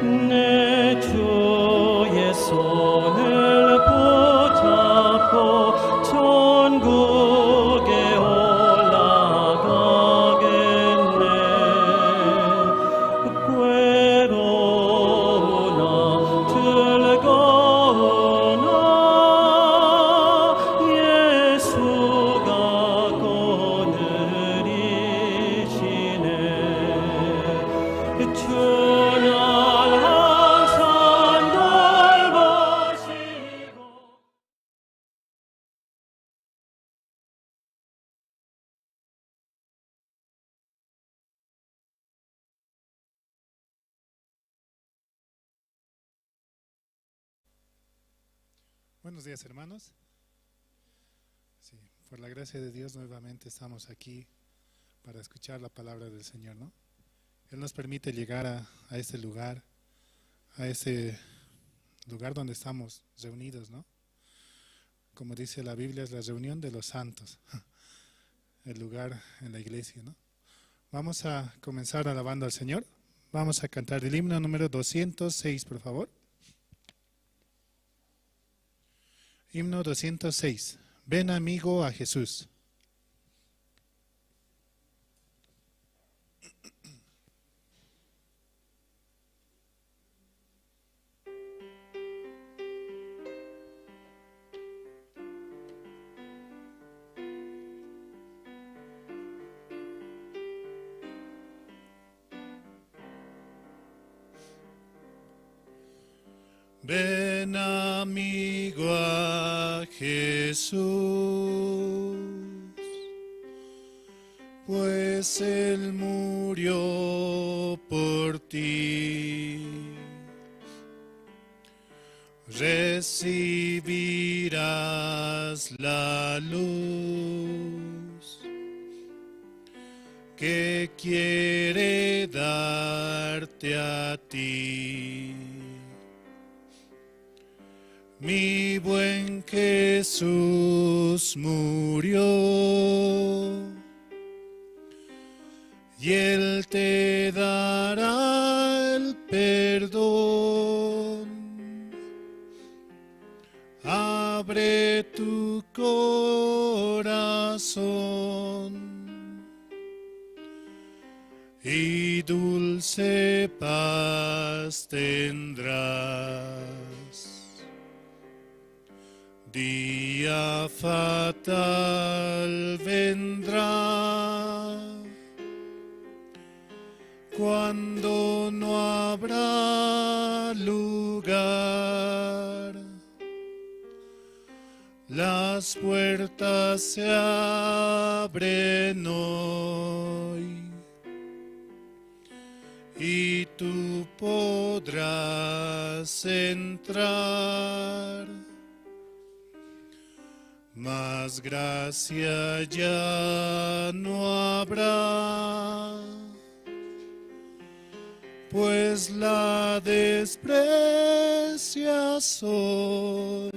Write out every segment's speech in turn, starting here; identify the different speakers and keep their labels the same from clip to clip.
Speaker 1: 내 주의 손을 붙잡고 천국에 올라가겠네. 괴로우나 즐거우나 예수가 거느리시네. 주는
Speaker 2: Buenos días, hermanos. Sí, por la gracia de Dios nuevamente estamos aquí para escuchar la palabra del Señor, ¿no? Él nos permite llegar a este lugar, a ese lugar donde estamos reunidos, ¿no? Como dice la Biblia, es la reunión de los santos, el lugar en la iglesia, ¿no? Vamos a comenzar alabando al Señor. Vamos a cantar el himno número 206, por favor. Himno 206. Ven amigo a Jesús. Ven amigo a Jesús, pues Él murió por ti. Recibirás la luz que quiere darte a ti. Mi buen Jesús murió y Él te dará el perdón. Abre tu corazón y dulce paz tendrás. Día fatal vendrá, cuando no habrá lugar. Las puertas se abren hoy y tú podrás entrar. Más gracia ya no habrá, pues la desprecias hoy.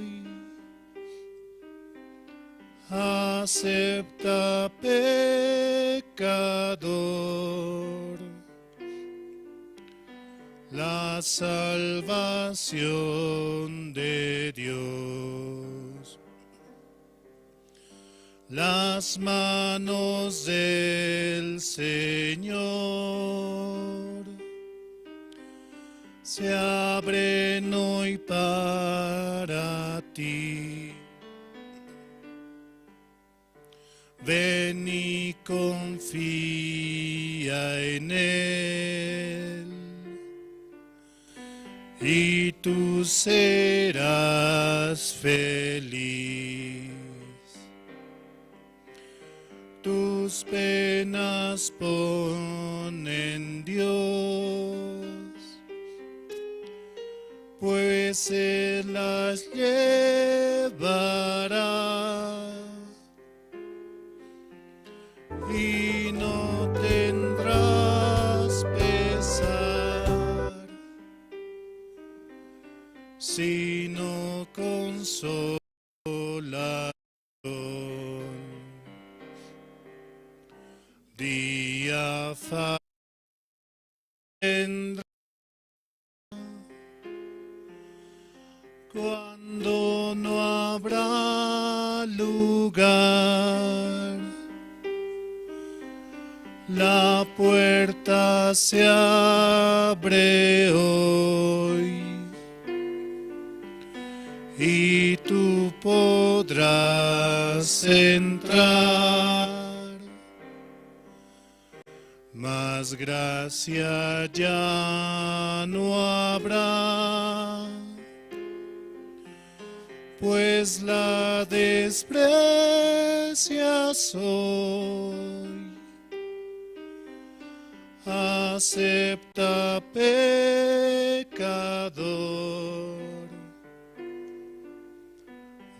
Speaker 2: Acepta, pecador, la salvación de Dios. Las manos del Señor se abren hoy para ti. Ven y confía en Él, y tú serás feliz. Tus penas pon en Dios, pues Él las llevará. Y no tendrás pesar, sino consolación. Día vendrá cuando no habrá lugar. La puerta se abre hoy y tú podrás entrar. Más gracia ya no habrá, pues la desprecias hoy. Acepta, pecador,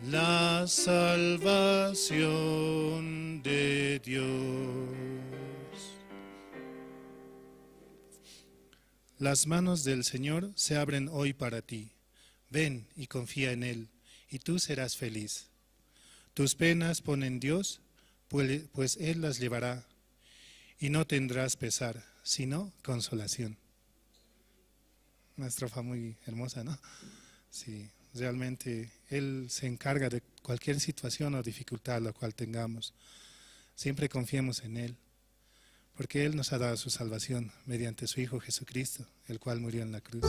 Speaker 2: la salvación de Dios. Las manos del Señor se abren hoy para ti. Ven y confía en Él, y tú serás feliz. Tus penas pon en Dios, pues Él las llevará, y no tendrás pesar, sino consolación. Una estrofa muy hermosa, ¿no? Sí, realmente Él se encarga de cualquier situación o dificultad la cual tengamos. Siempre confiemos en Él, porque Él nos ha dado su salvación mediante su Hijo Jesucristo, el cual murió en la cruz.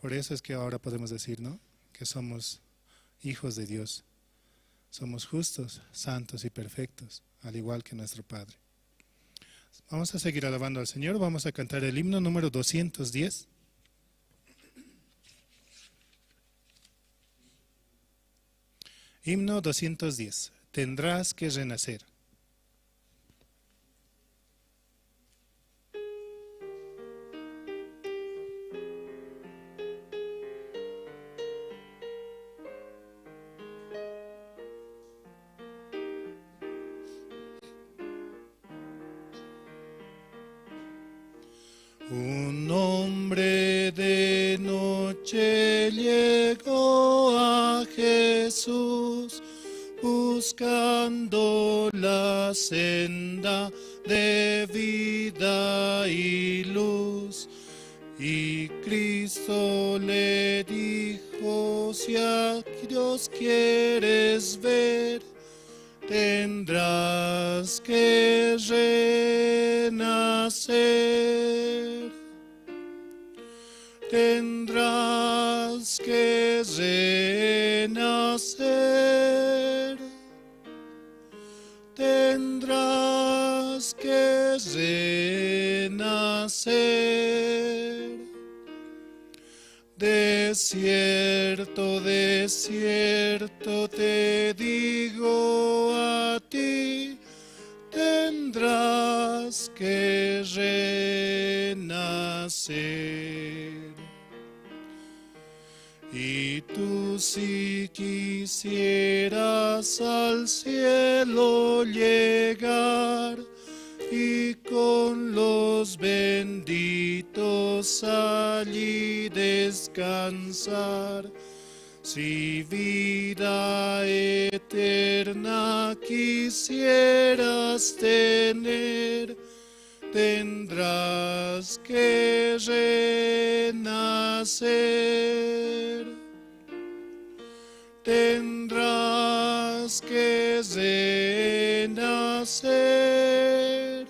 Speaker 2: Por eso es que ahora podemos decir, ¿no?, que somos hijos de Dios. Somos justos, santos y perfectos, al igual que nuestro Padre. Vamos a seguir alabando al Señor. Vamos a cantar el himno número 210. Himno 210. Tendrás que renacer. Un hombre de noche llegó a Jesús, buscando la senda de vida y luz. Y Cristo le dijo: si a Dios quieres ver, tendrás que renacer. Tendrás que renacer. Tendrás que renacer. De cierto, de cierto te digo a ti, tendrás que renacer.
Speaker 3: nacer. Y tú si quisieras al cielo llegar y con los benditos allí descansar, si vida eterna quisieras tener, tendrás que renacer. Tendrás que renacer.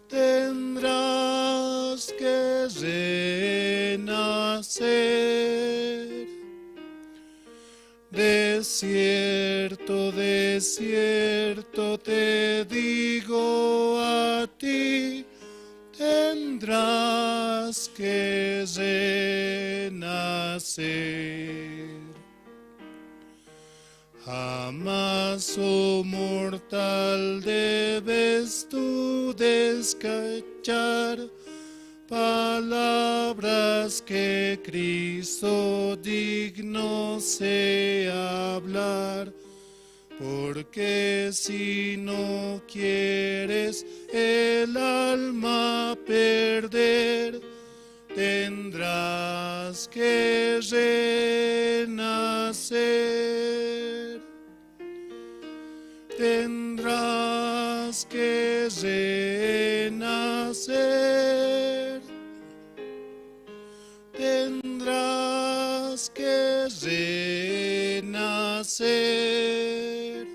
Speaker 3: Tendrás que renacer. De cierto, de cierto te digo a ti, tendrás que renacer. Jamás, oh mortal, debes tú descachar palabras que Cristo digno sea hablar, porque si no quieres el alma perder, tendrás que renacer. Tendrás que renacer. Tendrás que renacer.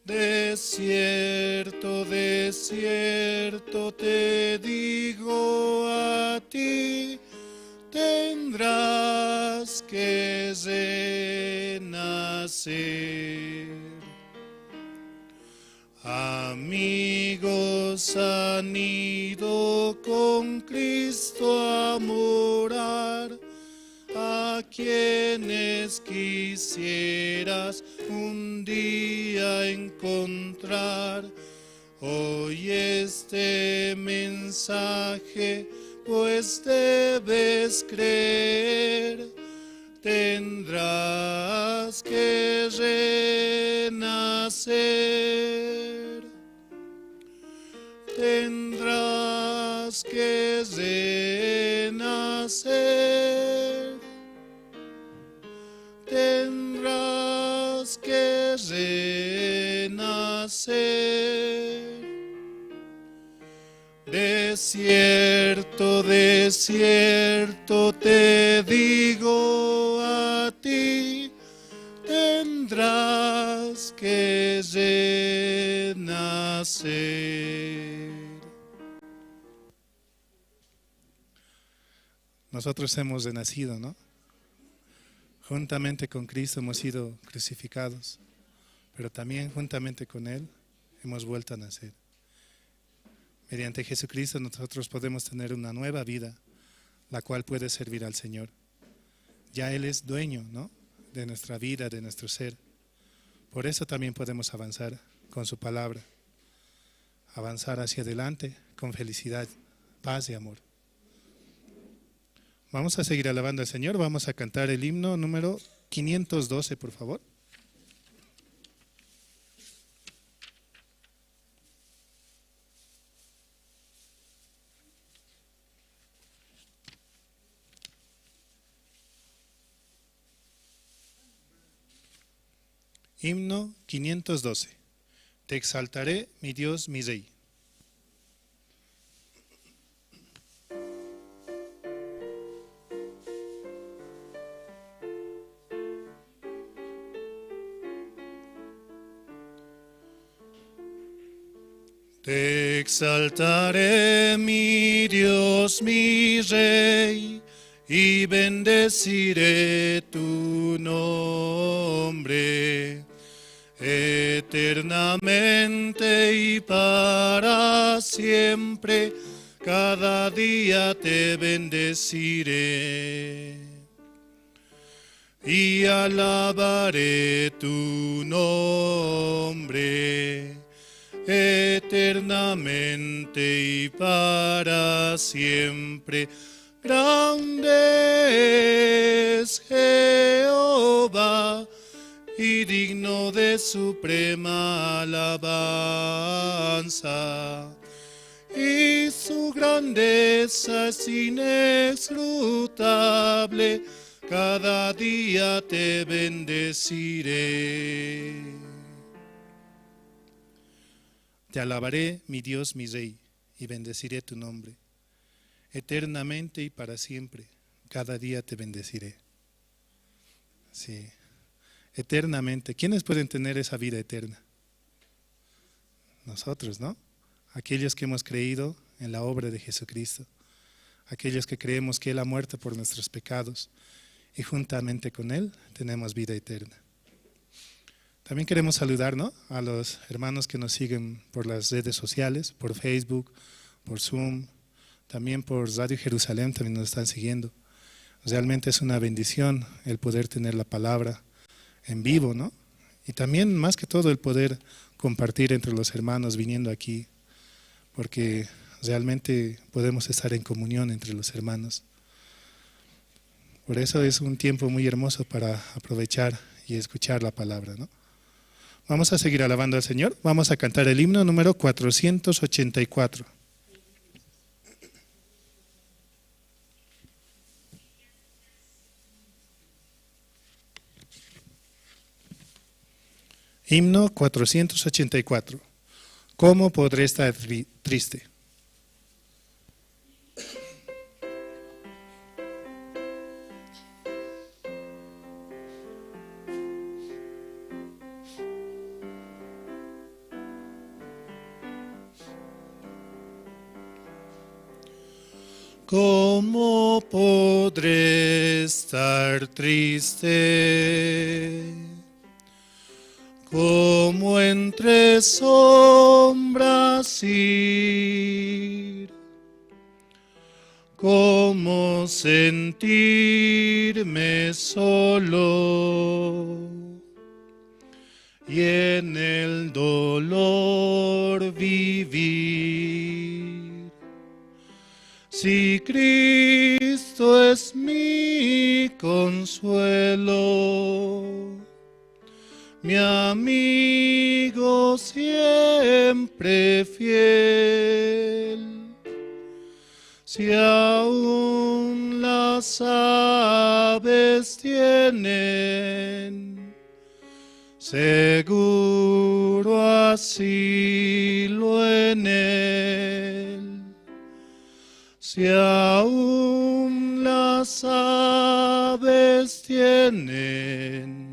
Speaker 3: De cierto te digo a ti, tendrás que renacer. Amigos han ido con Cristo a morar, a quienes quisieras un día encontrar. Hoy este mensaje pues debes creer, tendrás que renacer. Tendrás que renacer. Tendrás que renacer. De cierto te digo a ti, tendrás que renacer.
Speaker 2: Nosotros hemos renacido, ¿no? Juntamente con Cristo hemos sido crucificados, pero también juntamente con Él hemos vuelto a nacer. Mediante Jesucristo nosotros podemos tener una nueva vida, la cual puede servir al Señor. Ya Él es dueño, ¿no?, de nuestra vida, de nuestro ser. Por eso también podemos avanzar con su palabra, avanzar hacia adelante con felicidad, paz y amor. Vamos a seguir alabando al Señor. Vamos a cantar el himno número 512, por favor. Himno 512. Te exaltaré, mi Dios, mi Rey.
Speaker 3: Te exaltaré, mi Dios, mi Rey, y bendeciré tu nombre. Eternamente y para siempre, cada día te bendeciré. Y alabaré tu nombre. eternamente y para siempre. Grande es Jehová y digno de suprema alabanza. Y su grandeza es inescrutable, cada día te bendeciré. Te alabaré, mi Dios, mi Rey, y bendeciré tu nombre. Eternamente y para siempre, cada día te bendeciré. Sí, eternamente. ¿Quiénes pueden tener esa vida eterna? Nosotros, ¿no? Aquellos que hemos creído en la obra de Jesucristo, aquellos que creemos que Él ha muerto por nuestros pecados y juntamente con Él tenemos vida eterna. También queremos saludar, ¿no?, a los hermanos que nos siguen por las redes sociales, por Facebook, por Zoom, también por Radio Jerusalén, también nos están siguiendo. Realmente es una bendición el poder tener la palabra en vivo, ¿no? Y también, más que todo, el poder compartir entre los hermanos viniendo aquí, porque realmente podemos estar en comunión entre los hermanos. Por eso es un tiempo muy hermoso para aprovechar y escuchar la palabra, ¿no? Vamos a seguir alabando al Señor. Vamos a cantar el himno número 484. Himno 484. ¿Cómo podré estar triste? ¿Cómo podré estar triste? Como entre sombras ir, como sentirme solo y en el dolor vivir. Si Cristo es mi consuelo, mi amigo siempre fiel, si aún las aves tienen seguro asilo en él, si aún las aves tienen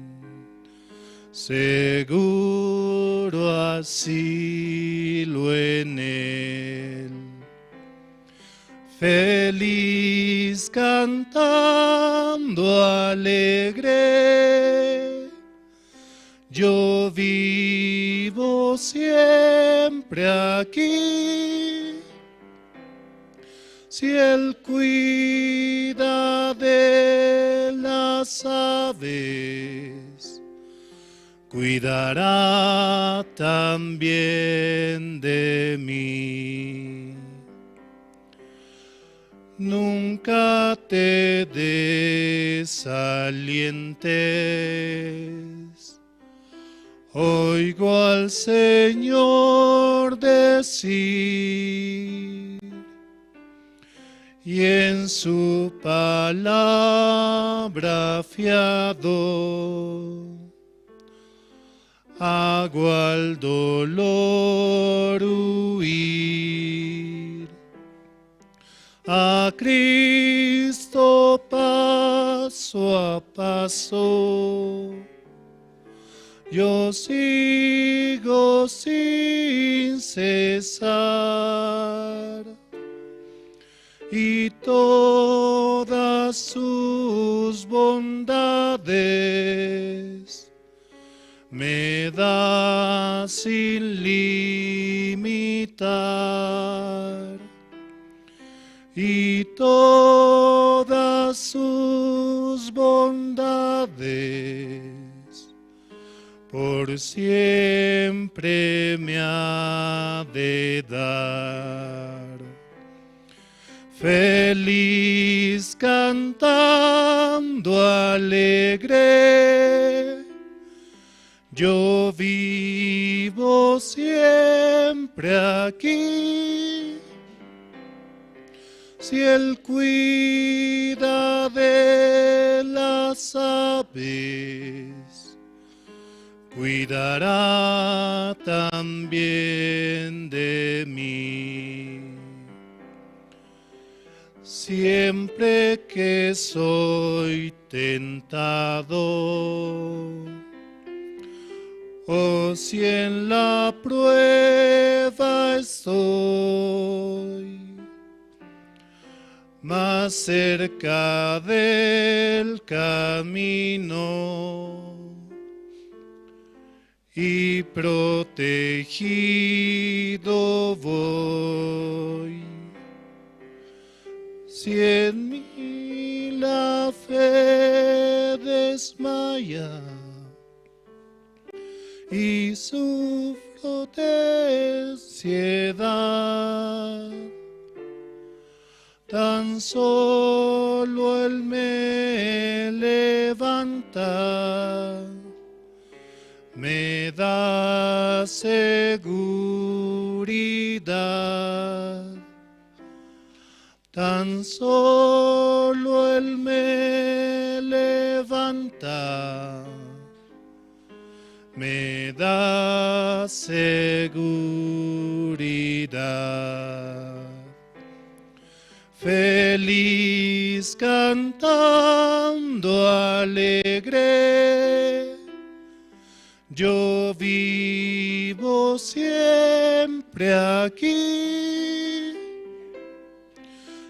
Speaker 3: seguro asilo en él. Feliz cantando alegre, yo vivo siempre aquí. Si Él cuida de las aves, cuidará también de mí. Nunca te desalientes. Oigo al Señor decir, y en su palabra fiado hago al dolor huir. A Cristo paso a paso yo sigo sin cesar, y todas sus bondades me da sin limitar, y todas sus bondades por siempre me ha de dar. Feliz cantando alegre, yo vivo siempre aquí. Si Él cuida de las aves, cuidará también de mí. Siempre que soy tentado, o si en la prueba estoy, más cerca del camino y protegido voy. Si en mí la fe desmaya y sufro de ansiedad, tan solo Él me levanta, me da seguridad. Tan solo Él me levanta, me da seguridad. Feliz cantando alegre, yo vivo siempre aquí.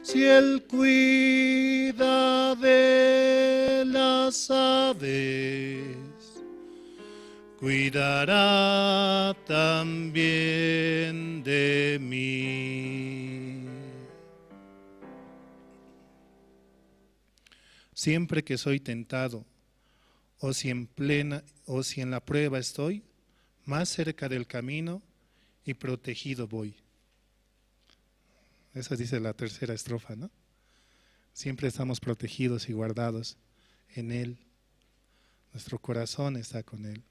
Speaker 3: Si Él cuida de las aves, cuidará también de mí. Siempre que soy tentado, o si en la prueba estoy, más cerca del camino y protegido voy. Eso dice la tercera estrofa, ¿no? Siempre estamos protegidos y guardados en Él. Nuestro corazón está con Él.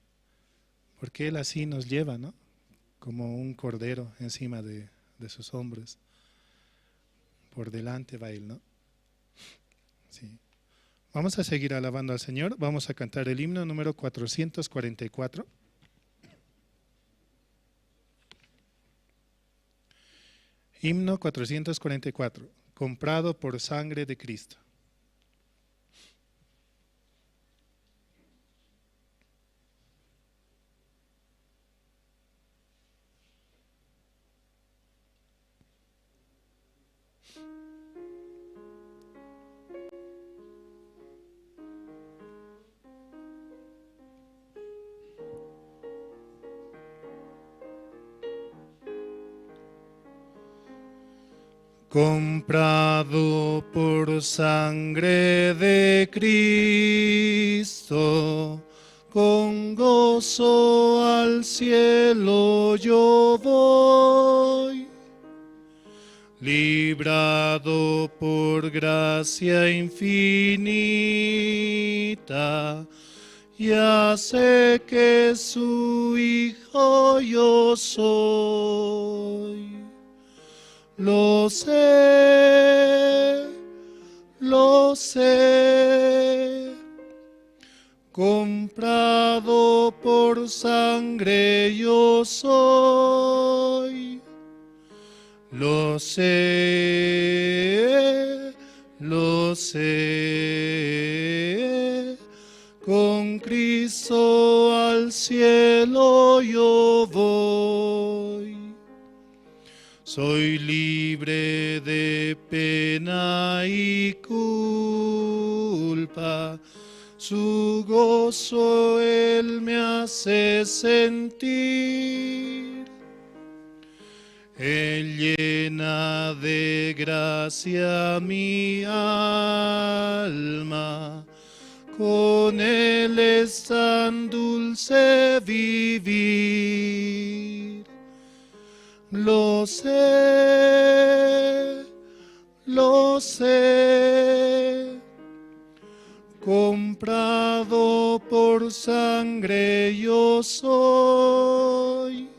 Speaker 3: Porque Él así nos lleva, ¿no? Como un cordero encima de sus hombros. Por delante va Él, ¿no? Sí. Vamos a seguir alabando al Señor. Vamos a cantar el himno número 444. Himno 444. Comprado por sangre de Cristo. Comprado por sangre de Cristo, con gozo al cielo yo voy. Librado por gracia infinita, ya sé que su hijo yo soy. Lo sé, comprado por sangre yo soy. Lo sé, con Cristo al cielo yo voy. Soy libre de pena y culpa, su gozo Él me hace sentir. Él llena de gracia mi alma, con Él es tan dulce vivir. Lo sé, comprado por sangre yo soy.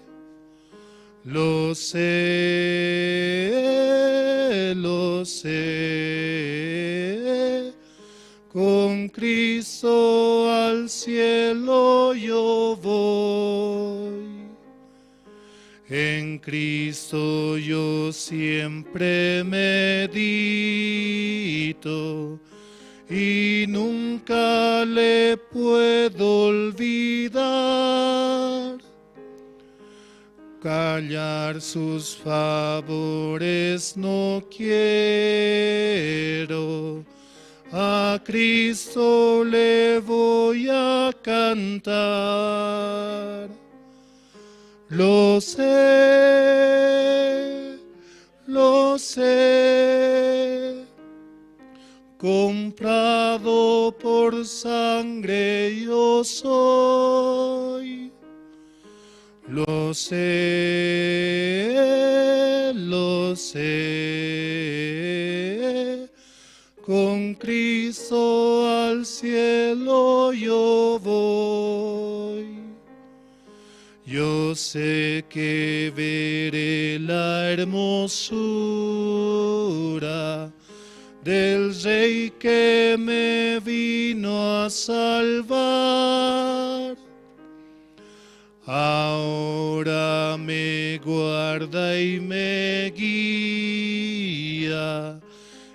Speaker 3: Lo sé, con Cristo al cielo yo voy. En Cristo yo siempre medito y nunca le puedo olvidar. Callar sus favores no quiero, a Cristo le voy a cantar. Lo sé, comprado por sangre yo soy. Lo sé, con Cristo al cielo yo voy. Yo sé que veré la hermosura del Rey que me vino a salvar. Ahora me guarda y me guía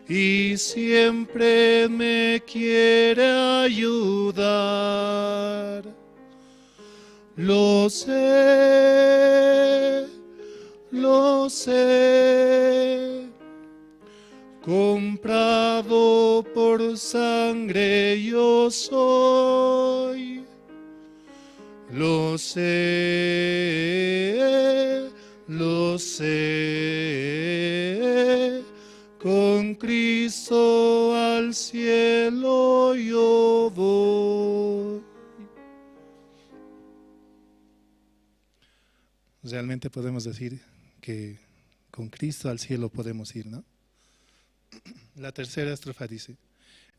Speaker 3: y siempre me quiere ayudar. Lo sé, comprado por sangre yo soy. Lo sé, con Cristo al cielo yo voy. Realmente podemos decir que con Cristo al cielo podemos ir, ¿no? La tercera estrofa dice: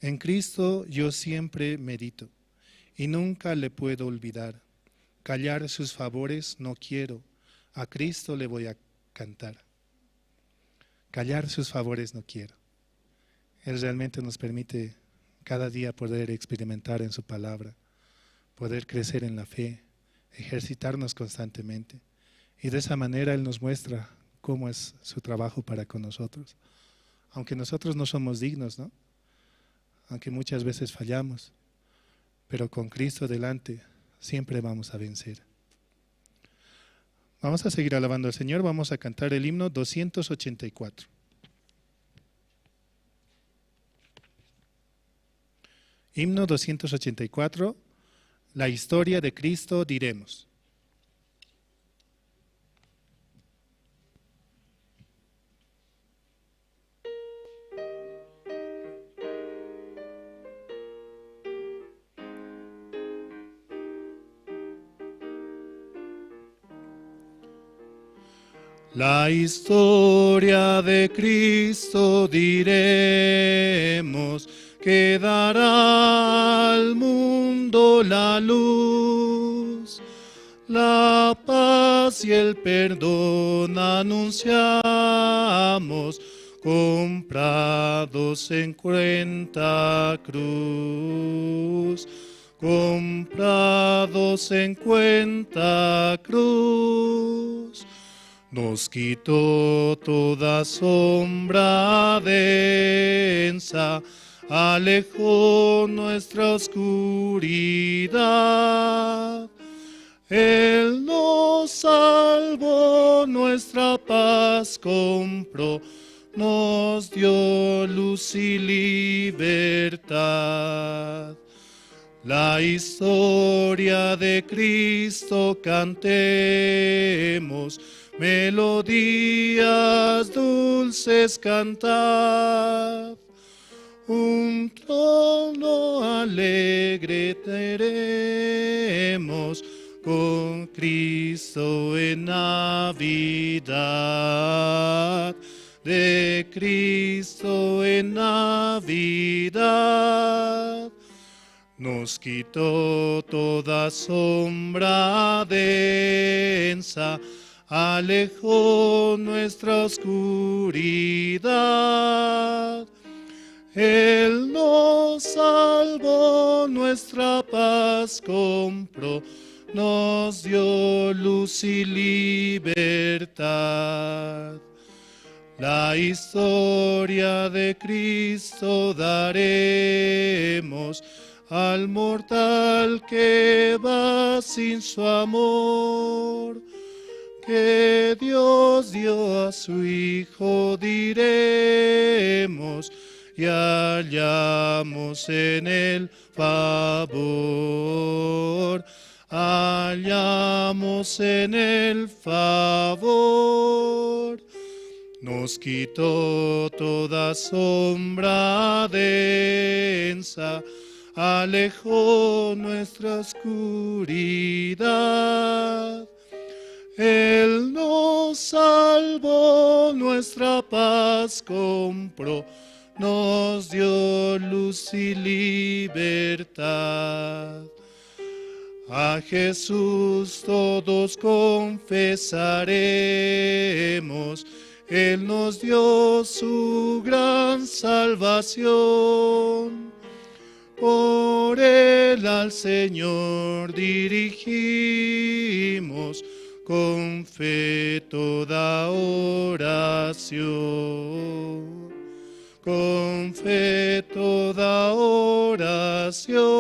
Speaker 3: en Cristo yo siempre medito y nunca le puedo olvidar. Callar sus favores no quiero, a Cristo le voy a cantar. Callar sus favores no quiero. Él realmente nos permite cada día poder experimentar en su palabra, poder crecer en la fe, ejercitarnos constantemente. Y de esa manera Él nos muestra cómo es su trabajo para con nosotros. Aunque nosotros no somos dignos, ¿no? Aunque muchas veces fallamos, pero con Cristo delante siempre vamos a vencer. Vamos a seguir alabando al Señor, vamos a cantar el himno 284. Himno 284, la historia de Cristo diremos. La historia de Cristo diremos, que dará al mundo la luz, la paz y el perdón anunciamos, comprados en cuenta cruz, comprados en cuenta cruz. Nos quitó toda sombra densa, alejó nuestra oscuridad. Él nos salvó, nuestra paz compró, nos dio luz y libertad. La historia de Cristo cantemos, melodías dulces cantad. un trono alegre tenemos con Cristo en Navidad, de Cristo en Navidad. Nos quitó toda sombra densa, alejó nuestra oscuridad. Él nos salvó, nuestra paz compró, nos dio luz y libertad. La historia de Cristo daremos al mortal que va sin su amor, que Dios dio a su Hijo, diremos, y hallamos en él favor, hallamos en él favor. Nos quitó toda sombra densa, alejó nuestra oscuridad. Él nos salvó, nuestra paz compró, nos dio luz y libertad. A Jesús todos confesaremos, Él nos dio su gran salvación. Por Él al Señor dirigimos con fe toda oración. Con fe toda oración.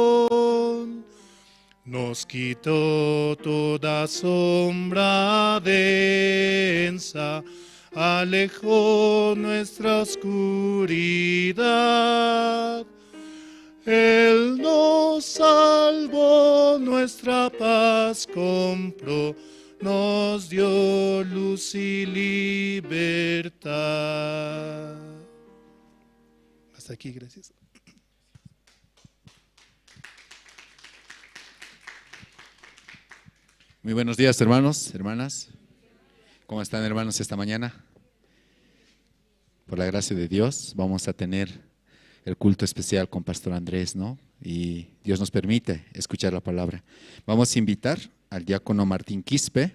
Speaker 3: Nos quitó toda sombra densa, alejó nuestra oscuridad. Él nos salvó, nuestra paz compró, nos dio luz y libertad. Hasta aquí, gracias.
Speaker 4: Muy buenos días, hermanos, hermanas. ¿Cómo están, hermanos, esta mañana? Por la gracia de Dios vamos a tener el culto especial con Pastor Andrés, ¿no? Y Dios nos permite escuchar la palabra. Vamos a invitar al diácono Martín Quispe,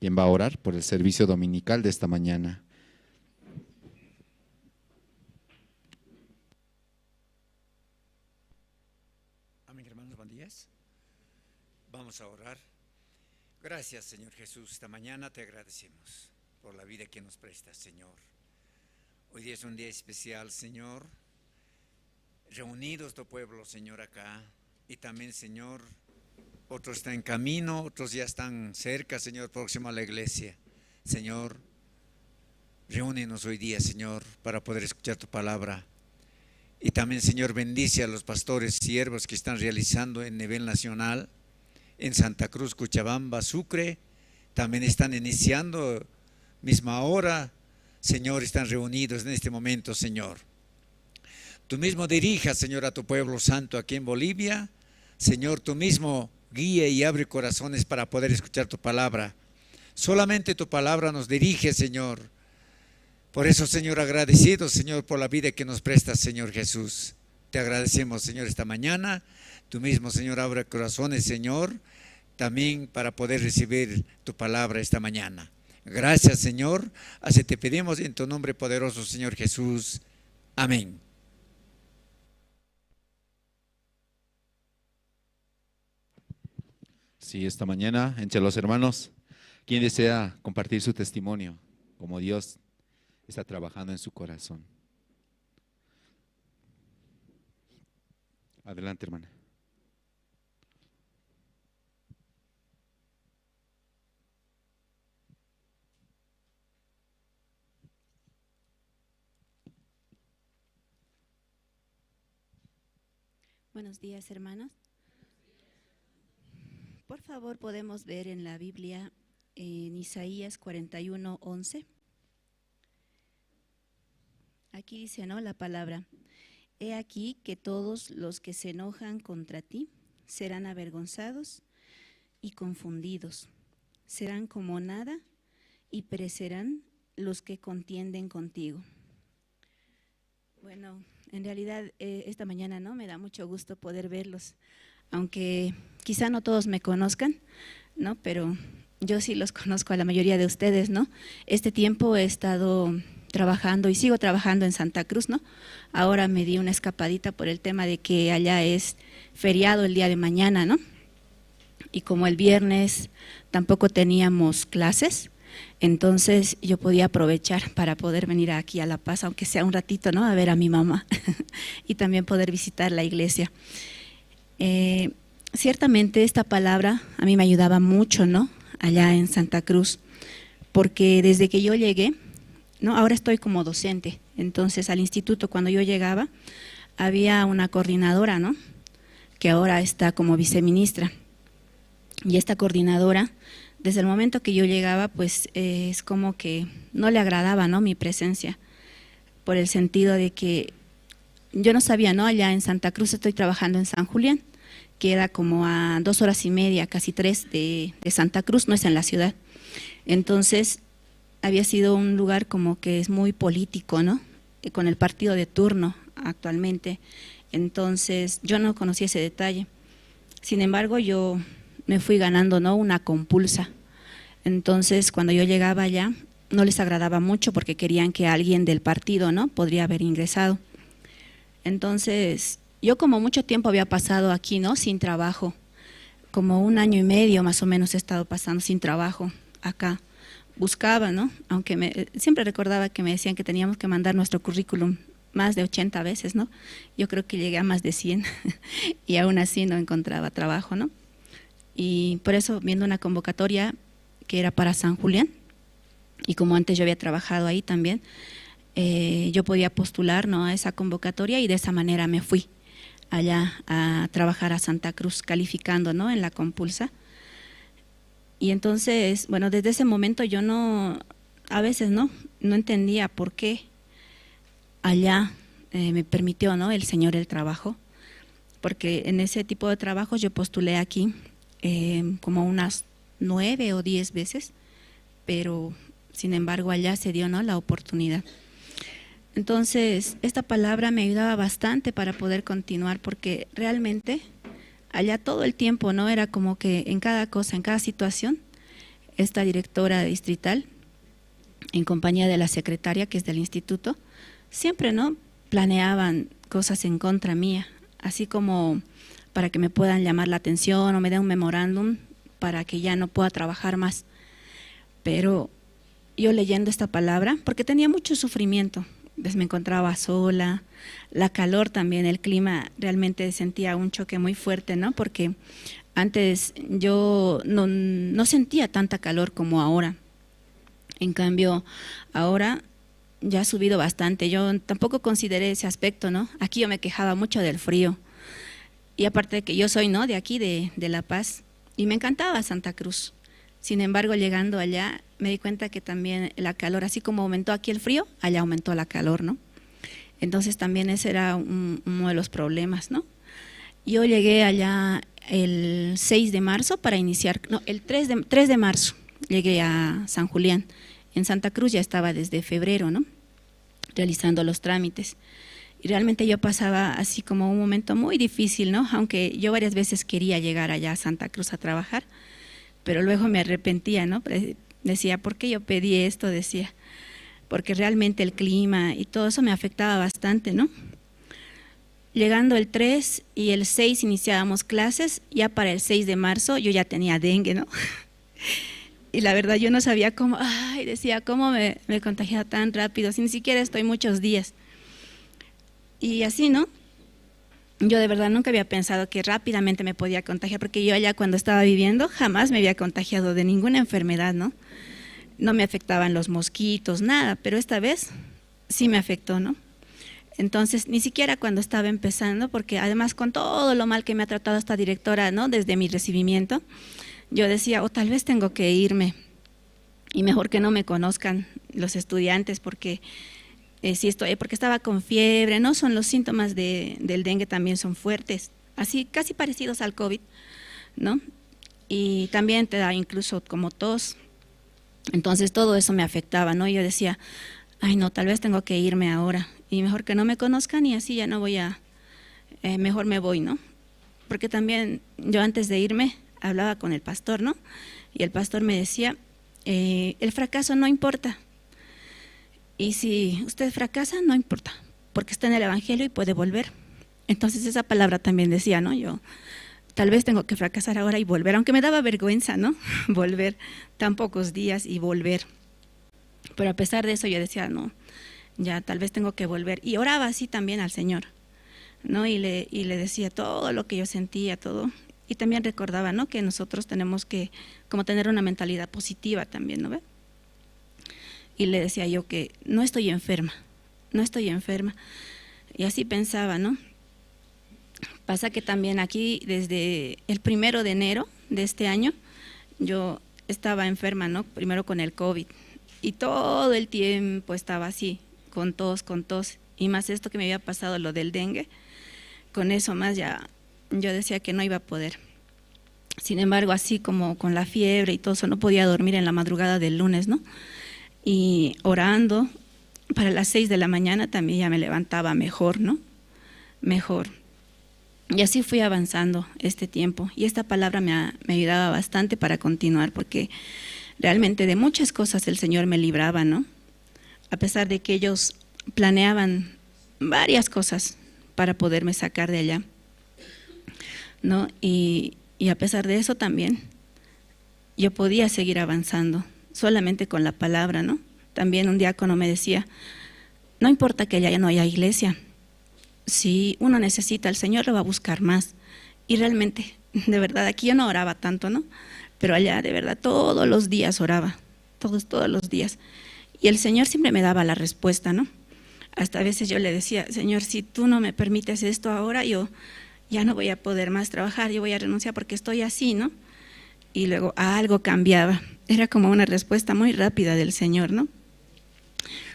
Speaker 4: quien va a orar por el servicio dominical de esta mañana.
Speaker 5: Amén, hermanos, buen día. Vamos a orar. Gracias, Señor Jesús. Esta mañana te agradecemos por la vida que nos prestas, Señor. Hoy día es un día especial, Señor. Reunidos tu pueblo, Señor, acá. Y también, Señor, otros están en camino, otros ya están cerca, Señor, próximo a la iglesia. Señor, reúnenos hoy día, Señor, para poder escuchar tu palabra. Y también, Señor, bendice a los pastores siervos que están realizando en nivel nacional, en Santa Cruz, Cochabamba, Sucre. También están iniciando misma hora. Señor, están reunidos en este momento, Señor. Tú mismo dirijas, Señor, a tu pueblo santo aquí en Bolivia. Señor, tú mismo guíe y abre corazones para poder escuchar tu palabra. Solamente tu palabra nos dirige, Señor. Por eso, Señor, agradecidos, Señor, por la vida que nos prestas, Señor Jesús. Te agradecemos, Señor, esta mañana. Tú mismo, Señor, abre corazones, Señor, también para poder recibir tu palabra esta mañana. Gracias, Señor. Así te pedimos en tu nombre poderoso, Señor Jesús. Amén.
Speaker 4: Sí, esta mañana, entre los hermanos, ¿quién desea compartir su testimonio? Como Dios está trabajando en su corazón. Adelante, hermana.
Speaker 6: Buenos días, hermanos. Por favor, podemos ver en la Biblia, en Isaías 41:11. Aquí dice, ¿no?, la palabra: he aquí que todos los que se enojan contra ti serán avergonzados y confundidos. Serán como nada y perecerán los que contienden contigo. Bueno, en realidad esta mañana no me da mucho gusto poder verlos, aunque quizá no todos me conozcan, ¿no? Pero yo sí los conozco a la mayoría de ustedes, ¿no? Este tiempo he estado trabajando y sigo trabajando en Santa Cruz, ¿no? Ahora me di una escapadita por el tema de que allá es feriado el día de mañana, ¿no? Y como el viernes tampoco teníamos clases, entonces yo podía aprovechar para poder venir aquí a La Paz, aunque sea un ratito, ¿no? A ver a mi mamá y también poder visitar la iglesia. Ciertamente esta palabra a mí me ayudaba mucho, ¿no? Allá en Santa Cruz, porque desde que yo llegué, ¿no? Ahora estoy como docente, entonces al instituto cuando yo llegaba había una coordinadora, ¿no? Que ahora está como viceministra. Y esta coordinadora, desde el momento que yo llegaba, pues es como que no le agradaba, ¿no? Mi presencia, por el sentido de que yo no sabía, ¿no? Allá en Santa Cruz estoy trabajando en San Julián, que era como a 2 horas y media, casi 3 de Santa Cruz, no es en la ciudad. Entonces había sido un lugar como que es muy político, ¿no? Con el partido de turno actualmente. Entonces yo no conocía ese detalle. Sin embargo, yo me fui ganando, ¿no? Una compulsa. Entonces cuando yo llegaba allá no les agradaba mucho porque querían que alguien del partido, ¿no? Podría haber ingresado. Entonces yo como mucho tiempo había pasado aquí, ¿no? Sin trabajo, como 1 año y medio más o menos he estado pasando sin trabajo acá. Buscaba, ¿no? Aunque siempre recordaba que me decían que teníamos que mandar nuestro currículum más de 80 veces, ¿no? Yo creo que llegué a más de 100 y aún así no encontraba trabajo, ¿no? Y por eso, viendo una convocatoria que era para San Julián, y como antes yo había trabajado ahí también, yo podía postular, ¿no? A esa convocatoria y de esa manera me fui allá a trabajar a Santa Cruz, calificando, ¿no? En la compulsa. Y entonces, bueno, desde ese momento yo a veces no entendía por qué allá me permitió, ¿no? El Señor el trabajo, porque en ese tipo de trabajos yo postulé aquí como unas 9 o 10 veces, pero sin embargo allá se dio, ¿no? La oportunidad. Entonces, esta palabra me ayudaba bastante para poder continuar, porque realmente allá todo el tiempo, ¿no? Era como que en cada cosa, en cada situación, esta directora distrital, en compañía de la secretaria, que es del instituto, siempre, ¿no? Planeaban cosas en contra mía, así como para que me puedan llamar la atención o me den un memorándum para que ya no pueda trabajar más. Pero yo leyendo esta palabra, porque tenía mucho sufrimiento, pues me encontraba sola, la calor también, el clima, realmente sentía un choque muy fuerte, ¿no? Porque antes yo no sentía tanta calor como ahora. En cambio, ahora ya ha subido bastante. Yo tampoco consideré ese aspecto, ¿no? Aquí yo me quejaba mucho del frío. Y aparte de que yo soy, ¿no? De aquí, de La Paz, y me encantaba Santa Cruz. Sin embargo, llegando allá, me di cuenta que también la calor, así como aumentó aquí el frío, allá aumentó la calor, ¿no? Entonces también ese era uno de los problemas, ¿no? Yo llegué allá el 6 de marzo para iniciar, no, el 3 de marzo llegué a San Julián. En Santa Cruz ya estaba desde febrero, ¿no? Realizando los trámites. Y realmente yo pasaba así como un momento muy difícil, ¿no? Aunque yo varias veces quería llegar allá a Santa Cruz a trabajar, pero luego me arrepentía, ¿no? Decía, ¿por qué yo pedí esto? Decía, porque realmente el clima y todo eso me afectaba bastante, ¿no? Llegando el 3 y el 6 iniciábamos clases, ya para el 6 de marzo yo ya tenía dengue, ¿no? Y la verdad yo no sabía cómo, decía, ¿cómo me contagiaba tan rápido? Si ni siquiera estoy muchos días. Y así, ¿no? Yo de verdad nunca había pensado que rápidamente me podía contagiar, porque yo allá cuando estaba viviendo jamás me había contagiado de ninguna enfermedad, ¿no? No me afectaban los mosquitos, nada, pero esta vez sí me afectó, ¿no? Entonces, ni siquiera cuando estaba empezando, porque además con todo lo mal que me ha tratado esta directora, ¿no? Desde mi recibimiento, yo decía, tal vez tengo que irme y mejor que no me conozcan los estudiantes, porque sí estoy, porque estaba con fiebre, ¿no? Son los síntomas del dengue, también son fuertes, así casi parecidos al COVID, ¿no? Y también te da incluso como tos. Entonces todo eso me afectaba, ¿no? Yo decía, ay no, tal vez tengo que irme ahora y mejor que no me conozcan y así ya no voy a, mejor me voy, ¿no? Porque también yo antes de irme hablaba con el pastor, ¿no? Y el pastor me decía, el fracaso no importa. Y si usted fracasa, no importa, porque está en el Evangelio y puede volver. Entonces esa palabra también decía, ¿no? Yo tal vez tengo que fracasar ahora y volver, aunque me daba vergüenza, ¿no? Volver tan pocos días y volver. Pero a pesar de eso yo decía, no, ya tal vez tengo que volver. Y oraba así también al Señor, ¿no? Y le decía todo lo que yo sentía, todo. Y también recordaba, ¿no? Que nosotros tenemos que como tener una mentalidad positiva también, ¿no ve? Y le decía yo que no estoy enferma, no estoy enferma. Y así pensaba, ¿no? Pasa que también aquí, desde el 1 de enero de este año, yo estaba enferma, ¿no? Primero con el COVID. Y todo el tiempo estaba así, con tos. Y más esto que me había pasado, lo del dengue, con eso más ya yo decía que no iba a poder. Sin embargo, así como con la fiebre y todo eso, no podía dormir en la madrugada del lunes, ¿no? Y orando, para las 6 de la mañana también ya me levantaba mejor, ¿no? Mejor. Y así fui avanzando este tiempo. Y esta palabra me ayudaba bastante para continuar, porque realmente de muchas cosas el Señor me libraba, ¿no? A pesar de que ellos planeaban varias cosas para poderme sacar de allá, ¿no? Y a pesar de eso también yo podía seguir avanzando, solamente con la palabra, ¿no? También un diácono me decía, no importa que allá ya no haya iglesia, si uno necesita al Señor lo va a buscar más. Y realmente, de verdad, aquí yo no oraba tanto, ¿no? Pero allá de verdad todos los días oraba, todos los días. Y el Señor siempre me daba la respuesta, ¿no? Hasta a veces yo le decía, Señor, si tú no me permites esto ahora, yo ya no voy a poder más trabajar, yo voy a renunciar porque estoy así, ¿no? Y luego algo cambiaba. Era como una respuesta muy rápida del Señor, ¿no?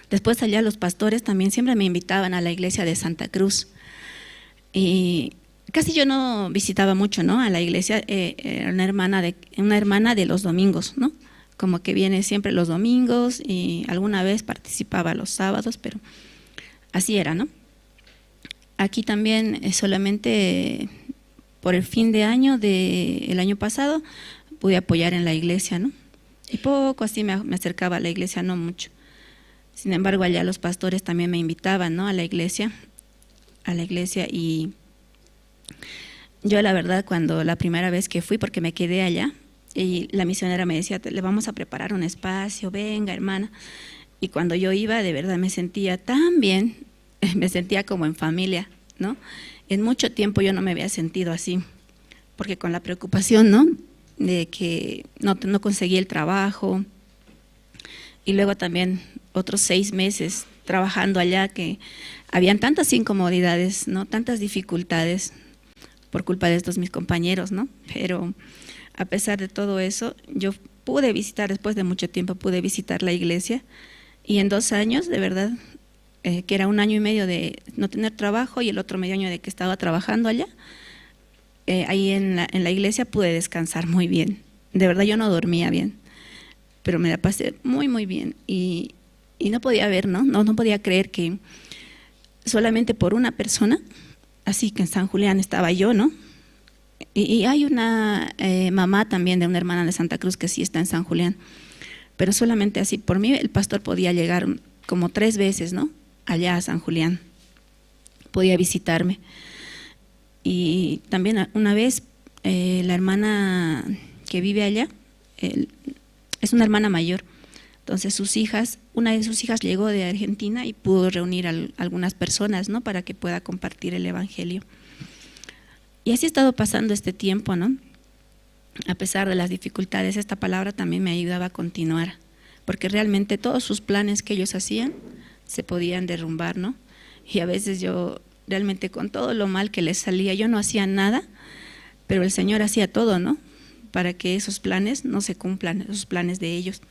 Speaker 6: Después allá los pastores también siempre me invitaban a la iglesia de Santa Cruz. Y casi yo no visitaba mucho, ¿no? A la iglesia, era una hermana de los domingos, ¿no? Como que viene siempre los domingos y alguna vez participaba los sábados, pero así era, ¿no? Aquí también solamente por el fin de año del año pasado pude apoyar en la iglesia, ¿no? Y poco así me acercaba a la iglesia, no mucho. Sin embargo, allá los pastores también me invitaban, ¿no? A la iglesia, y yo la verdad cuando la primera vez que fui, porque me quedé allá, y la misionera me decía, le vamos a preparar un espacio, venga hermana, y cuando yo iba de verdad me sentía tan bien, me sentía como en familia, ¿no? En mucho tiempo yo no me había sentido así, porque con la preocupación, ¿no? De que no conseguí el trabajo, y luego también otros 6 meses trabajando allá, que habían tantas incomodidades, ¿no? Tantas dificultades por culpa de estos mis compañeros, ¿no? Pero a pesar de todo eso, yo pude visitar, después de mucho tiempo, pude visitar la iglesia, y en 2 años, de verdad, que era 1 año y medio de no tener trabajo y el otro medio año de que estaba trabajando allá, ahí en la iglesia pude descansar muy bien. De verdad yo no dormía bien, pero me la pasé muy, muy bien. Y no podía ver, ¿no? No podía creer que solamente por una persona, así que en San Julián estaba yo, ¿no? Y hay una mamá también de una hermana de Santa Cruz que sí está en San Julián, pero solamente así por mí el pastor podía llegar como 3 veces, ¿no? Allá a San Julián, podía visitarme. Y también una vez la hermana que vive allá, es una hermana mayor, entonces una de sus hijas llegó de Argentina y pudo reunir a algunas personas, ¿no? Para que pueda compartir el evangelio. Y así ha estado pasando este tiempo, ¿no? A pesar de las dificultades, esta palabra también me ayudaba a continuar, porque realmente todos sus planes que ellos hacían se podían derrumbar, ¿no? Y a veces yo realmente con todo lo mal que les salía, yo no hacía nada, pero el Señor hacía todo, ¿no? Para que esos planes no se cumplan, esos planes de ellos.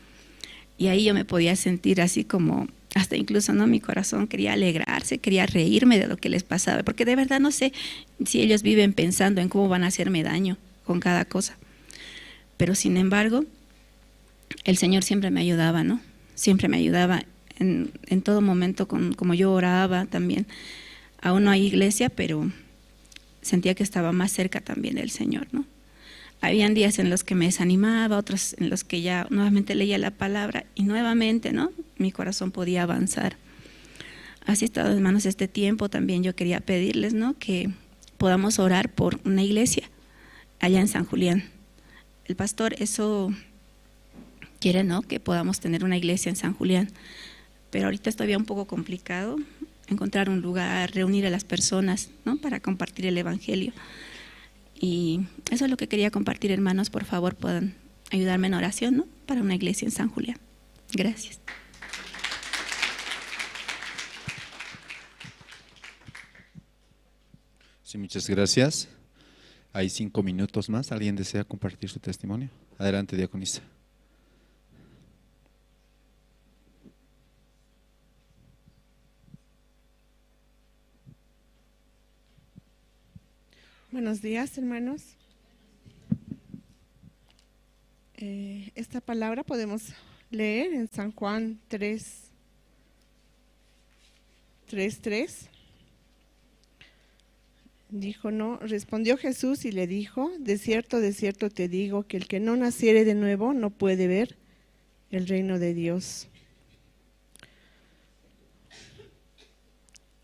Speaker 6: Y ahí yo me podía sentir así como hasta incluso no mi corazón quería alegrarse, quería reírme de lo que les pasaba, porque de verdad no sé si ellos viven pensando en cómo van a hacerme daño con cada cosa. Pero sin embargo, el Señor siempre me ayudaba, ¿no? Siempre me ayudaba en todo momento, como yo oraba también. Aún no hay iglesia, pero sentía que estaba más cerca también del Señor, ¿no? Habían días en los que me desanimaba, otros en los que ya nuevamente leía la palabra y nuevamente, ¿no?, mi corazón podía avanzar. Así estado, hermanos, este tiempo también yo quería pedirles, ¿no?, que podamos orar por una iglesia allá en San Julián. El pastor eso quiere, ¿no?, que podamos tener una iglesia en San Julián, pero ahorita es todavía un poco complicado encontrar un lugar, reunir a las personas, ¿no?, para compartir el evangelio. Y eso es lo que quería compartir, hermanos. Por favor, puedan ayudarme en oración, ¿no?, para una iglesia en San Julián. Gracias.
Speaker 4: Sí, muchas gracias. Hay 5 minutos más. ¿Alguien desea compartir su testimonio? Adelante, diaconisa.
Speaker 7: Buenos días, hermanos. Esta palabra podemos leer en San Juan 3:3. Dijo, no, respondió Jesús y le dijo, de cierto te digo, que el que no naciere de nuevo no puede ver el reino de Dios.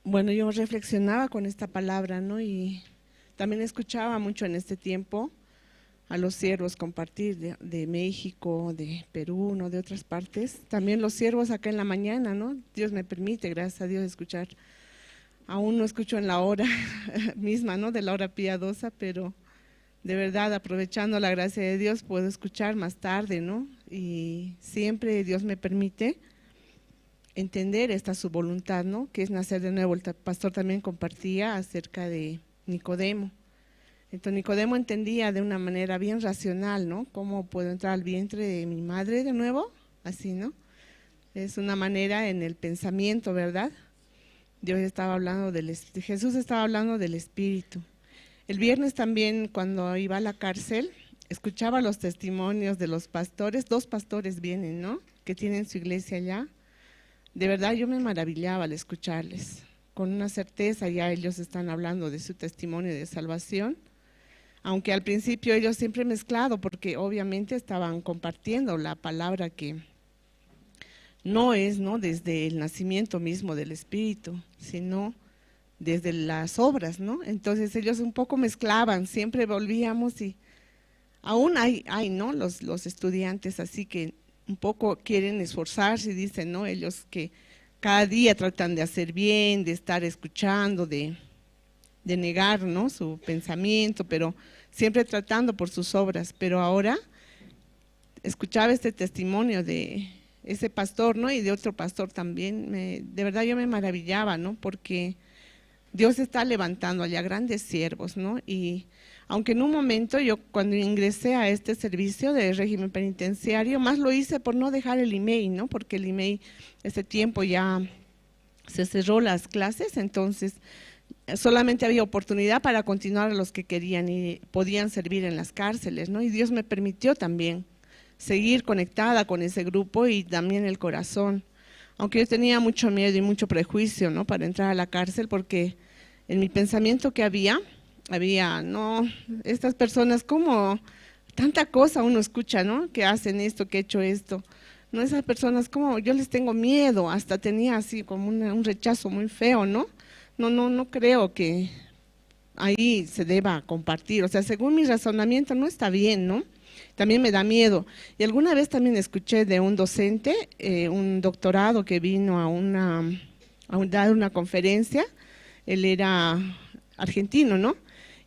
Speaker 7: Bueno, yo reflexionaba con esta palabra, ¿no? Y también escuchaba mucho en este tiempo a los siervos compartir de México, de Perú, ¿no?, de otras partes. También los siervos acá en la mañana, ¿no? Dios me permite, gracias a Dios, escuchar. Aún no escucho en la hora misma, ¿no?, de la hora piadosa, pero de verdad, aprovechando la gracia de Dios, puedo escuchar más tarde, ¿no? Y siempre Dios me permite entender esta su voluntad, ¿no?, que es nacer de nuevo. El pastor también compartía acerca de Nicodemo. Entonces Nicodemo entendía de una manera bien racional, ¿no?, cómo puedo entrar al vientre de mi madre de nuevo, así, ¿no? Es una manera en el pensamiento, ¿verdad? Jesús estaba hablando del Espíritu. El viernes también, cuando iba a la cárcel, escuchaba los testimonios de los pastores. 2 pastores vienen, ¿no?, que tienen su iglesia allá. De verdad yo me maravillaba al escucharles. Con una certeza ya ellos están hablando de su testimonio de salvación, aunque al principio ellos siempre mezclado, porque obviamente estaban compartiendo la palabra que no es, ¿no?, desde el nacimiento mismo del Espíritu, sino desde las obras, ¿no? Entonces ellos un poco mezclaban, siempre volvíamos y aún hay ¿no?, los estudiantes así que un poco quieren esforzarse y dicen, ¿no?, ellos que cada día tratan de hacer bien, de estar escuchando, de negar, ¿no?, su pensamiento, pero siempre tratando por sus obras. Pero ahora escuchaba este testimonio de ese pastor, ¿no?, y de otro pastor también. De verdad yo me maravillaba, ¿no?, porque Dios está levantando allá grandes siervos, ¿no? Y aunque en un momento yo cuando ingresé a este servicio de régimen penitenciario, más lo hice por no dejar el IMEI, ¿no?, porque el IMEI este tiempo ya se cerró las clases, entonces solamente había oportunidad para continuar a los que querían y podían servir en las cárceles, ¿no? Y Dios me permitió también seguir conectada con ese grupo y también el corazón, aunque yo tenía mucho miedo y mucho prejuicio, ¿no?, para entrar a la cárcel, porque en mi pensamiento que había, no, estas personas, como tanta cosa uno escucha, ¿no?, que hacen esto, que he hecho esto, no, esas personas, como yo les tengo miedo, hasta tenía así como un rechazo muy feo, ¿no? No creo que ahí se deba compartir, o sea, según mi razonamiento no está bien, ¿no? También me da miedo. Y alguna vez también escuché de un docente, un doctorado que vino a dar una conferencia, él era argentino, ¿no?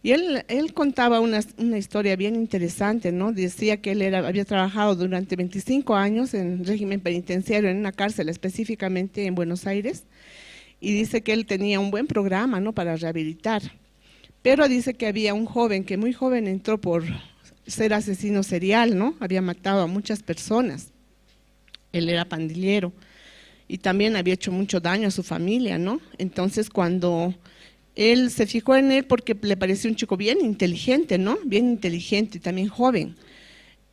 Speaker 7: Y él contaba una historia bien interesante, ¿no? Decía que él había trabajado durante 25 años en régimen penitenciario, en una cárcel específicamente en Buenos Aires, y dice que él tenía un buen programa, ¿no?, para rehabilitar. Pero dice que había un joven que muy joven entró por ser asesino serial, ¿no? Había matado a muchas personas. Él era pandillero. y también había hecho mucho daño a su familia, ¿no? Entonces cuando él se fijó en él porque le pareció un chico bien inteligente, ¿no? Bien inteligente y también joven.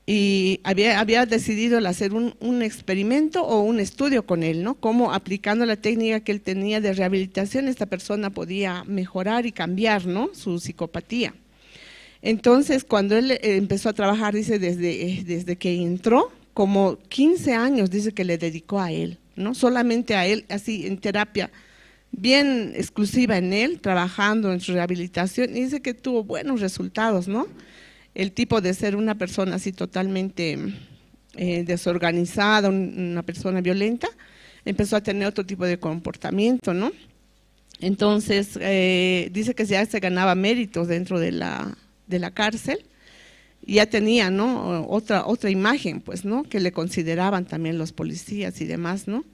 Speaker 7: Y había decidido el hacer un experimento o un estudio con él, ¿no? Cómo aplicando la técnica que él tenía de rehabilitación, esta persona podía mejorar y cambiar, ¿no? Su psicopatía. Entonces, cuando él empezó a trabajar, dice, desde que entró, como 15 años, dice que le dedicó a él, ¿no? Solamente a él, así en terapia bien exclusiva en él, trabajando en su rehabilitación, y dice que tuvo buenos resultados, ¿no? El tipo de ser una persona así totalmente desorganizada, una persona violenta, empezó a tener otro tipo de comportamiento, ¿no? Entonces, dice que ya se ganaba méritos dentro de la cárcel, y ya tenía, ¿no? Otra imagen, pues, ¿no? Que le consideraban también los policías y demás, ¿no?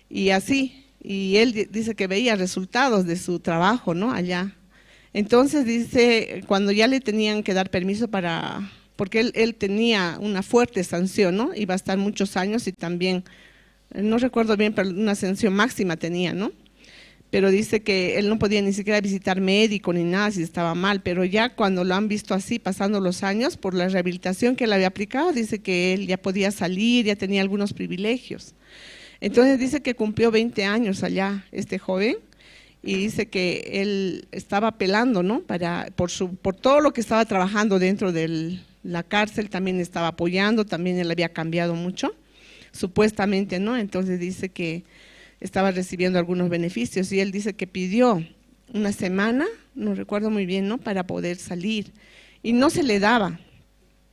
Speaker 7: Y así, y él dice que veía resultados de su trabajo, ¿no? Allá. Entonces dice, cuando ya le tenían que dar permiso porque él tenía una fuerte sanción, ¿no? Iba a estar muchos años y también, no recuerdo bien, pero una sanción máxima tenía, ¿no? Pero dice que él no podía ni siquiera visitar médico ni nada si estaba mal, pero ya cuando lo han visto así, pasando los años, por la rehabilitación que él había aplicado, dice que él ya podía salir, ya tenía algunos privilegios. Entonces dice que cumplió 20 años allá este joven, y dice que él estaba apelando, ¿no? Por todo lo que estaba trabajando dentro de la cárcel, también estaba apoyando, también él había cambiado mucho, supuestamente, ¿no? Entonces dice que estaba recibiendo algunos beneficios, y él dice que pidió una semana, no recuerdo muy bien, ¿no? Para poder salir, y no se le daba.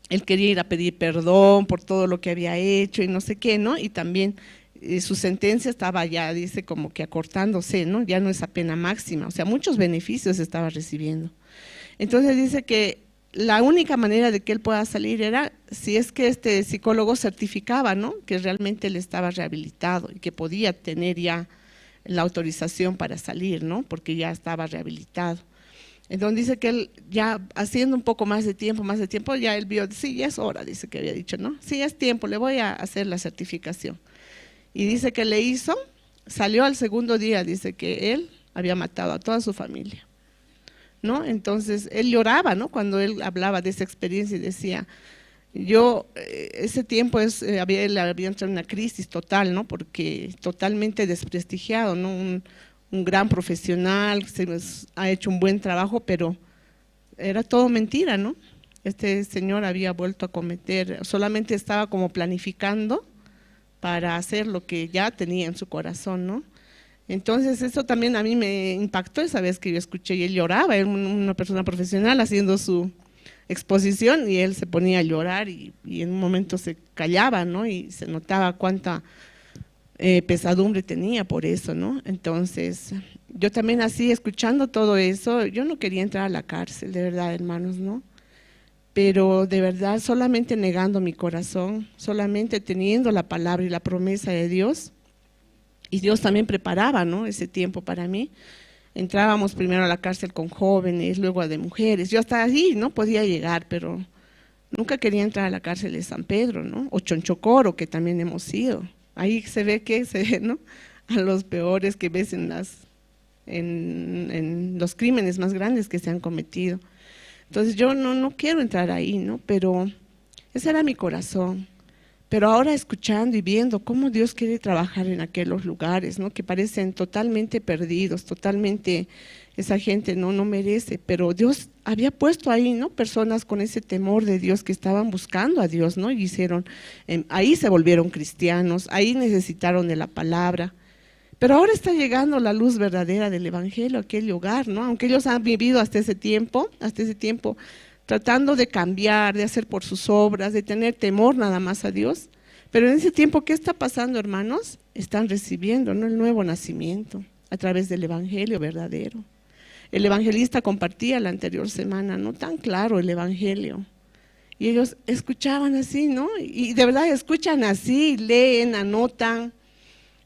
Speaker 7: Él quería ir a pedir perdón por todo lo que había hecho y no sé qué, ¿no? Y también su sentencia estaba ya, dice, como que acortándose, ¿no? Ya no es a pena máxima, o sea, muchos beneficios estaba recibiendo. Entonces dice que la única manera de que él pueda salir era si es que este psicólogo certificaba, ¿no? Que realmente él estaba rehabilitado y que podía tener ya la autorización para salir, ¿no? Porque ya estaba rehabilitado. Entonces dice que él ya haciendo un poco más de tiempo, ya él vio, sí, ya es hora, dice que había dicho, ¿no? Sí, es tiempo, le voy a hacer la certificación. Y dice que le hizo, salió al segundo día, dice que él había matado a toda su familia, ¿no? Entonces él lloraba, ¿no? Cuando él hablaba de esa experiencia y decía, ese tiempo él había entrado en una crisis total, ¿no? Porque totalmente desprestigiado, ¿no? Un gran profesional, ha hecho un buen trabajo, pero era todo mentira, ¿no? Este señor había vuelto a cometer, solamente estaba como planificando para hacer lo que ya tenía en su corazón, ¿no? Entonces eso también a mí me impactó esa vez que yo escuché, y él lloraba, era una persona profesional haciendo su exposición, y él se ponía a llorar y en un momento se callaba, ¿no? Y se notaba cuánta pesadumbre tenía por eso, ¿no? Entonces yo también así, escuchando todo eso, yo no quería entrar a la cárcel, de verdad, hermanos, ¿no? Pero de verdad, solamente negando mi corazón, solamente teniendo la palabra y la promesa de Dios, y Dios también preparaba, ¿no? Ese tiempo para mí. Entrábamos primero a la cárcel con jóvenes, luego a de mujeres. Yo hasta allí no podía llegar, pero nunca quería entrar a la cárcel de San Pedro, ¿no? O Chonchocoro, que también hemos ido. Ahí se ve, ¿no? A los peores que ves en los crímenes más grandes que se han cometido. Entonces yo no quiero entrar ahí, ¿no? Pero ese era mi corazón. Pero ahora escuchando y viendo cómo Dios quiere trabajar en aquellos lugares, ¿no? Que parecen totalmente perdidos, totalmente, esa gente no merece, pero Dios había puesto ahí, ¿no? Personas con ese temor de Dios que estaban buscando a Dios, ¿no? Y ahí se volvieron cristianos, ahí necesitaron de la palabra. Pero ahora está llegando la luz verdadera del evangelio a aquel hogar, ¿no? Aunque ellos han vivido hasta ese tiempo, tratando de cambiar, de hacer por sus obras, de tener temor nada más a Dios. Pero en ese tiempo, ¿qué está pasando, hermanos? Están recibiendo, ¿no? El nuevo nacimiento a través del evangelio verdadero. El evangelista compartía la anterior semana, ¿no? Tan claro el evangelio. Y ellos escuchaban así, ¿no? Y de verdad escuchan así, leen, anotan.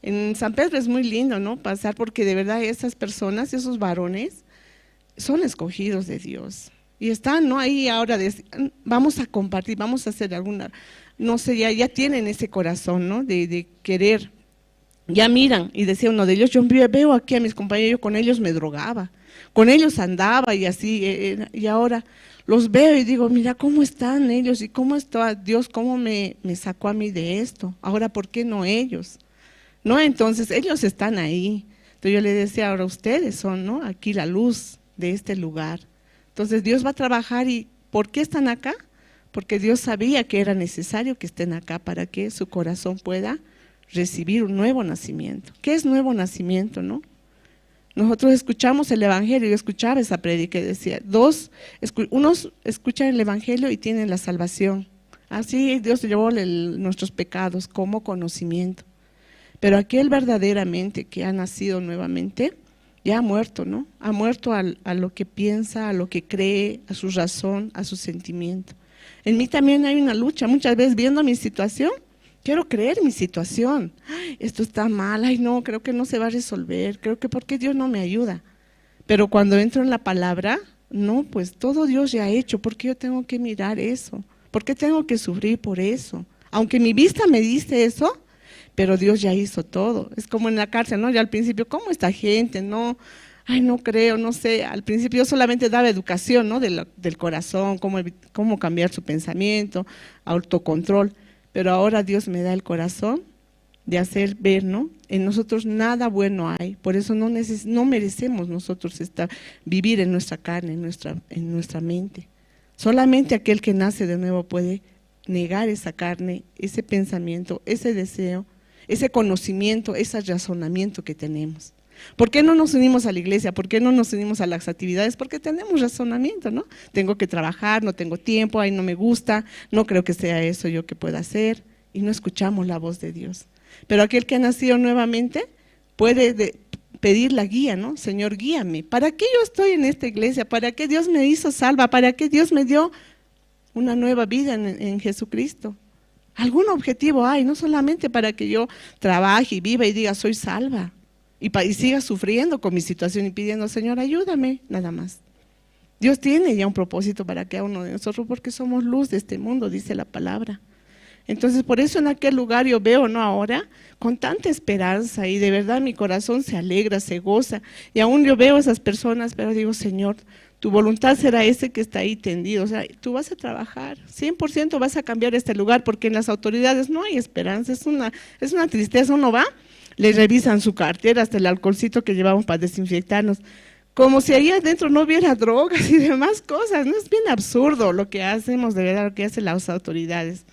Speaker 7: En San Pedro es muy lindo, ¿no? Pasar, porque de verdad esas personas, esos varones, son escogidos de Dios. Y están, ¿no? Ahí ahora, vamos a compartir, vamos a hacer alguna, no sé, ya tienen ese corazón, ¿no? De querer Ya miran, y decía uno de ellos, yo veo aquí a mis compañeros, yo con ellos me drogaba, con ellos andaba y así, y ahora los veo y digo, mira cómo están ellos y cómo está Dios, cómo me sacó a mí de esto, ahora ¿por qué no ellos? ¿No? Entonces ellos están ahí. Entonces yo le decía, ahora ustedes son, ¿no? Aquí la luz de este lugar. Entonces Dios va a trabajar. ¿Y por qué están acá? Porque Dios sabía que era necesario que estén acá para que su corazón pueda recibir un nuevo nacimiento. ¿Qué es nuevo nacimiento, no? Nosotros escuchamos el Evangelio, yo escuchaba esa prédica que decía, unos escuchan el Evangelio y tienen la salvación. Así Dios llevó nuestros pecados como conocimiento. Pero aquel verdaderamente que ha nacido nuevamente, ya ha muerto, ¿no? Ha muerto a lo que piensa, a lo que cree, a su razón, a su sentimiento. En mí también hay una lucha, muchas veces viendo mi situación, quiero creer mi situación. Ay, esto está mal, ay no, creo que no se va a resolver, creo que ¿por qué Dios no me ayuda? Pero cuando entro en la palabra, no, pues todo Dios ya ha hecho, ¿por qué yo tengo que mirar eso? ¿Por qué tengo que sufrir por eso? Aunque mi vista me dice eso, pero Dios ya hizo todo. Es como en la cárcel, ¿no? Ya al principio, ¿cómo esta gente? No, ay, no creo, no sé. Al principio yo solamente daba educación, ¿no? Del corazón, cómo cambiar su pensamiento, autocontrol. Pero ahora Dios me da el corazón de hacer ver, ¿no? En nosotros nada bueno hay. Por eso no merecemos nosotros vivir en nuestra carne, en nuestra mente. Solamente aquel que nace de nuevo puede negar esa carne, ese pensamiento, ese deseo, ese conocimiento, ese razonamiento que tenemos. ¿Por qué no nos unimos a la iglesia? ¿Por qué no nos unimos a las actividades? Porque tenemos razonamiento, ¿no? Tengo que trabajar, no tengo tiempo, ahí no me gusta, no creo que sea eso yo que pueda hacer, y no escuchamos la voz de Dios. Pero aquel que ha nacido nuevamente puede pedir la guía, ¿no? Señor, guíame. ¿Para qué yo estoy en esta iglesia? ¿Para qué Dios me hizo salva? ¿Para qué Dios me dio una nueva vida en Jesucristo? Algún objetivo hay, no solamente para que yo trabaje y viva y diga soy salva y siga sufriendo con mi situación y pidiendo, Señor, ayúdame, nada más. Dios tiene ya un propósito para cada uno de nosotros porque somos luz de este mundo, dice la palabra. Entonces, por eso en aquel lugar yo veo, ¿no? Ahora, con tanta esperanza y de verdad mi corazón se alegra, se goza. Y aún yo veo a esas personas, pero digo, Señor, tu voluntad será ese que está ahí tendido. O sea, tú vas a trabajar, 100% vas a cambiar este lugar porque en las autoridades no hay esperanza, es una tristeza. Uno va, le revisan su cartera, hasta el alcoholcito que llevamos para desinfectarnos. Como si ahí adentro no hubiera drogas y demás cosas. No es bien absurdo lo que hacemos, de verdad, lo que hacen las autoridades.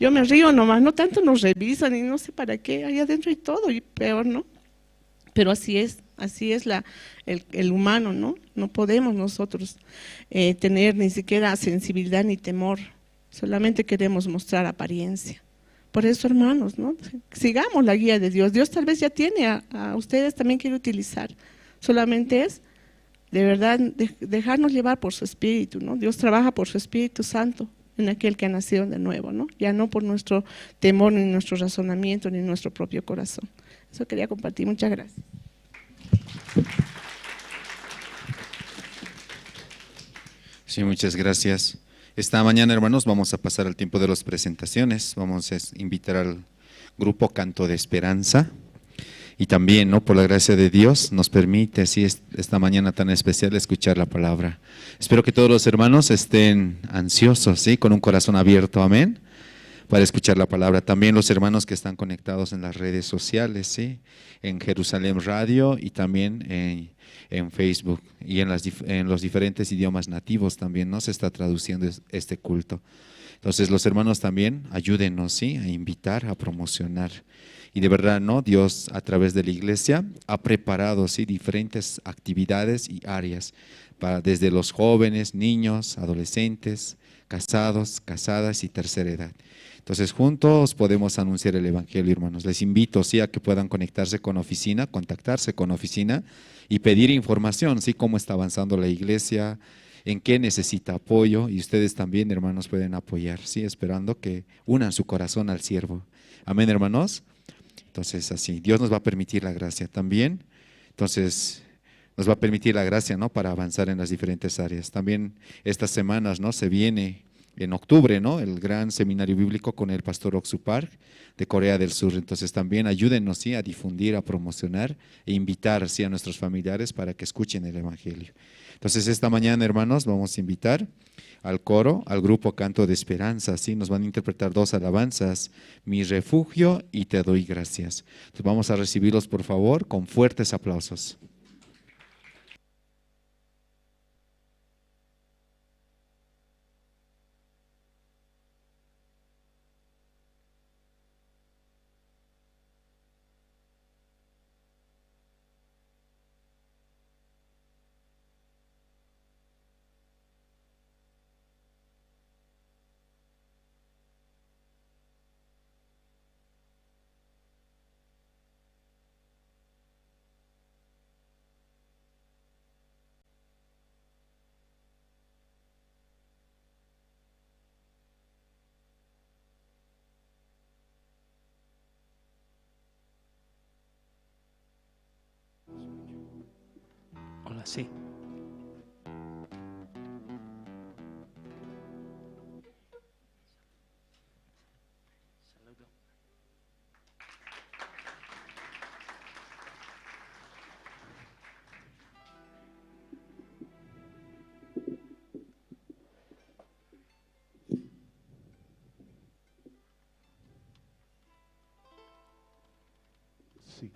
Speaker 7: Yo me río nomás, no tanto nos revisan y no sé para qué, ahí adentro hay todo y peor, ¿no? Pero así es el humano, ¿no? No podemos nosotros tener ni siquiera sensibilidad ni temor, solamente queremos mostrar apariencia. Por eso, hermanos, ¿no? Sigamos la guía de Dios. Dios tal vez ya tiene a ustedes, también quiere utilizar, solamente es de verdad dejarnos llevar por su Espíritu, ¿no? Dios trabaja por su Espíritu Santo en aquel que ha nacido de nuevo, ¿no? Ya no por nuestro temor, ni nuestro razonamiento, ni nuestro propio corazón. Eso quería compartir. Muchas gracias.
Speaker 4: Sí, muchas gracias. Esta mañana, hermanos, vamos a pasar al tiempo de las presentaciones. Vamos a invitar al grupo Canto de Esperanza. Y también, ¿no? Por la gracia de Dios, nos permite, sí, esta mañana tan especial, escuchar la palabra. Espero que todos los hermanos estén ansiosos, ¿sí? Con un corazón abierto, amén, para escuchar la palabra. También los hermanos que están conectados en las redes sociales, ¿sí? En Jerusalén Radio y también en Facebook y en los diferentes idiomas nativos también, ¿no? Se está traduciendo este culto. Entonces, los hermanos también ayúdenos, ¿sí? A invitar, a promocionar. Y de verdad, ¿no? Dios a través de la iglesia ha preparado, ¿sí? Diferentes actividades y áreas desde los jóvenes, niños, adolescentes, casados, casadas y tercera edad. Entonces juntos podemos anunciar el evangelio, hermanos. Les invito, ¿sí? A que puedan conectarse con oficina, contactarse con oficina y pedir información, ¿sí? Cómo está avanzando la iglesia, en qué necesita apoyo, y ustedes también, hermanos, pueden apoyar, ¿sí? Esperando que unan su corazón al siervo. Amén, hermanos. Entonces, así, Dios nos va a permitir la gracia también. Entonces, nos va a permitir la gracia, ¿no? Para avanzar en las diferentes áreas. También estas semanas, ¿no? Se viene en octubre, ¿no? El gran seminario bíblico con el pastor Oksu Park de Corea del Sur. Entonces también ayúdennos, ¿sí?, a difundir, a promocionar e invitar, ¿sí?, a nuestros familiares para que escuchen el Evangelio. Entonces esta mañana, hermanos, vamos a invitar al coro, al grupo Canto de Esperanza, ¿sí? Nos van a interpretar 2 alabanzas, Mi refugio y Te doy gracias. Entonces vamos a recibirlos, por favor, con fuertes aplausos.
Speaker 1: Hola, sí.
Speaker 8: Sí.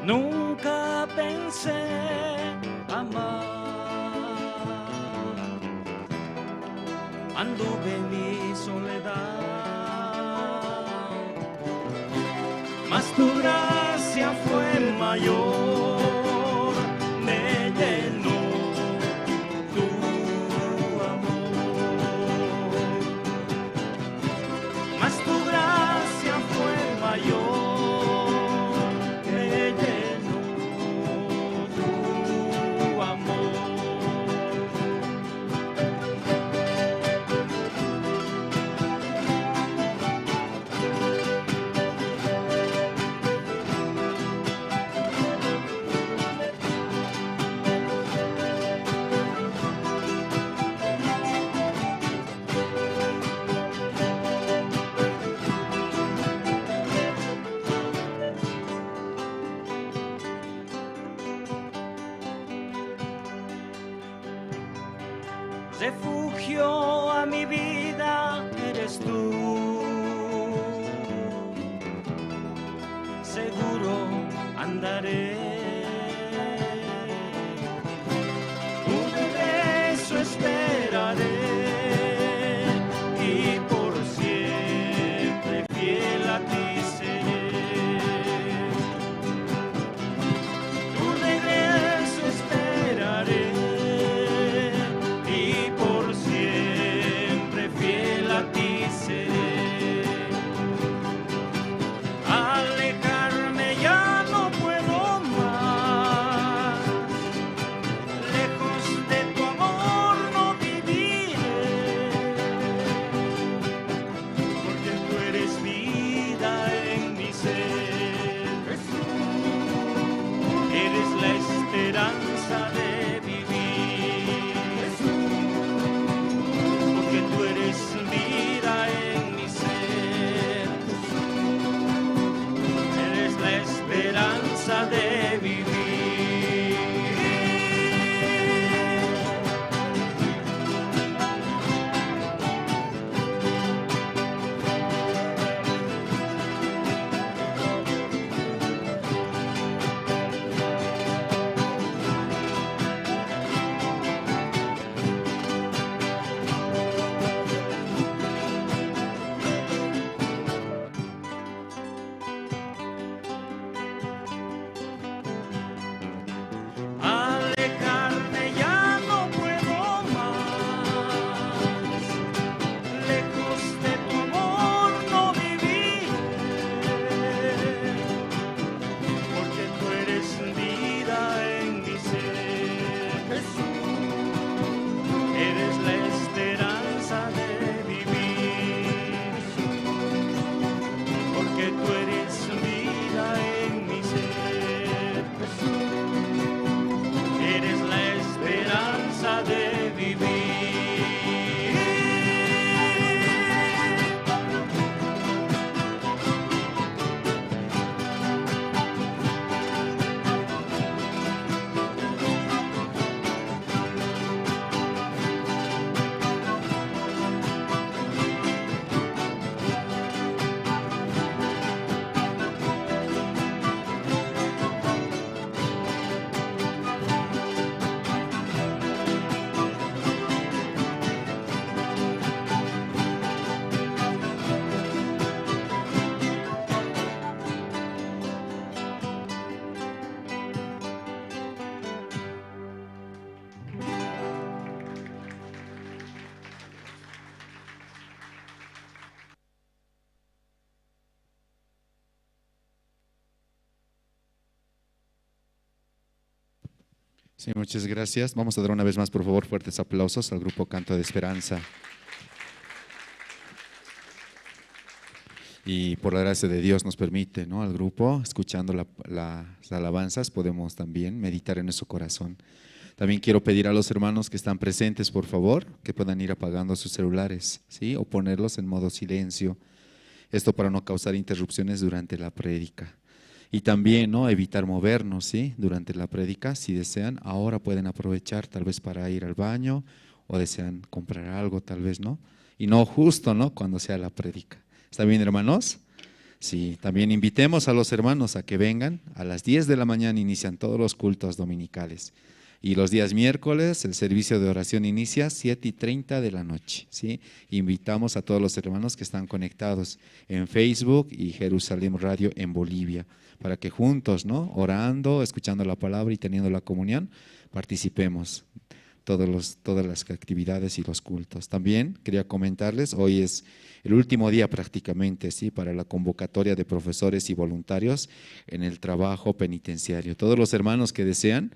Speaker 1: Nunca pensé amar, anduve en mi soledad, mas tu gracia fue mayor, me llenó tu amor, mas tu gracia fue mayor. Refugio a mi vida eres tú, seguro andaré, tu regreso esperaré y por siempre fiel a ti seré. Tu regreso esperaré. Alejarme ya no puedo más.
Speaker 4: Sí, muchas gracias. Vamos a dar una vez más, por favor, fuertes aplausos al grupo Canto de Esperanza. Y por la gracia de Dios nos permite, ¿no? Al grupo, escuchando las alabanzas, podemos también meditar en nuestro corazón. También quiero pedir a los hermanos que están presentes, por favor, que puedan ir apagando sus celulares, ¿sí? O ponerlos en modo silencio. Esto para no causar interrupciones durante la prédica. Y también, ¿no? Evitar movernos, ¿sí? Durante la prédica, si desean, ahora pueden aprovechar tal vez para ir al baño o desean comprar algo, tal vez, ¿no? Y no justo, ¿no? Cuando sea la prédica. ¿Está bien, hermanos? Sí, también invitemos a los hermanos a que vengan. A las 10 de la mañana inician todos los cultos dominicales. Y los días miércoles el servicio de oración inicia 7:30 de la noche, ¿sí? Invitamos a todos los hermanos que están conectados en Facebook y Jerusalén Radio en Bolivia, para que juntos, ¿no? Orando, escuchando la palabra y teniendo la comunión, participemos todas las actividades y los cultos. También quería comentarles, hoy es el último día prácticamente, ¿sí? Para la convocatoria de profesores y voluntarios en el trabajo penitenciario. Todos los hermanos que desean,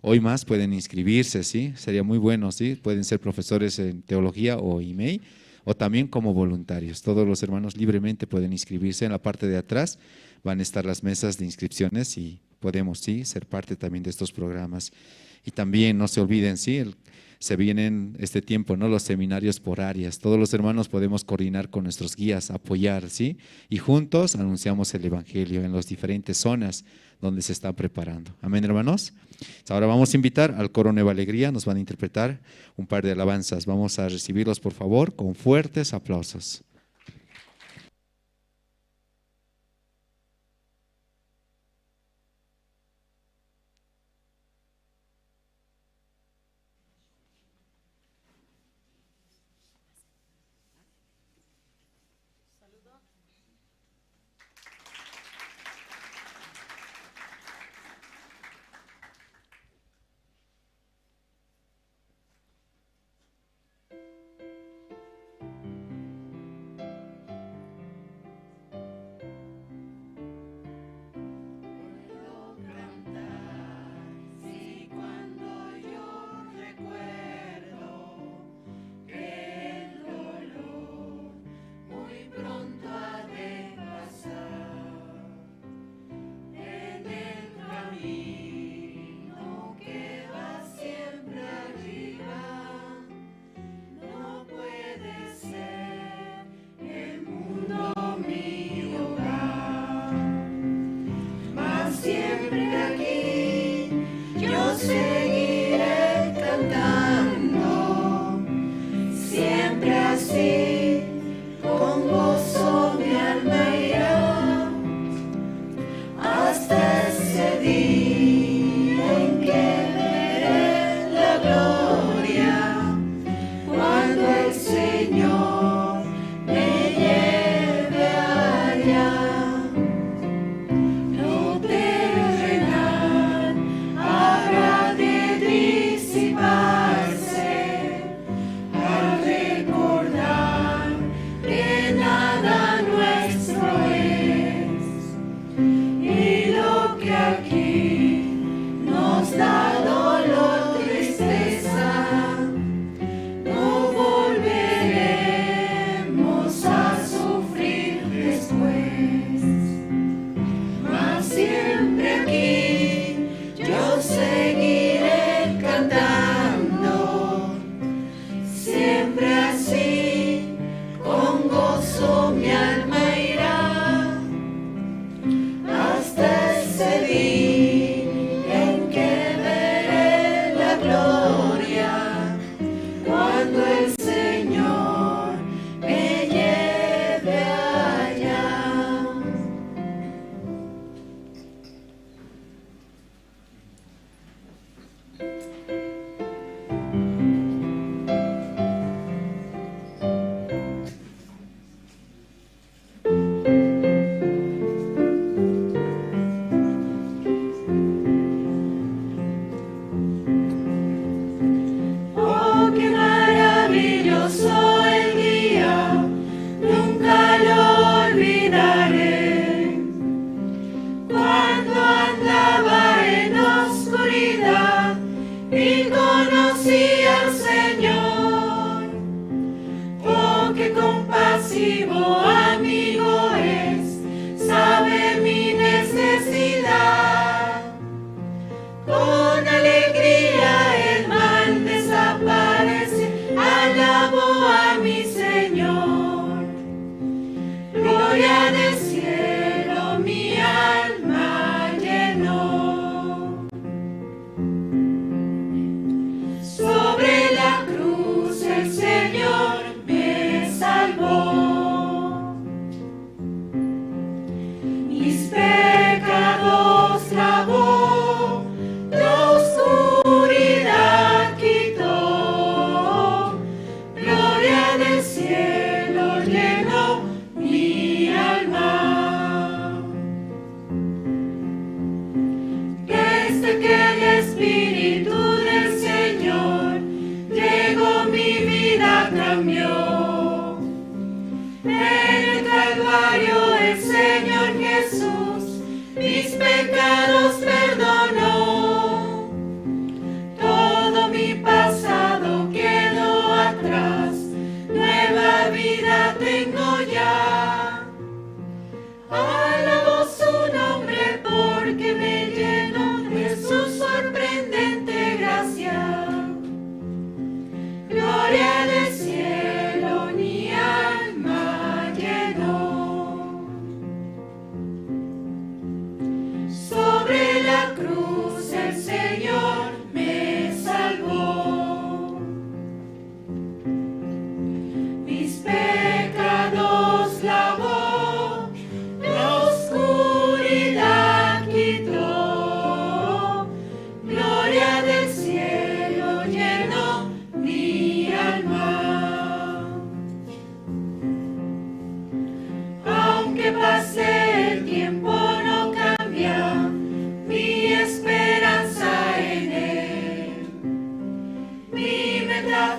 Speaker 4: hoy más pueden inscribirse, ¿sí? Sería muy bueno, ¿sí? Pueden ser profesores en teología o IMEI, o también como voluntarios. Todos los hermanos libremente pueden inscribirse. En la parte de atrás van a estar las mesas de inscripciones y podemos, ¿sí? Ser parte también de estos programas. Y también no se olviden, ¿sí? Se vienen este tiempo, ¿no? Los seminarios por áreas. Todos los hermanos podemos coordinar con nuestros guías, apoyar, ¿sí? Y juntos anunciamos el Evangelio en las diferentes zonas donde se está preparando. Amén, hermanos. Ahora vamos a invitar al coro Nueva Alegría, nos van a interpretar un par de alabanzas. Vamos a recibirlos, por favor, con fuertes aplausos.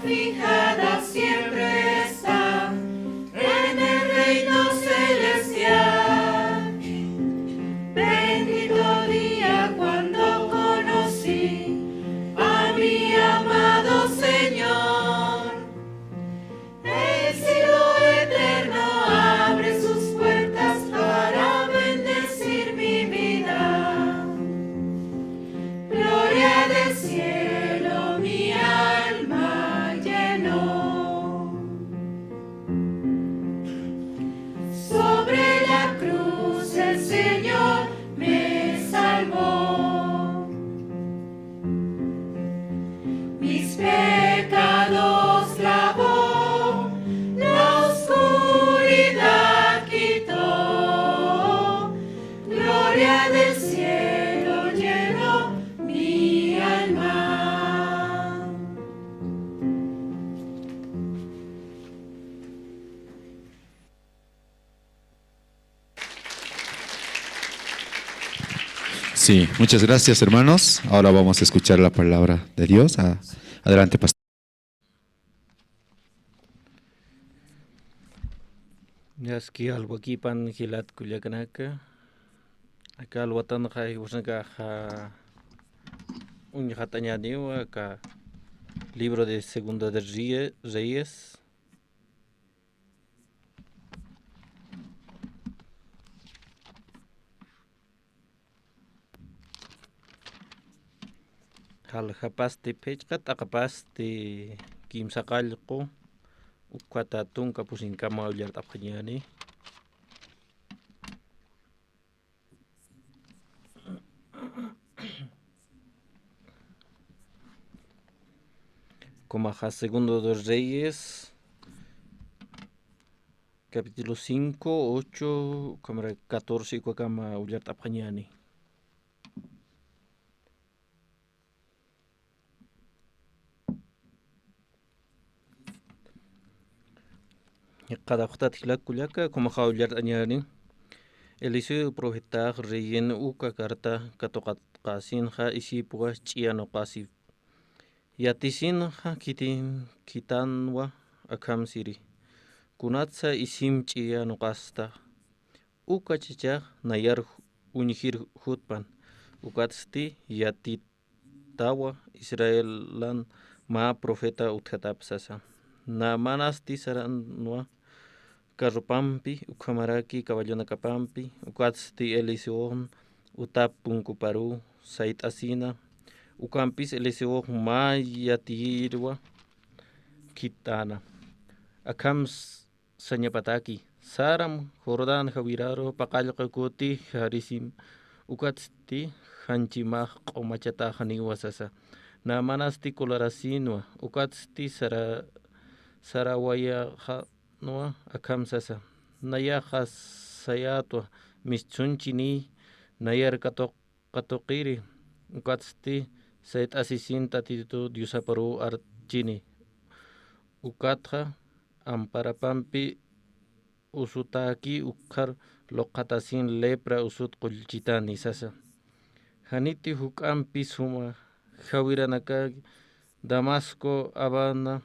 Speaker 9: fijada siempre está en el reino celestial. Bendito día cuando conocí a mi amado Señor. El cielo eterno abre sus puertas para bendecir mi vida. Gloria del cielo mi alma llenó. Sobre la cruz el Señor me salvó. Mis pecados lavó, la oscuridad quitó. Gloria del cielo llenó mi alma.
Speaker 4: Sí, muchas gracias, hermanos. Ahora vamos a escuchar la palabra de Dios. Adelante, pastor.
Speaker 10: Yaski alwakipan hilat kuliakanaka. Acá alwatan hay usanga un jatañaniwa acá libro de Segunda de Reyes. Hal japaste pechkat akapaste kimsakalko ukatatun kapusin kama ulyart apkanyani. Comaja Segundo de Reyes, capítulo 5, 8, cámara 14 y cuacama ulyart apkanyani. Cada jutat hilak kuliaka comaja ulyart anyani. Eliseo profeta reyen uka carta katokat kasin ha isipua chiano kasi. Yatisin ha kitanwa akam siri. Kunatsa isim chiano kasta. Uka chicha nayar unihir hutpan. Ukatsti yatitawa Israelan ma profeta utkatapsasa. Na manasti saranwa. Carropampi, Ucamaraki, Caballona Capampi, Ucatsti Eliseo, Utapun Cuparu, Sait Asina, Ucampis Eliseo, Mayatirwa, Kitana, Akams Sanyapataki, Saram, Jordan Javiraro, Pacalcacuti, Harisim, Ucatsti, Hanchimach, Omachata, Haniwasasa, Namanasti Colarasinua, Ucatsti Sarawaya. No akam sasa nayaja sayatwa mischunchini nayar katokiri ukatsti sait asisin tatitu diusaparu archini ukatja amparapampi usutaki ukar lokatasin lepra usut kulchitani sasa haniti hukampi suma jawiranaka Damasco Habana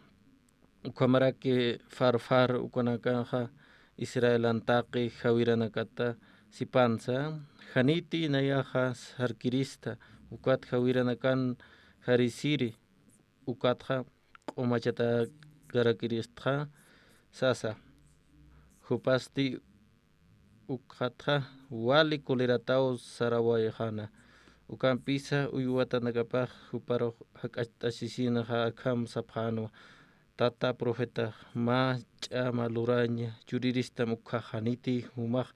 Speaker 10: Ukamarake farfar ukanakaja Israel antaqi jawiranakata sipansa haniti nayaja sarkirista ukat jawiranakan harisiri ukatja omachata garakirista sasa hupasti ukatja wali koleratao sarawayajana ukampisa uyuwatanakapaj huparo hakashisina hakam sapano Tata profeta ma chama luraña churirista mukhajaniti humaj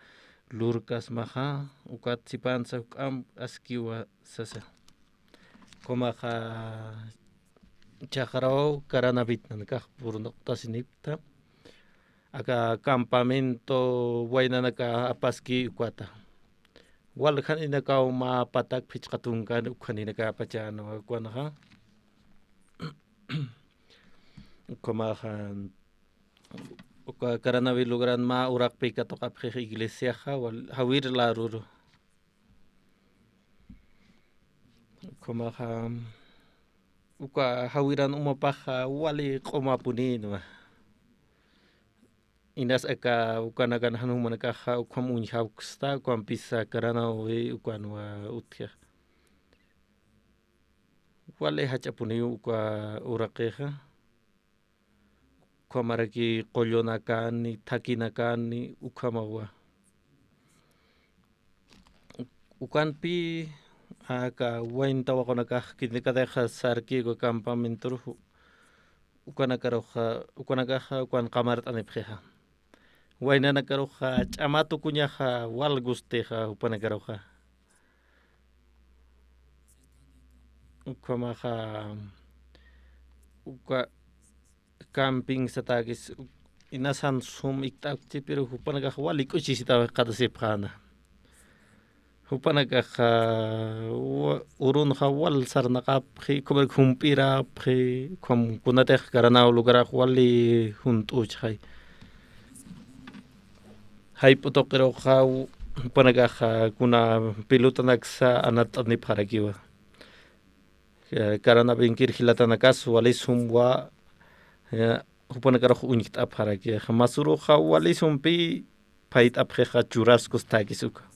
Speaker 10: lurkas maha ukat sipansa ukam askiwa sasa komaja chajarao karanavit nankaj purnoktasinipta acá campamento wainanaka apaski ukwata waljaninaka ma patak pichkatunkan ukjaninaka pachano kwanaja Comajan Caranavi logran ma urakpi katokapje iglesia hawir la ruru Comajan uka hawiran umapaja wali qoma punino inas aka ukanagan hanumanakaja ukam unjauxta ukam pisa karana we ukanwa utja wali hachapuni uka urakeja ukamaraki qollonakani takinakani ukamawa ukanpi aka wainta wakonaka kinikadaja sarki ko campamento ukanakaroja ukanakaja ukan qamarat anepjeja wainanakaroja ch'amatu kuñaja walgusteja upanakaroja ukamaja uka camping satakis inasan sum iktakchi pero upanakaja wali kuchisita qadasipjana upanakaja urunja wal sarnaqapji comer kumpirapji com kunatej karanao lugar wali juntuchjay hay putoqiroja upanakaja kuna pelota naksa anatanipjarakiwa karana benkir hilatanakas wali sumwa upanakaroja uñiktapjarakia masuruja wali sumpi paytapjeja churrascos takisuka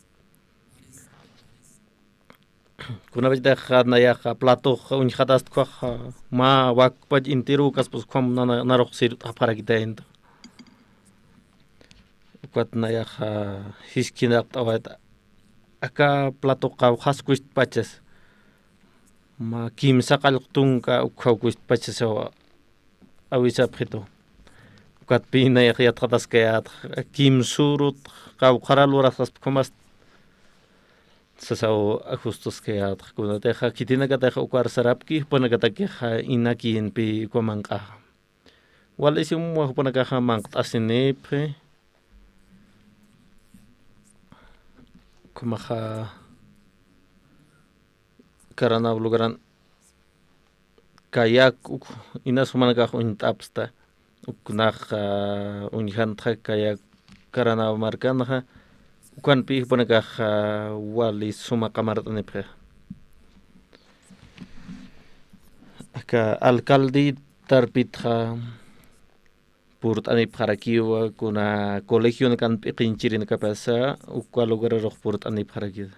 Speaker 10: kuna vez nayaja plato uñjatas tkuaja ma wakpa intirukas pues kwam naroj sir aparakitaento kwat nayaja hiskinaq tawata aka plato qawjaskush pachas ma kimsa qalqtunka ukhawkush pachas awisa pjito kwat pina yatqatas kayat kimsurut qawqaralurasas kumas sasao ajustos que kuna teja kitina kataja ukwar sarapki panakatakeja inaki en pi kumanqa wala sim wa panakaja manqt asinepe kumaja karana lugaran kayak inas manakaja untapsta uknaja unjanta kayak karana markanaja ukan pi panakaja wali suma qamarat'anipje aka alcalde tarpitja purt'anipjarakiwa kuna colegio kan p'iqinchirin kapasa ukwa lugar roj purt'anipjarakiwa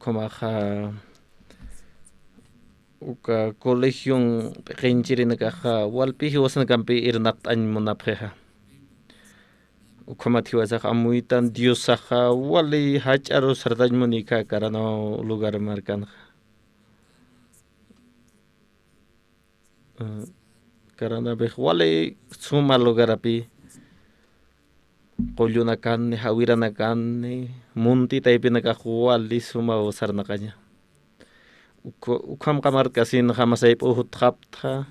Speaker 10: kumaja uka colegio p'iqinchirinakaja walpiji wasanakampi irnaqt añmunapjeja ukamatiwasaja amuitan diosaja wali hach'aro sartañmunika karano lugar markanja karanapej wali suma lugarapi qollunakani hawiranakani muntitaypinakaja wali suma sarnaqaña ukam qamart kasin jamasayp uhut qaptja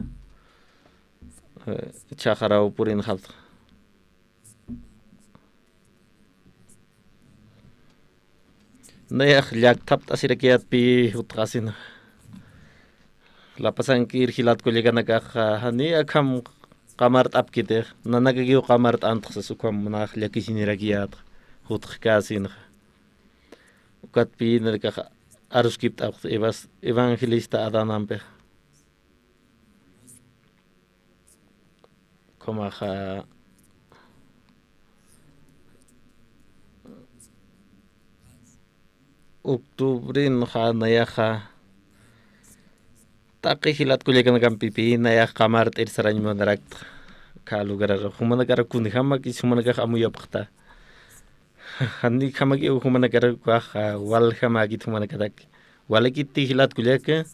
Speaker 10: chaqaraw purin qaptja nayaq llaqtapt asirakiyatpi hutqasina lapasankir hilatkullikanakaja hania kam qamart apkitej nanakakiw qamart antqsas ukam naj llakisinirakiyatqa hutqkasinja ukatpi narkaja Aruskip evangelista Adanampe. Komaja octubre ja nayaja taqi hilat kulikan pipi nayaja kamart sarañ monarakt ka lugar humanakara kunihama ki humanakara amuyapqta Hani kamaki humanakara kwaja wal hamaki humanakarak walaki tihilat kuliaka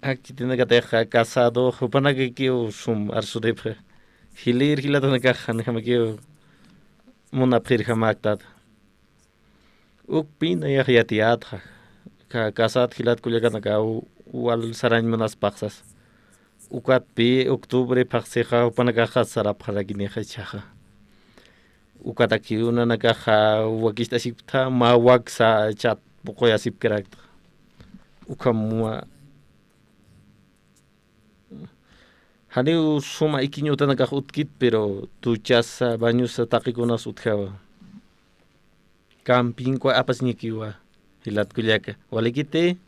Speaker 10: aquí tiene que dejar casado hupanaki kiu sum arsudepre hilir hilatanaka han hamaki munapir hamaktat ukpina ya teatra ka casat hilat kuliaka naka wal sarañ manas paxas ukat pi octubre paxeja hupanaka sarap haragini hachaja ukataki una nakaja wakista sipta ma waksa chat pokoya sip karakter ukamua hani suma ikiñota nakaja utkit pero tu chasa bañusa takikunas utjawa camping kwa apas nikiwa hilat kuliaka walikite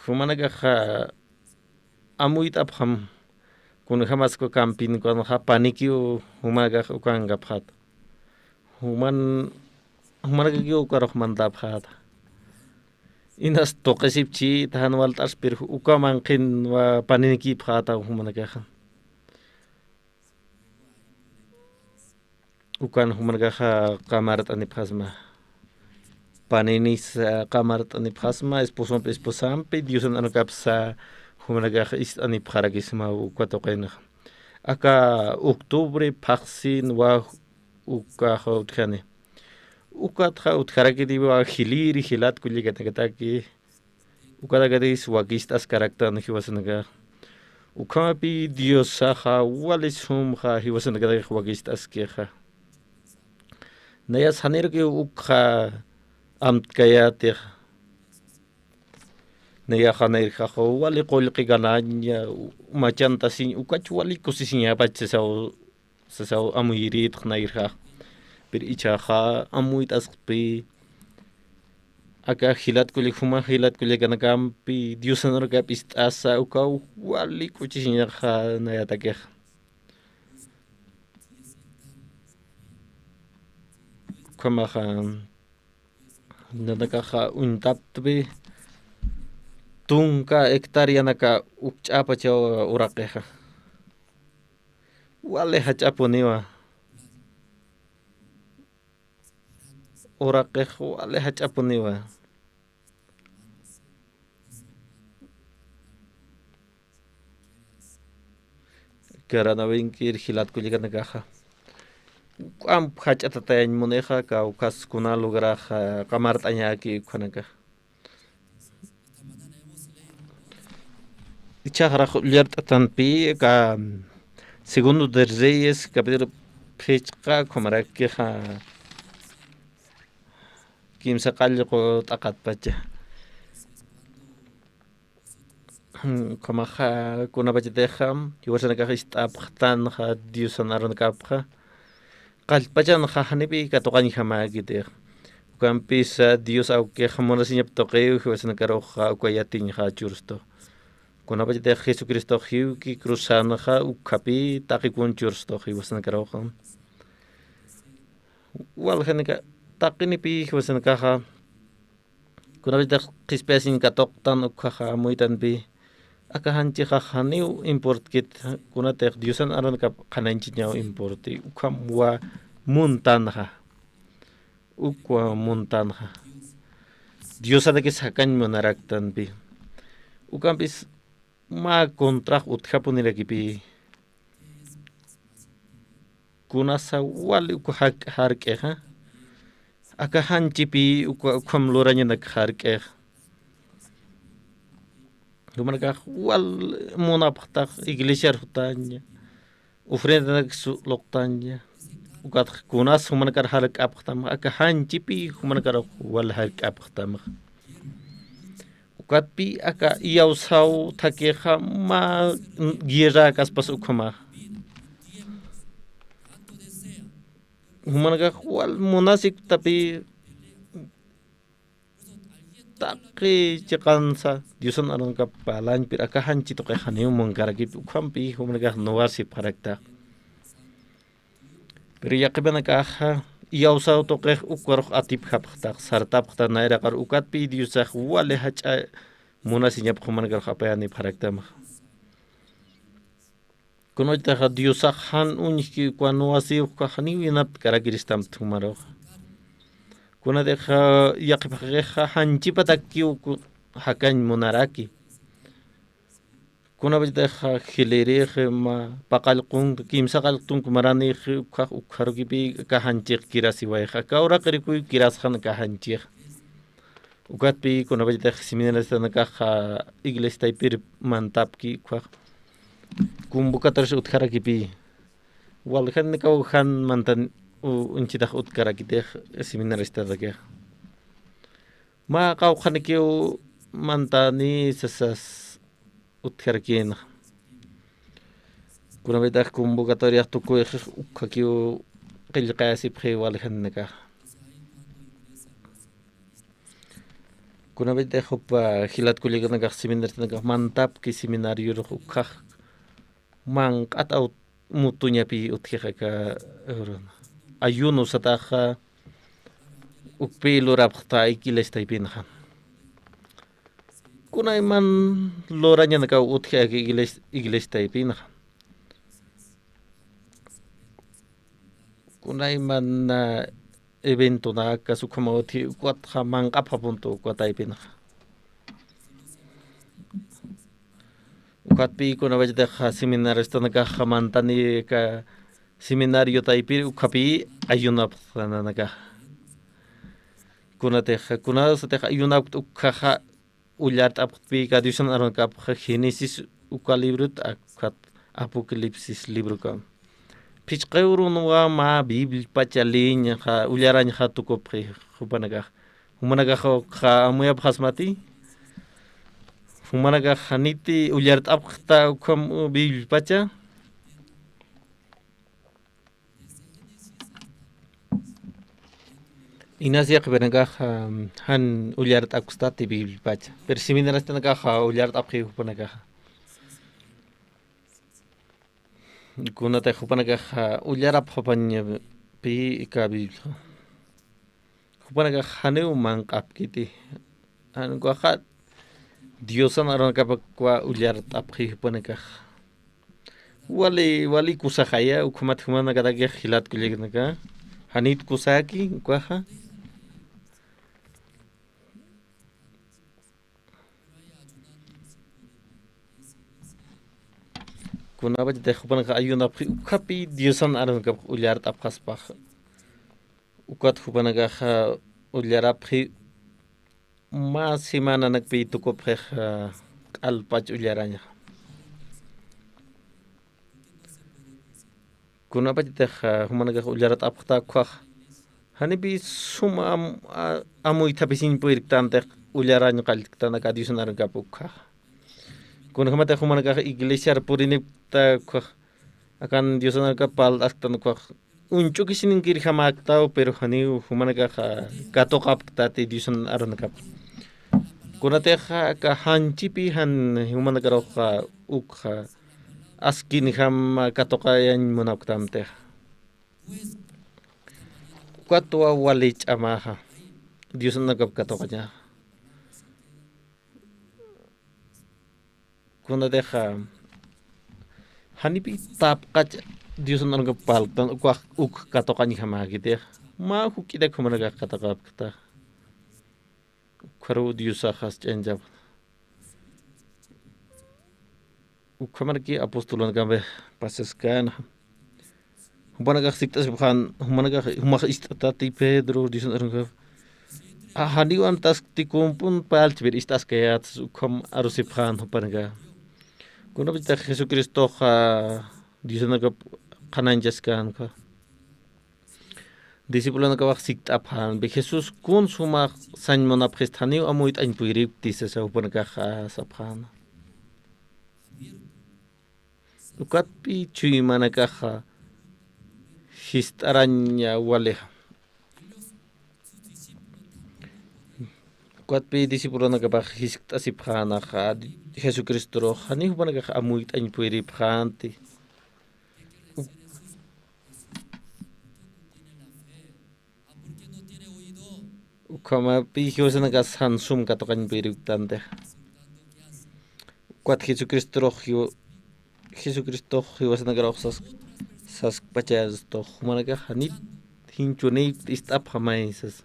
Speaker 10: humanaga ha amuit abham kun hamas ko camping ko ha panikio humaga ukanga phat humanaga kio ko rahmanda phat inas toqesipchi tahan wal taspir ukaman qin wa paniki phata humanaga ukan humanaga kamarat ani phasma paninis kamarat ani phasma esposampe diusan anu kapsa humanaga is ani pharagisma ukatoqena aka octubre phaksin wa uka khotkhane ukat khotkaraki wa khiliri khilat kuligataki ukadagadis wakistas karaktan hiwasanaga ukapi diosaha walisum ha hiwasanaga wakistas keha naya sanir ke ukha amt kayate naya khanir kha wali qolqi gananya machanta sin ukach wali kusisinya sasau amuirit khnair kha bir icha kha amuit aspi aka khilat kuli khuma khilat kuli ganakam pi diusanor ka pistasa ukau wali kuchisinya kha naya take kama khan nadaka kha untaptbe tunka hectaria naka uchapa chaw uraqeha wale hachaponiwa uraqeh wale hachaponiwa karana winkir hilat kulikan nagaha am hachatatayn moneja ka ukas kuna lugar kamar tanya ki khanaga ichara liart tanpi ka segundo de Reyes capítulo pechqa kamara ki kimsa qalqo taqat pacha kama kuna bachiteham yuwasana ka istapkhtan kha diusanar kapkha qalpachan khahnibi katoqani hamagide kampisa dios au que jamona siñap toqeu huesna karo kha ukayatin kha chursto kuna bajde Jesucristo hiu ki cruzana kha ukapi taqi kun chursto huesna karo kha wal khanika taqini pi huesna kha kuna bajde qispesin katoqtan ukha muitan bi akahanchi khaniu import kit kuna te diusan aran ka khananchi nyao importi ukam wa muntanha ukwa muntanha diosa de que sakan monaraktan bi ukam bis ma kontra utkhapuni rakipi kuna sa wal ukha harke ha akahanchi pi ukam loranya nak harke Dumarga wal monapta iglesia rutanya ofrenda nak loktanya ukat kunas humanakar halak apkhtam aka hanchipi humanakar wal halak apkhtam ukat pi aka iyausau thakeha ma gira kaspas ukhama humanakar wal monasik tapi Taki cikansa diusan aron ka palan pir akahan cito kay khaniu mongkaragi ukampi humnaga nuwasi parakta pir yakibana kaha iyausau to kay ukwarok atip khapkhtak sartap khta naira kar ukat pi diusa wale hacha munasinyap humnaga khapayani parakta ma kuno ta diusa khan unki kwanuasi ka khaniu inap karagiristam thumaro kuna deja yakipakha hanchi patakki hakan monaraki kuna deja khilere ma paqalqun kimsa qalqun kumarani kha ukharugi bi ka hanchi kirasi wa kha kaura qari ku kiras khan ka hanchi ukat bi kuna deja seminaristan ka iglesia taipir mantap ki kha kumbukatar utkhara ki bi wal khan ka khan mantan unchita utkara kite seminarista dake ma kau khanikeu mantani sasas utkara kin kuna beta convocatoria tuku ukhakiu qillqasi pxiwalhanaka kuna vez hopa hilat kuliganaka seminartanaka mantap ki seminario ukha man qataw mutuñapi utjika ayuno sataja ukpilo rapta ikilesta ipinha kuna man loraña naka utjika igilesta ipinha kuna man evento na kasukhamauti kwatha man qapapunto kwata ipinha ukatpi kuna vajda seminario stanaka jamantani ka seminario taipi ukapi ayuna naka kuna teja kuna teja ayuna ukha ullart appi ka diusan aron ka Génesis ukalibrut akat Apocalipsis libro ka pichqeurunwa ma Biblia pachaliña ja ullaraña ja tukopri hupanaka humanaga ja amuya phasmati humanaga haniti ullart apta ukam Biblia pacha Inasia kebenaga han ullart akustati Biblia pacha per seminaras tanaka ja ullart aphi hupanaka kuna te hupanaka ullara phapanya pi kabil hupanaka haneu man kapkiti an ko khat diosan aron kapakwa ullar taphi hupanaka wali kusahaya ukhumat humana kada ge khilat kulegnaka hanit kusaki kwaha kuna baj de khupan ka ayuna ukhapi diosan aron ka ulyar tap khasbakh ukat khupan ka ulyar aphi ma simana nak pi to ko phe al pach ulyaranya kuna baj de khuman ka ulyar tap khta khakh hani bi suma amu itapisin puir tante ulyaranya kaltana ka diosan aron ka pukha kuna khamata khumana ka iglesia purini ta akan diosan ka pal astan ko unchu kisinin kir khamakta pero hani humana ka kato kapta te diosan aron ka kuna te ka hanchipi han humana ka ukha askin kham kato ka yan munaktam te kwatwa walich amaha diosan ka kato ka kuna deja hanipi tap kach diosan ang paltan uk katokan hamagi de ma hukida kumanaga katakap kata kharu diosa khas chanjab ukhamarki apostolon gambe paseskan humanaga siktas bukhan humanaga humah istatati Pedro diosan ang haniwan tas tikumpun palchbir istas kayat ukham arusiphan humanaga kuna bita Jesucristo diosan ka kananjaskan ka disipulo na kawak siktaphan be Jesus kun suma sanmona prestani amuit an puirip tisa sa upan ka saphan ukat pi chui mana ka histaranya wale ukat pi disipulo na kawak histasiphan ka Jesucristo ro hani hubana ka amuit an puiri phanti ukama pi hiosana ka sansum ka to kan puiri tante kwat Jesucristo ro hiosana ka ro sas pachas to humana ka hani hinchuni istap hamaisas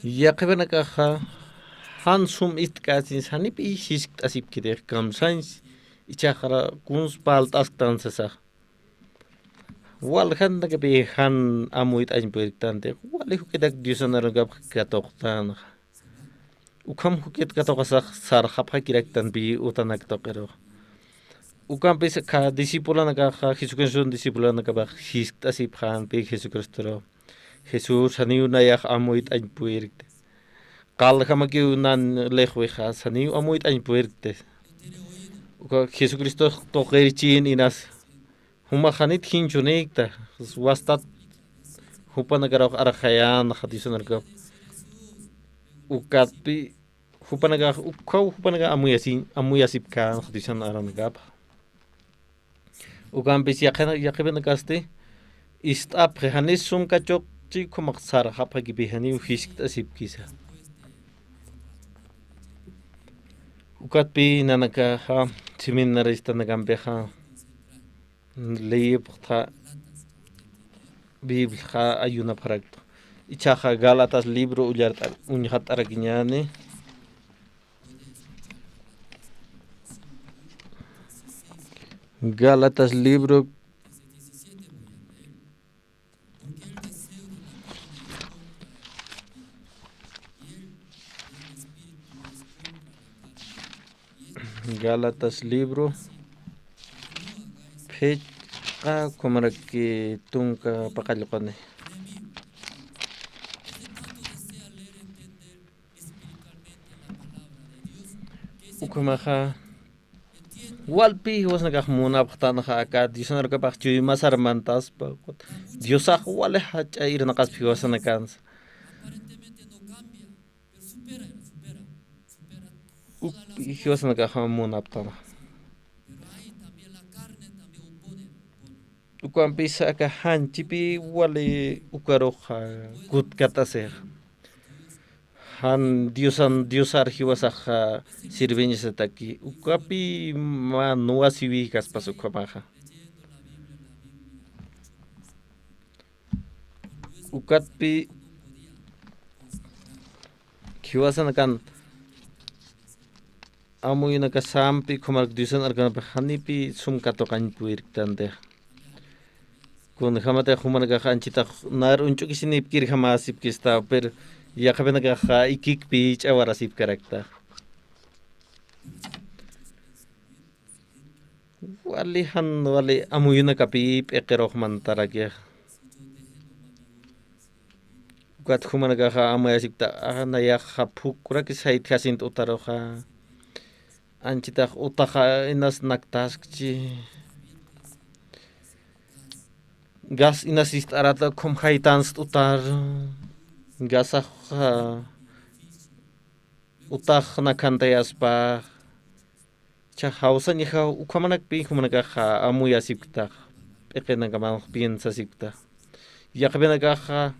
Speaker 10: ya kebena ka hansum istkasin sanip ishik asip kide kam sans ichara kuns paltas tansasa wal han ka be han amuit ajin pertante wal hukedak diusanar gab katoktan ukam huket katokasa sar khapha kiraktan bi utanak tokero ukam pes ka disipulana ka Jesucristo disipulana ka ba his asip khan pe Jesucristo Jesús saniu na yak amuit an puirte kal kama ki unan lehwe kha saniu amuit an puirte Jesucristo toqerchin inas humahanit hinchunikta wastat hupanagara arahayan hadisunarka ukatpi hupanaga amuyasipkan hadisan aranagap ukampis yaqibinakaste istapre hanisum kachok chikumak sara hapagibihani fiskta sipkisa ukatpi nanaka ha seminarista nagambeha libra biblia ayuna parakto ichaja Gálatas libro uñhat aragiñani Gálatas libro fecha como que tunka pakallqani ukamaja walpi wasnakaj munapqtanaja acá Diosnarkapaj chuymas armantaspa Diosaj wale hach'ayrnaqaspi wasanakansa wasnakaja munaptana ukampis acá hanchipi wale ukaroja kutkatasej han diosar hiwasaja sirviñasataki ukapi manua sivikas pasukamaja ukatpi hiwasanakan amuyunaka sampi kumark diusan arganapa hanipi sumkatoqan puirktante kun hamata humanaka hanchita nar unchukisinipkir hamasipkista pero yaqabenaka ikikpi ch'awarasipkarakta wali amuyunakapi p'eqeroqmantaraki ukat humanaka amayasipta anayaqa phukurakis haythasin utaroqa anchita utaqa inas naktaskchi gas inasist arata kom haytans utar gasaj utaq nakantayaspa chahawsaniqa ukhamanakpi humanakaqa amuyasipta p'eqenakaman piensasipta yaqbenakaqa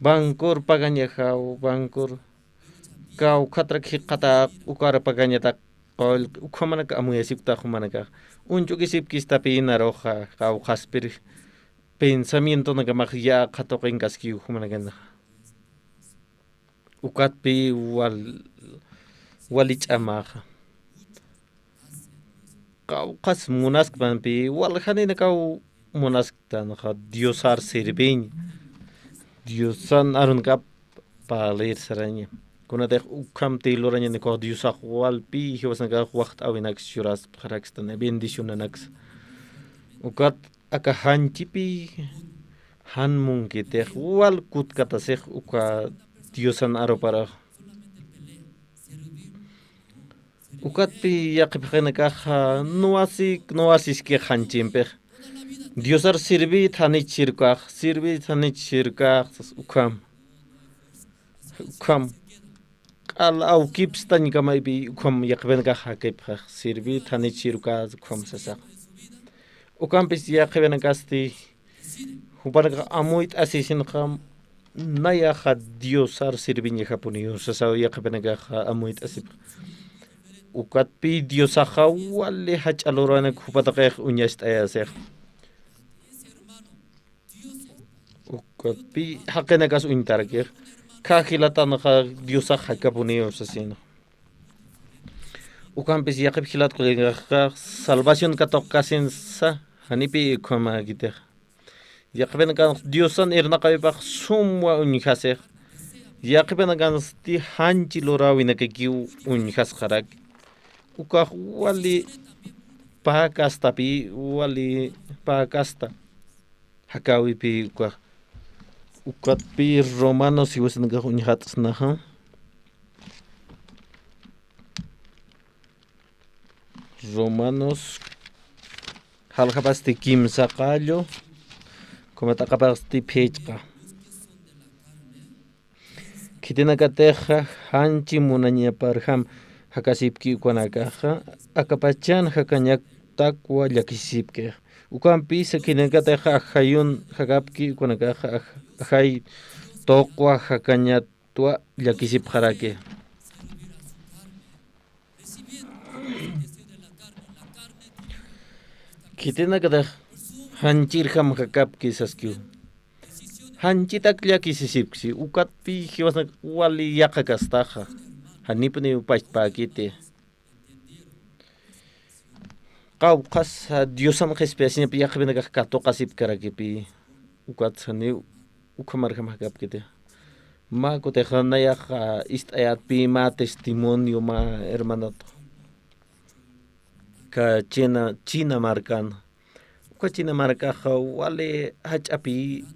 Speaker 10: bancor pagañaqa bancor kawqatrak hiqata ukara pagañata ukhamanaka amuyasipta humanaka unchukisipkistapi naroqa kawqaspir pensamiento nakamaq yaqa toqinkaski humanakana ukatpi walich'amaqa kawqas munaskmanpi walhanina kaw munasktanaqa diosar sirviñ diosan arunkap palir saraña kunataq ukhamti lorañani ko diosaq walpi hiwasanqa waqt awinax churas paraxtana bendicionanax ukat aka hanchipi hanmunkitej wal kutkatasej uka diosan aropara ukatpi yaqipqinakaqa nuwasiski hanchimpej diosar sirvit hanichirkaq ukham q'al awkipstañkamaypi ukham yaqipinakaqa kaypaq sirvit hanichirkaq ukham sasaq ukampis yaqipinakasti hupanaka amuyt asisinqa nayaqa diosar sirviñaqa puniyor sasaw yaqipinakaqa amuyt asip ukatpi diosaqa wale hach'aluranak hupataqa uñasht'ayasej ukatpi haqinakas uñtarakej kajilatanaqa diosaqa kapuniyor sasino ukampis yaqip hilatqulikaqa salvación katoqkasinsa hanipi ukhamagitej yaqipinakan diosan irnaqaypaq sumwa uñhasej yaqipinakansti hanchi lorawinakaki uñhasqarak ukaq wali pakastapi wali pakasta hakawipi ukatpi romanos hiwasanqa uñhatasnaqa Romanos halqapasti kimsa qallo kumataqapasti phechqa kitinakateqa hanchi munañaparham hakasipki ukanakaqa akapachan hakanñataqwa llakisipki ukampi sakinakateqa hayun hakapki ukanakaqa hay toqwa hakañatwa llakisipqaraki kitinakateq hanchirham hakapki saskiw hanchitak llakisisipksi ukatpi hiwasna wali yaqa kastaqa hanipni upachpakiti qawqas Diosamqa especialmente yaqpinakaq katoqasipkarakipi ukatsani ukamarham hakapkiti ma kutiqa nayaqa ist'ayatpi ma testimonio ma hermanato ka China marcana uka China marcaqa wale hach'api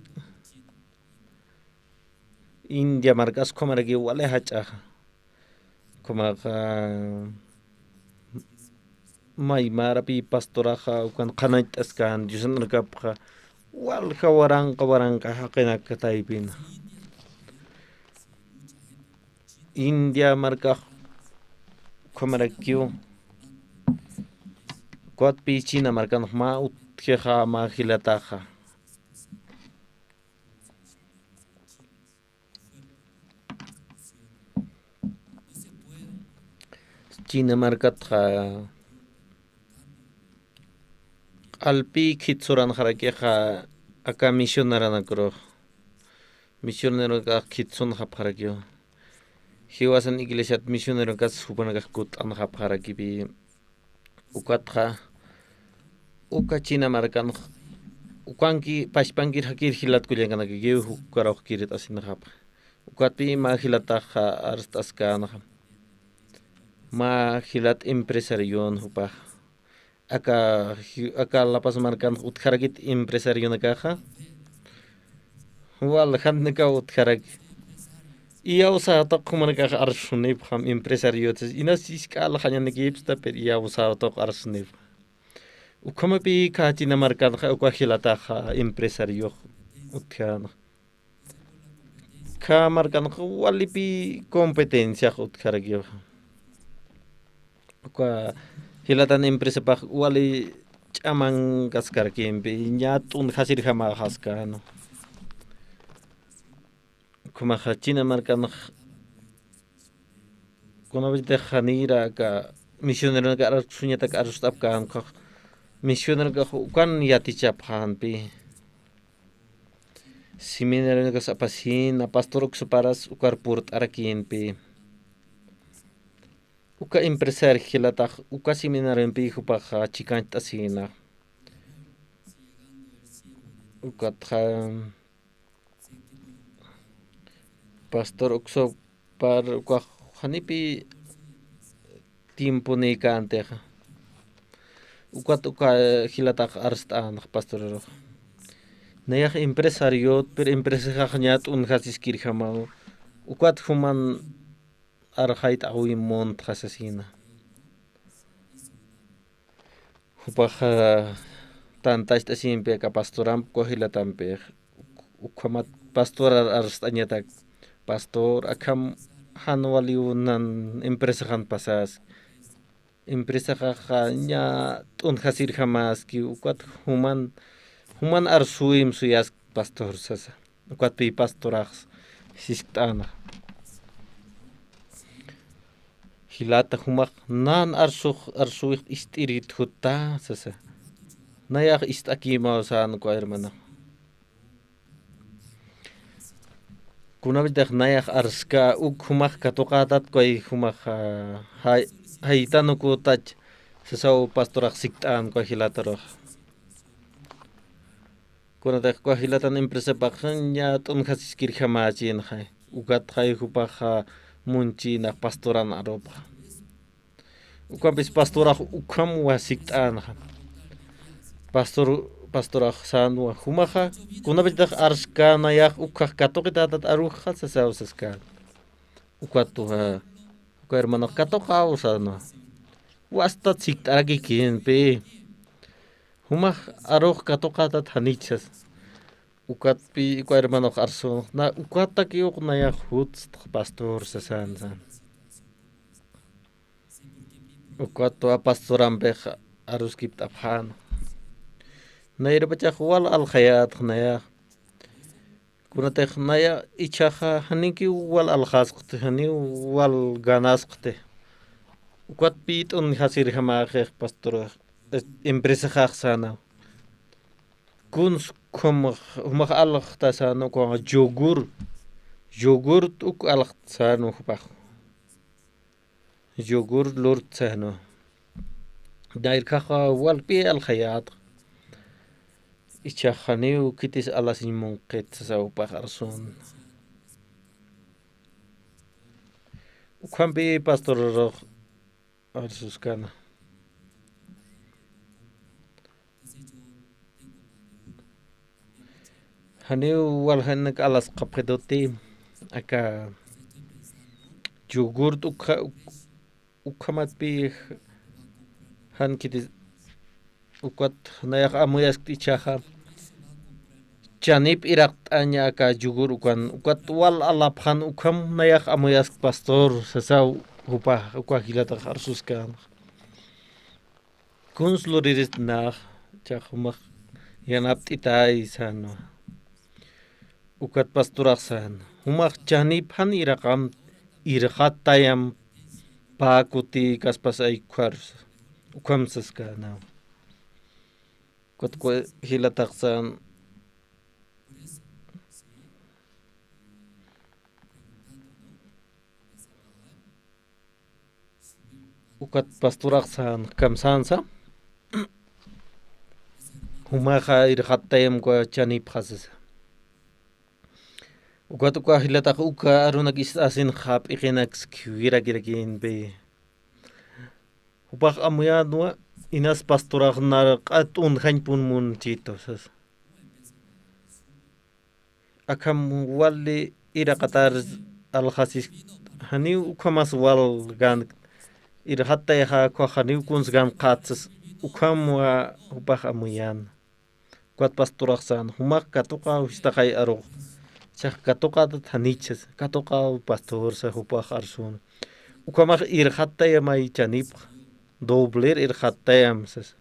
Speaker 10: India marcas comaraki wale hach'aqa kumaqa maymarapi pastoraqa ukan qanayt'askan Diosnarkapqa walqa waranqa haqinakataypina India marcaq comaraki kuatpi China marcanaq ma utjeqa ma hilataqa China markatqa alpi kitsuranqarakiqa aka misionaranakuruq misionero kaq kitsunaqapqarakiwan hiwasan iglesiat misionero kas hupanakaq kut'anaqapqarakipi ukatqa uka China markanaq ukanki pashpankir hakir hilatkullankanaki hukarawq kirit asinaqapqa ukatpi ma hilataqa arst'askanaq ma hilat empresarion hupaq aka lapas markanaq utqarakit empresarionakaqa wal hannika utqaraki iyawsaqtaq humanakaqa arsunipqam empresariotas inasis k'ala qañanikipsta pero iyawsaqtaq arsunipqa ukamapi ka China markanqa uka hilataqa empresario utqanaq ka markanqa walipi competencia utqarakiqa uka hilatan empresapaq wali ch'aman kaskarkinpi ñat'un hasirjama haskano kumaqa China markanaq kunawallita hanira ka misionero ka suñataka arustapkanqa misionero ka ukan yatichapqanpi seminario ka sapasina pastor uksuparas ukar purt'arakinpi uka empresario hilataq uka seminariopi hupaqa chikanchit asina ukatqa pastor uksupar uka hanipi tiempo nikanteqa uka hilataqa arst'anaq pastorero nayaq empresario pero empresaqa ñat'un hasiskirjama ukat human arjayta awimont hasasina hupaqa tantashta simpi ka pastorampa hilatampi ukhamat pastor arst'añataq pastor akam hanwaliunan empresajan pasas empresaqa ña t'un hasirjamaski ukat human arsuim suyas pastor sasa ukatpi pastoraq sist'anaq hilata humaq nan arsuiq ist'irit hutta sasa nayaq ist'akimawsan kwa hermana kunawallitaq nayaq arska humaq katuqatat kuay humaq haytanukutach sasaw pastoraq sikt'an kwa hilataruq kunataq kwa hilatan empresapaq ña t'un hasiskirjamachinqa ukat hay hupaqa munchinaq pastoran arupa ukampis pastoraq ukam wasikt'anqa pastoraq sanwa humaqa kunapitaq arshkanayaq ukaq katuqitatat aruqa sasawsaskan ukatuqa uka hermano katuqa usana wasta tsikt'araki kinpi humaq aruq katuqata thanichas ukatpi ikua hermano arso na ukata kiyuq naya huts pastor sasan ukato a pastorambeja arus kiptaphan nayra bachaq wal al khayat naya kunatek naya ichaja haniki wal al khasqte hani wal ganasqte ukat pit un hasir hamaje pastor empresa khasana kuns kom humag al khtasano ko yogurt uk al khtasano khpakh yogurt lurtsano dair khaja wal pi al khayat ichajani ukitis alas imonqet sa upakharson ukhambi pastor arsuskana hani wal hanak alas qapqedoti aka yogurt ukhamat pi han kitis ukat nayak amuyas tichaja chanip iraq anya aka yogurt ukat wal alaphan ukham nayak amuyas pastor sasaw uka hilata arsuskan kunsluriris na chakhumak yanaptitai sano ukat pastoraksan humak chanip han iraqam irqatayam pakuti kaspasay kwars ukamsaskana kotko hilataksan ukat pastoraksan kamsansa humaka irqatayam kwa chanip khasas ukat hilatak uka arunak isasin khap ikinak skira girakin be upak amuyanwa inas pastorak nar qatun khanpun mun chitosas akam wali iraqatar al khasis hani ukamas wal gan irqatayha ko hani kuns gan qatsas ukam wa upak amuyan ukat pastoraksan humak katuqa istaqay aru chaq katuqa thanichas katuqa pastor sa upak arsun ukamak irqatay may chanip dobler irqatayam sas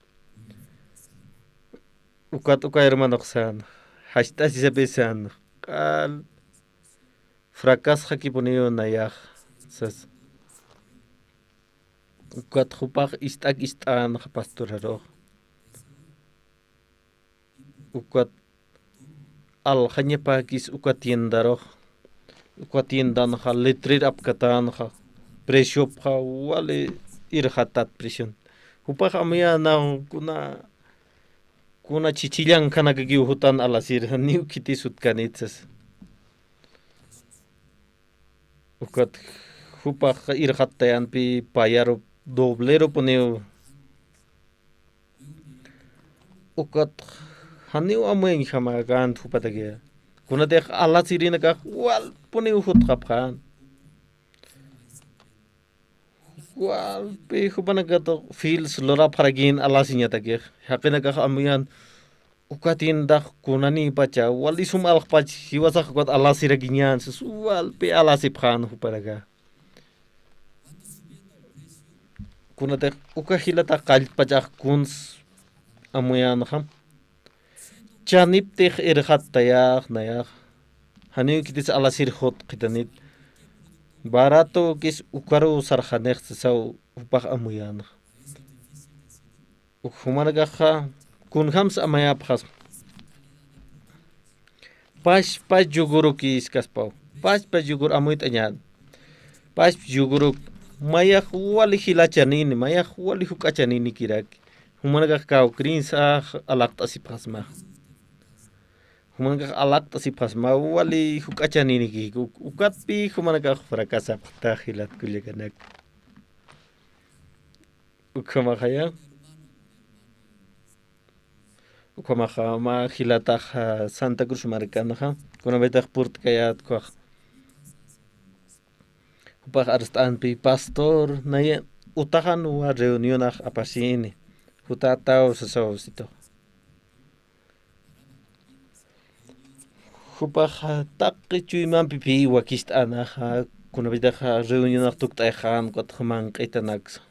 Speaker 10: ukat hermano qsan hasta sisapesan qal fracas hakipuniyo nayak sas ukat hupak istan pastorero ukat al khanyapakis ukat tiendaro ukat tiendan khal letrir apkatan kha precio kha wale irhatat prisión hupak amya na kuna chichillan kana kagi hutan alasir niu kiti sutkanitsas ukat hupak irhatayan pi payaro doblero poneo ukat haniu amoy hamagan hupatagia kuna dek alasirina ka wal poneo hutkapkan wal pe hupanaga feels lora paragin alasinya tagir hakina ka amian ukatin dak kunani baca wal isum al pach hiwasa kwat alasira ginyan wal pe alasipkan hupanaga kuna dek ukahilata qal pachak kuns amuyan kham chanip tek irhat tayak nayak hani kitis alasir hot qitanit barato kis ukaru sarkhanex saw upak amuyan ukhumanaga kha kun khams amaya phas pas juguru kis kaspau pas jugur amuit anyan pas juguru maya wali hilachanini maya wali hukachanini kirak humanaga kau krinsa alak tasipasma humanaga alak tasipasma wali hukachanini ki ukat pi humanaga fracasa tahilat kuliganak ukamakhaya ukamakha ma hilata Santa Cruz marikanaha kuna betaq purtkayat kwa upak arstan pi pastor naya utahan wa reunión apasini hutata sasawsito hupaja taqi chuyman pipi wakist'anaja kunabitaja reunión tuktayjan kwatjaman q'itanax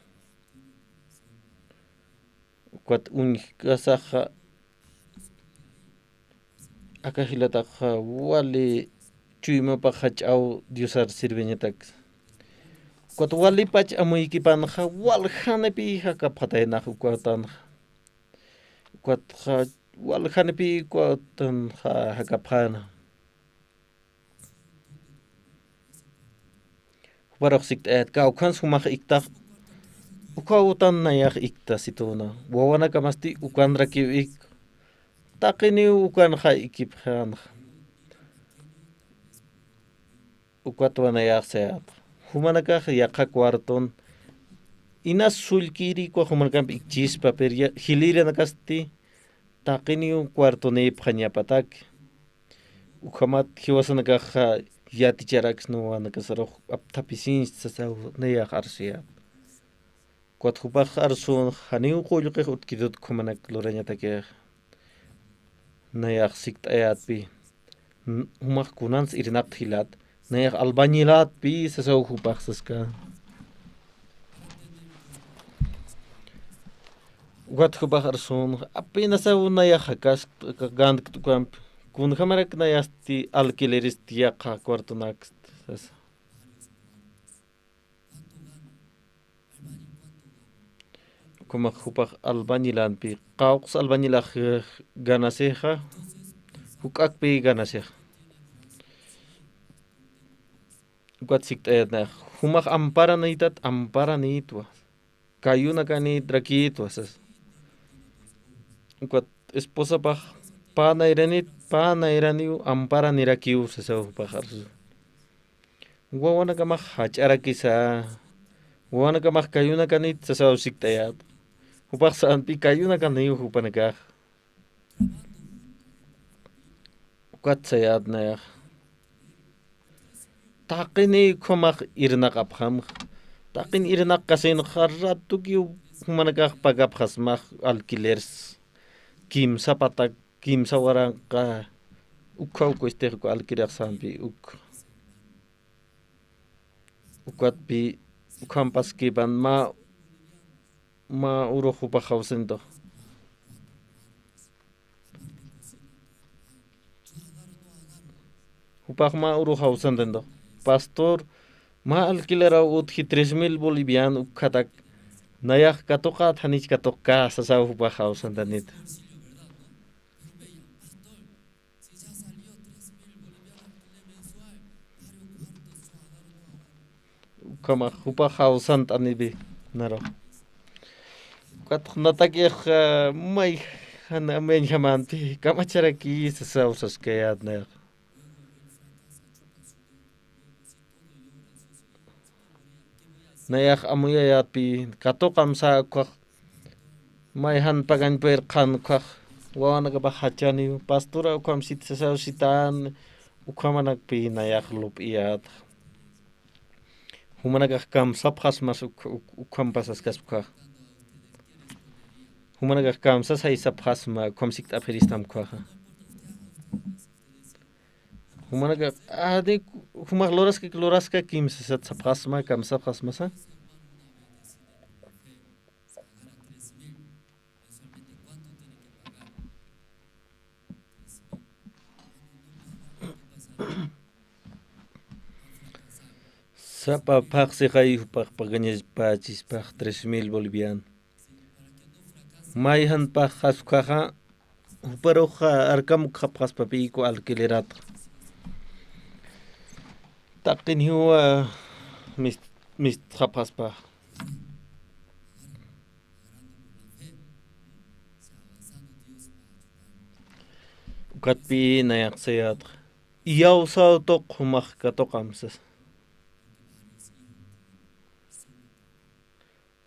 Speaker 10: kwat unkasaja akajilataja wali chuyman pajach'aw diosar sirveñatax kwat wali pach amuykipanja waljanapi hakapjataynaj ukwatanja kwatja waljanapi kwatanja hakapjana waraqsikt'ayat kawkan sumaj iktaq ukawtan nayaj ikta situna wawana kamasti ukanra kiwik taqini ukanja ikipjanja ukwatwanayaj seat humanakaj yaqa cuarton inas sulkiri kwa humankampi ikchispa per hilira nakasti taqini cuartonep jañapatak ukamat hiwasanakaj yaticharax no wanakasaroj aptapisin sasaw nayaj arsia kwat hupaj arsun janiw qoyuqej utkidut kumanak lorañatakej nayaj sikt'ayatpi humaj kunans irinaq hilat nayaj albañilatpi sasaw hupaj saska kwat hupaj arsun apenas aw nayaj hakas gandak tukamp kun hamarak nayasti alquileres tiyaqa cuartonax como hupaj albañilanpi qawqs albañilaj ganaseja huk'akpi ganaseja kwat sikt'ayatnaj humaj amparaniytat amparanitwa kayuna kanit rakitwas kwat esposapaj panayraniw amparanirakiw sasawpaj arsu wawanakamaj hach'arakisa wawanakamaj kayuna kanit sasaw sikt'ayat hupaj sa'anpi kayuna kaniw hupanakaj kwat sayatnayaj taqini khomaj irnaq apjamaj taqin irnaq kasinaj ratukiw humanakaj pagapjasmaj alquilers kimsa patak kimsa waranqa ukhawku istejku alquiraqsanpi ukwatpi ukhampaskipan ma uruq hupaj awsento hupaj ma uruq awsantento pastor ma alquileraw utji 3,000 boliviano ukhatak nayaj katuqa thanich katuqqa sasaw hupaj awsantanit kama hupaj awsantanipi naro kwat natakej may hanamen jamanpi kamacharaki sasaw saskayatnayaj nayaj amuyayatpi katuqam saqaj mayhan paganper qanqaj wawanakapaj hachani pastora ukham sasaw sitan ukhamanakpi nayaj lup'iyat humanakaj kamsapjasmas ukham pasaskaspaj humanakaj kamsas haysapjasma ukham sikt'apiristam ukhaja humanakaj adik humaj loraska kimsasat sapjasma kamsapjasmasa sapa paqsiqay hupaj pagañaspachispa 3,000 boliviano mayhan paqasqaqa huparuqa arkamuk hapqaspapiku alquilerata taqin hiwa mis hapqaspa ukatpi nayaqsayat iyawsaw toq humaj katoqamsas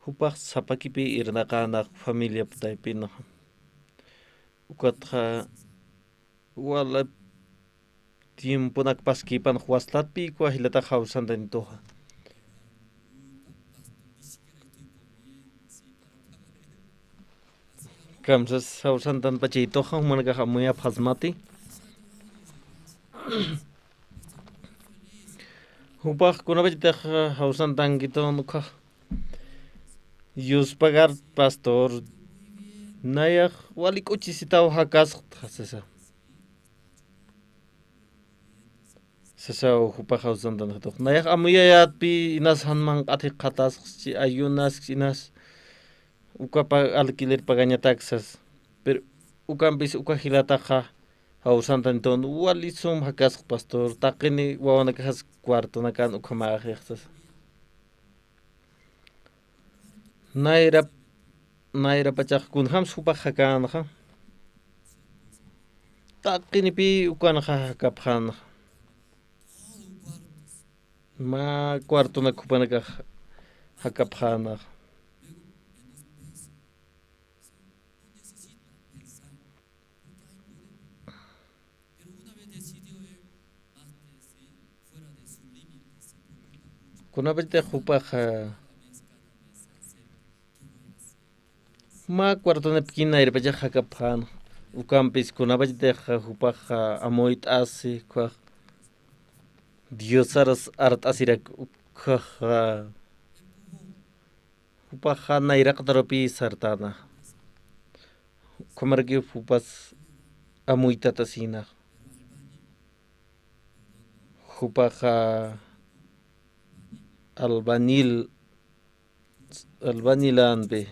Speaker 10: hupaj sapakipi irnaqanaq familia putaypina ukatqa wala tiemponak paskipan waslatpi kuajilata hawsantanitoja Kamsas hausantan pachitoja humanaga muy abhasmati. Upah kunabajita hausantan kitonuka. Yus pagar pastor nayak walik uchisitaw hakas sasa. Sasa upah hausantan hatok. Nayak amuyayat pi inas hanmang ati katas si ayunas inas. Uka pa alquiler pagaña taxas. Pero ukampis uka hilataja hausantan ton walisum hakas pastor takini wawana kahas cuarto nakan uka maajexas. Naira pachak kun ham supa hakan ha. Takini pi ukan hakaphan. Ma cuarto na kupanaka hakaphan. Kunabajita hupaja ma cuarto na pikina irpaja hakaphan ukampis kunabajita hupaja amoit asi kwa diosaras art asirak ukha hupaja nairak taropi sartana kumargi hupas amoitata sina hupaja albanilan be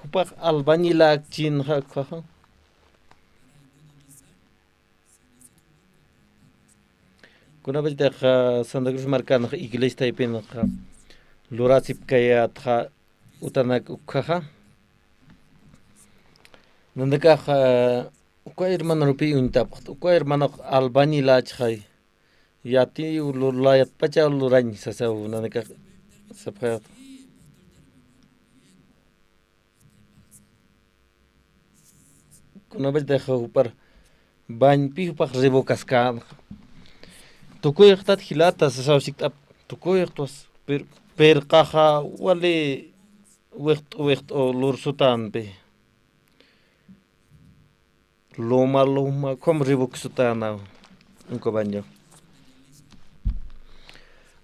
Speaker 10: hupak albanilak chin hakha kuna bajta Santa Cruz marcan iglesia taipen lurasip kaya utanak ukha Nandaka uka hermano rupi untap uka hermano albani lachai yati ululayat pacha ulurañ sasa nandaka saphat kuna bajda upar bañ pi upar revocascan tukoy tat hilata sasa siktap tukoy tos per caja wale wecht o lursutan pe Loma como ribuk sutana unko banyo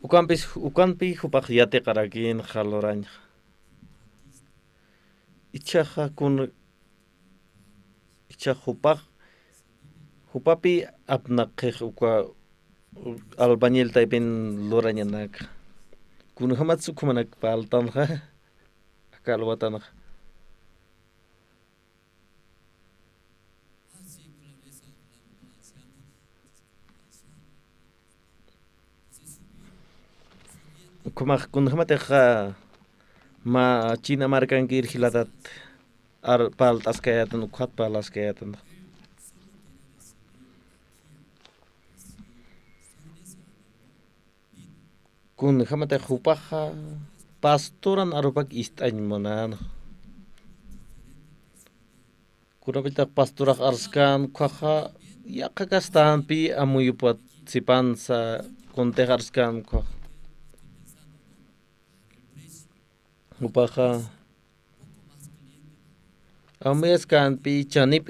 Speaker 10: ukampi hupak yate karakin halorañ ichaja kun icha hupapi apnak uka albañil taipen lorañanak kun hamatsu kumanak paltan ha akalwatan Kumak kun hamateja ma China marcan kir hilatat pal taskayatan ukhat palas kayatan kun hamate hupaja pastoran arupak istañ monan kunapita pastorak arskan kwaja yakakastan pi amuyupat sipansa kontejarskan kwa upaja ameskan pi chanip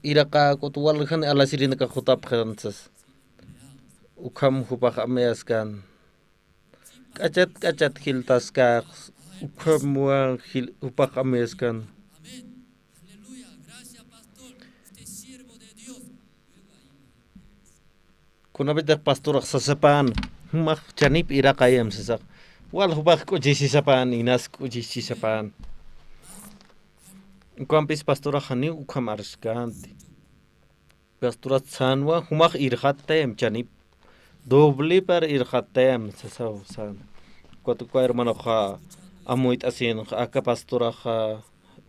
Speaker 10: iraka kutwal khan alasirin ka khutap khansas ukham hupaja ameskan kachat hiltas ka ukham wa upaja ameskan kunabita pastorak sasapan mak chanip iraka yam sasak wal hubak ko jisisapan inas ko jisisapan ukampis pastora khani ukam arskanti pastora sanwa humak irhatem chanip doble par irhatem sasaw san kwatu ko hermano kha amoit asin aka pastora kha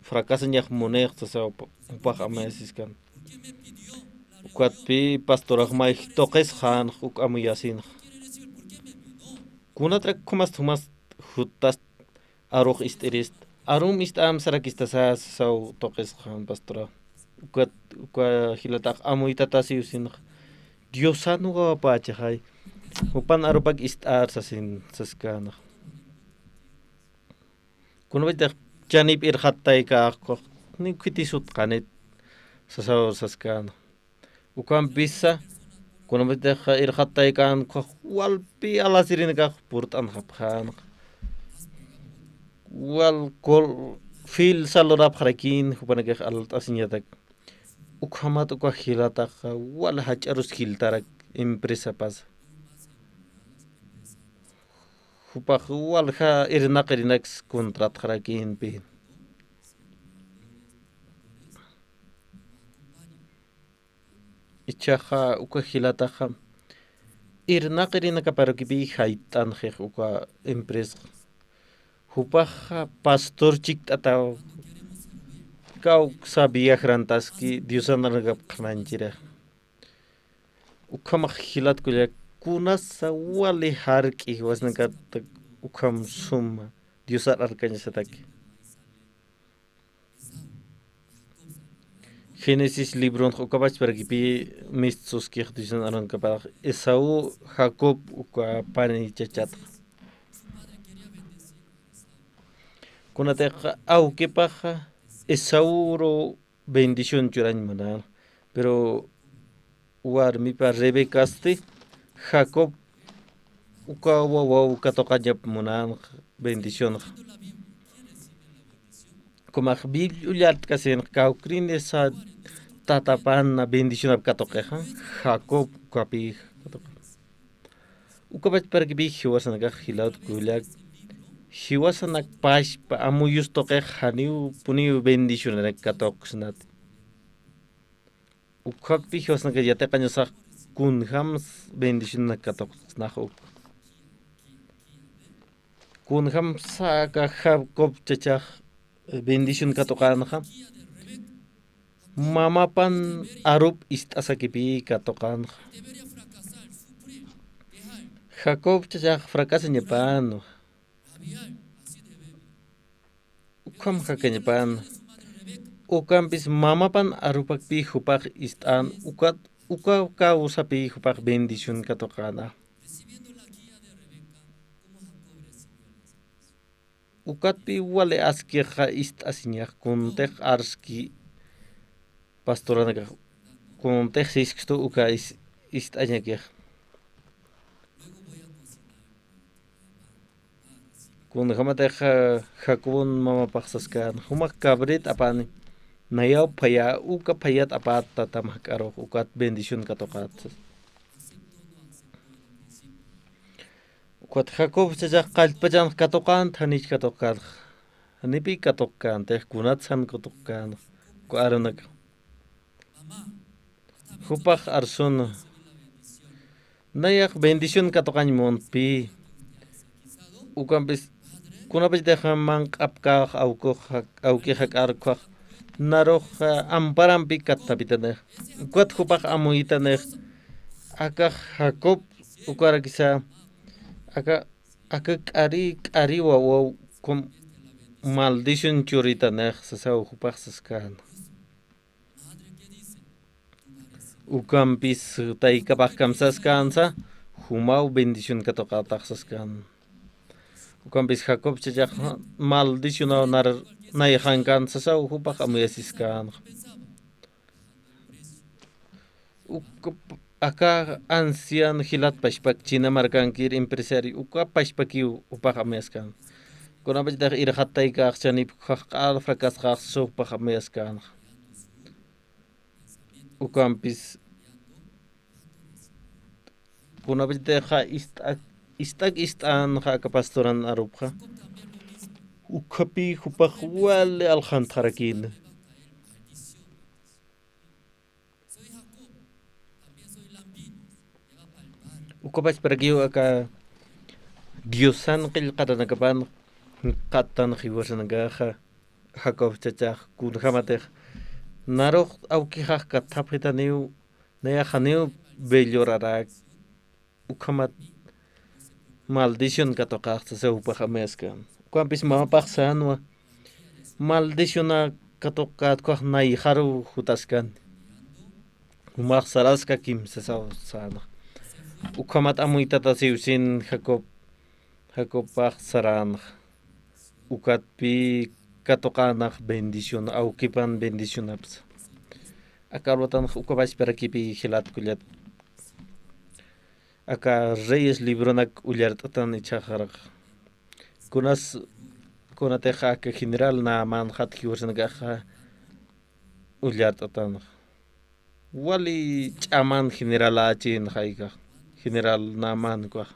Speaker 10: fracasan yak moner sasaw upah amesiskan kwatpi pastora khmai toqes khan uk amuyasin Kunatrak kumas tumas hutas aruch isterist arum istam sarakistasas sau toques khan pastora ukwa hilatak amuitatasi usin diosanu ga pacha hay Upan arupak istar sasin saskana. Kuno bita janib irhattay ka ako ni kwitisut kanit sasaw saskana. Ukan bisa kuno bita irhattay kan ko walpi alasirin ka purtan haphan. Wal kol fil salorap harakin hupanagak alat asinyatak. Ukhamat ukah hilatak wal hajarus hiltarak impresa pas. Hupak wal ha irinak kontrat harakin pin. Ichaha ukah hilatak irinak parakibi haitan hek ukah impresa. Hupak pastor cik atau kau sabia kerantas ki diusan nagap kranjira. Ukam hilat kuliah kunas wali harki was nagat ukam summa diusar arkanya setaki. Genesis libron ukabach pergi mistus ki diusan aran kapal Esau Jacob uka pani cacat. Kuna teka au que paja Esauro bendición churan manar, pero war mi pa Rebeca Jacob uka wawa katokanya manar bendición. Como Biblia kasen kaukrin esa tatapan na bendición ab katokeja Jacob kapi uka bach pergi hiwas naga hilaut kuliak hiwasanak pash pa amuyus toke haniu puniu bendición nek katok snat. Ukak pi hiwasanak yate kanyosak kunhams bendición nek katok snaho. Kunham saka Jacob cecah bendición katokan ha. Mama pan arup istasakipi katokan. Jacob cecah fracasnya pan. Ukam kakenya pan ukam pis mama pan arupak pi hupak istan uka usapi hupak bendición katokana ukat pi wale askirha ist asinyak kuntek arski pastorana kuntek sisksto uka ist anyakir kun hamate Jacobun mama paksaskan humak kabrit apani nayaw paya uka payat apat tatamak aro ukat bendición katokat ukat Jacob sejak kalpajan katokan tanich katokat hanipi katokan teh kunat san katokan ku aranak hupak arsun nayak bendición katokan monpi ukam bis kuna pes deja mank apka auki hak arkwa naroh amparam pikat tapitane kuat hupak amuitane aka Jacob ukara kisa aka ari waw kom maldición churitane sasau hupak saskan ukam pis tai kapak kam saskan sa humau bendición katokatak saskan. Ukam bis Jacob cecak maldición nar naihankan sasau hupak amuyasiskan. Aka ancian hilat pashpak China markankir empresario uka pashpaki upak amuyaskan. Kuna bajdak irhatay ka chanip al frakas ka so upak amuyaskan. Ukam bis kuna bajdak istan ha pastoran arupha ukapi hupak wal alhan tarakin ukabas pergiu aka diosan qil qadana kapan qatan khiwasan gaha Jacob cecah kun khamateh naroh au kihah katapitaniu naya khaniu bellorarak ukamat maldición katoka se upa meskan kuampis mama paksan wa maldición katoka ko nai haru hutaskan umak saraska kim se sana ukamat amuitata siusin Jacob saran ukatpi katokanak bendición aukipan bendición aps akarwatan ukabash para kipi hilat kulat aka reyes libronak ullartatan ichajarak kunateja que general na man hat kiwasnagaja ullartatan wali chaman general achin haiga general na man kwa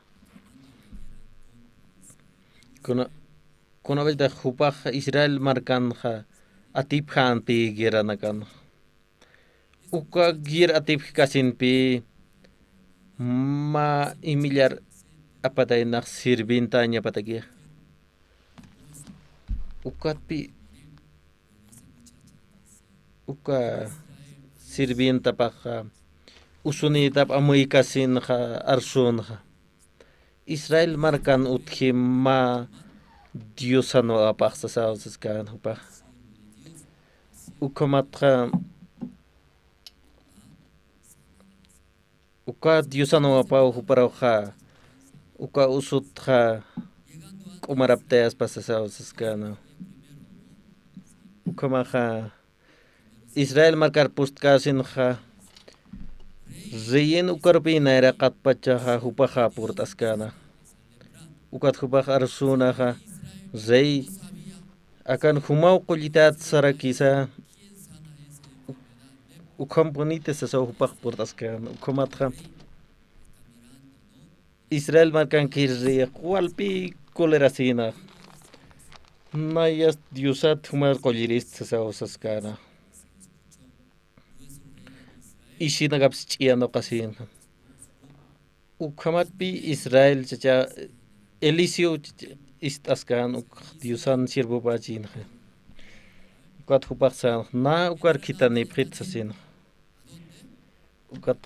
Speaker 10: kuna vez de Jupaj Israel marcan atip han pi geranakan uka gir atip kasin pi ma imilyar apatay nak sirbinta niya patagi ukat pi uka sirbinta pa usunita pa amoy kasin arsun Israel marcan utki ma Diosano apaksa sa kan hupa ukamatra uka Diosano apa hupara uka usut umarapteas pasa sa kan ukamaha Israel marcar postkasin reyen ukarpina era katpacha hupaha purtas kana ukat hupah arsuna Rey akan humau kulitat sarakisa ukam bonite sa hupak portas kan ukamatra Israel marcan kirri walpi kolerasina nayas diosat humar koliris sa osas kana ishina gaps chiano kasin ukamatpi Israel chacha Eliseo istaskan Diosan sirbo bajin ukat hupaksan na ukar kita ni pritsasin ukat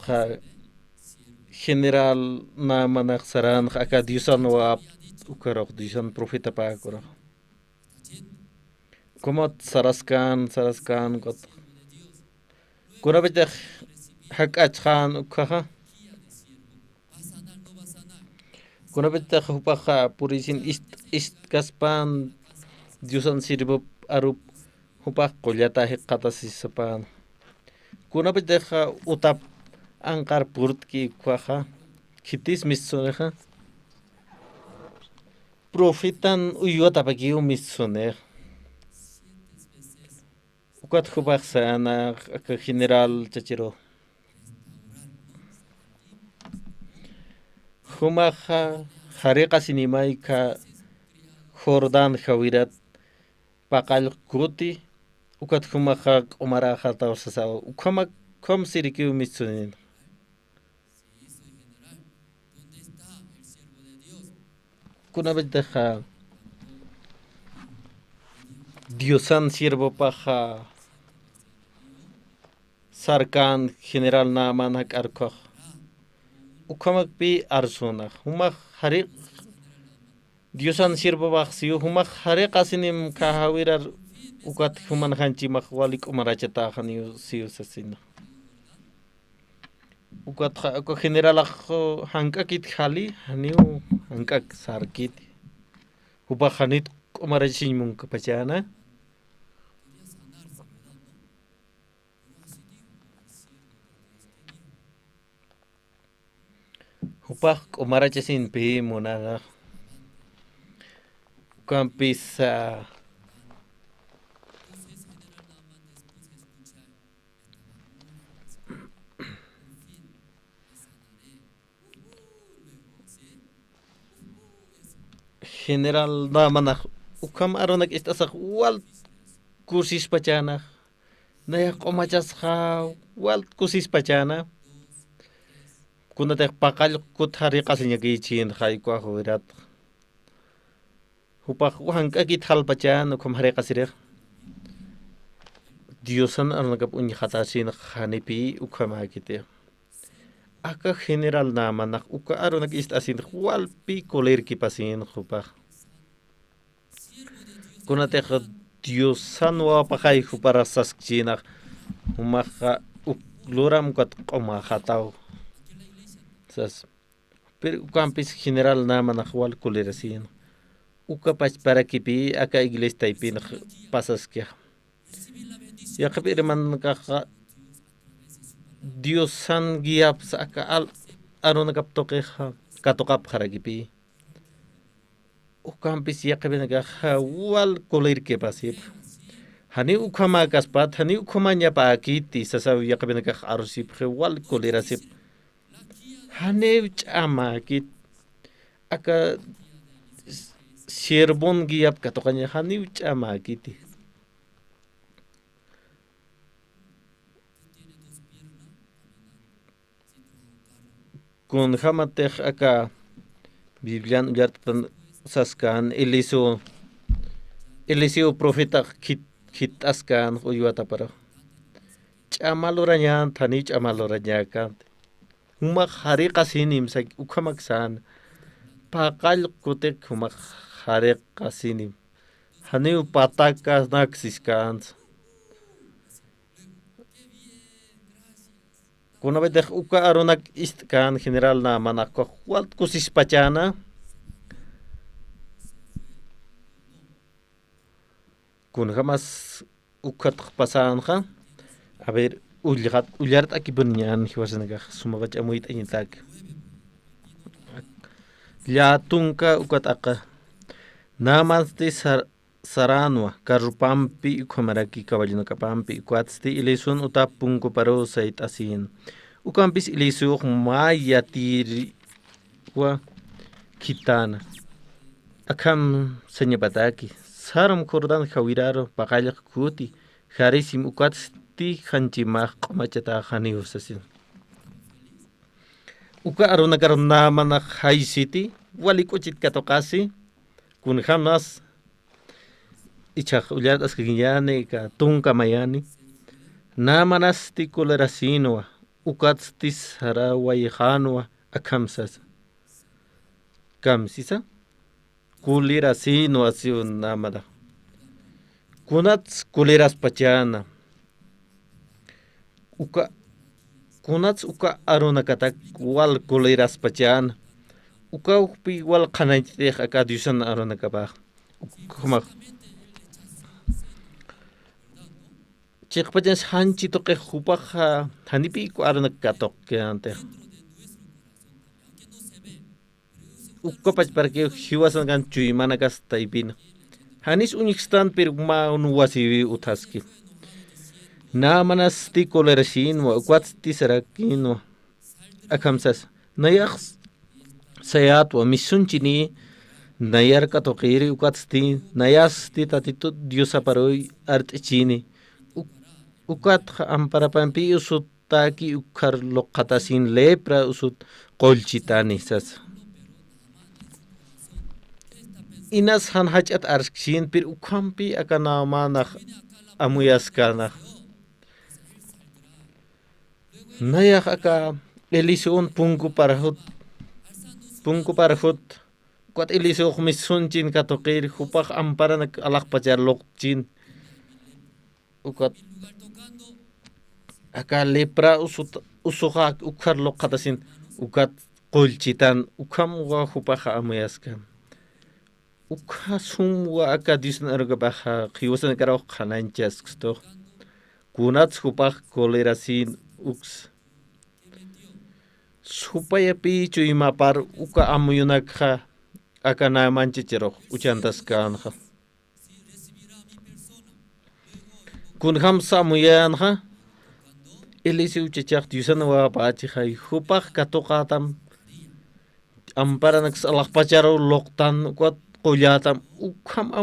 Speaker 10: general na manak saran aka Diosan wa ukarok Diosan profeta pa akura komot saraskan ukat kuna bete hak achkan ukaha kuna bete hupaha purisin ist kaspan Diosan sirbo arup hupak kolyata hekata sisapan kuna bete utap angkar purt ki kuaha kitis missoneha profitan uyota pagi umissone ukat hupak sana ke general caciro humaha harika sinimay ka Jordan hawirat pakal kuti ukat humaha umara hataw sasaw ukhamak kom siriki umitsunin kuna bedha Diosan sirbo paha sarkan general na manak arkah ukamak pi arsuna humak hari Diosan sirbo baksiu humak hari kasinim kahawirar ukat human hanci makwalik umarachata khaniu siu sasina ukat ko general akho hankakit khali haniu hankak sarkit huba khanit umarachin mung kapachana hupak umarachasin pi monada kampisa general namana ukam aronak istasak wal kursis pachana naya komachas wal kursis pachana kuna te pakal kuthari kasinya gichin khai kwa horat hupak wang kagit hal pachan ukam hare kasire Diosan arnagap uny khatasin khanipi ukam hakite aka general namanak uka aronak istasin wal pi koler kipasin hupak kuna te Diosan wa pakai hupara saskina humaka ukluram kat koma khataw sas pero ukampis general nama nahual kulerasino ukapach para kipi aka iglesia taipin pasas kia ya kapir man kaka Dios san giap sa aka al aro nakaptoke katokap haragipi ukampis ya kapir naka wal kuler ke pasip hani ukama kaspat hani ukama nya pa akiti sasaw ya kapir naka arusip wal kulerasip hani chama kit aka Sierbon giap katokanya hani chama kiti kun hamatech aka Biblian ujartan saskan Eliseo profeta kit askan uyuata para chamaloranya thani chamaloranya kan humak hari kasinim sa ukamaksan pakal kutek humak hari kasinim hani upatakas naksiskan kuna bedek uka aronak istkan general na manak walt kusis pachana kun jamas ukat pasan ha a ver uliart aquí bunyan hiwasanagah sumabach amuit anitak ya tunka ukat aka namaste saranwa karupampi ukamaraki kaballino kapampi ukwatsti ilesun utapunko paro sait asin ukampis ilesu mayatiri wa kitana akam senyapataki saram kordan khawiraro pakayak kuti harisim ukwatsti khanchimah qomachata khani usasin uka aruna karna mana haisiti walikuchit katokasi kun hamas ichak uliat askigiyane ka tunka mayani namanasti kolerasinoa ukatstis harawayhanwa akamsas kamsisa kulerasino asiun namada kunats kuleras pachana uka kunats uka aruna katak wal kuleras pachana uka ukpi wal khanayte akadyusan aruna kabah kumak Chikpajan hanchi toke hupaja hanipi ku aruna katok ke ante ukapach para que hiwasan kan chui manakas taipin hanis unikstan per ma unwasi utaski na manasti kolerashin wa kwatsti sarakin akamsas nayakh sayat wa misunchini nayar katokiri ukwatsti nayasti tatito diosa paroi artchini ukat ampara pampi usut taki ukar lokatasin lepra usut kolchitani sas inas han hachat arskin pir ukampi akana manah amuyaskana nayak aka Eliseo punku parhut kuat Eliseo misunjin katokir hupak ampara nak alak pacar lokjin ukat aka lepra usuha ukar lokatasin ukat kolchitan ukam wa hupaha amayaskan ukha sumwa aka disn argabaha khiwasan karaw khananchas sto kunats hupah kolerasin uks supaya pi chuima par uka amuyunakha aka na manchichero uchantas kanha kun ham samuyanha Eliseo chachak yusanawa pachi hay hupah katokatam ampara naksalak pacharo loktan kwat kuyatam ukam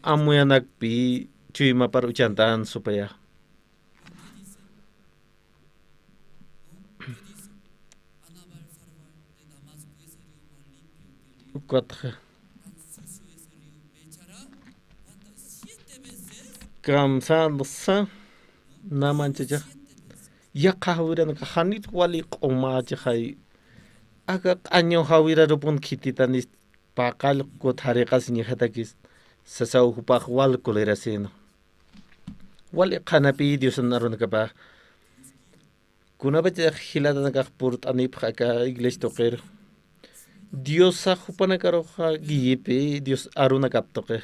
Speaker 10: amuyanak pi chuima par uchantan supaya ukat kamsa namanchaja ya kahwiran ka hanit wali qoma jhay aga anyo hawira rupun khititanis pakal ko thariqas ni khatakis sasaw hupaq wal kolerasin wali khanapi diusan arun ka ba Kuna bete hilada na purt anip ka iglesia toker. Dios sa hupana karoha giyepe Dios aruna kaptoke.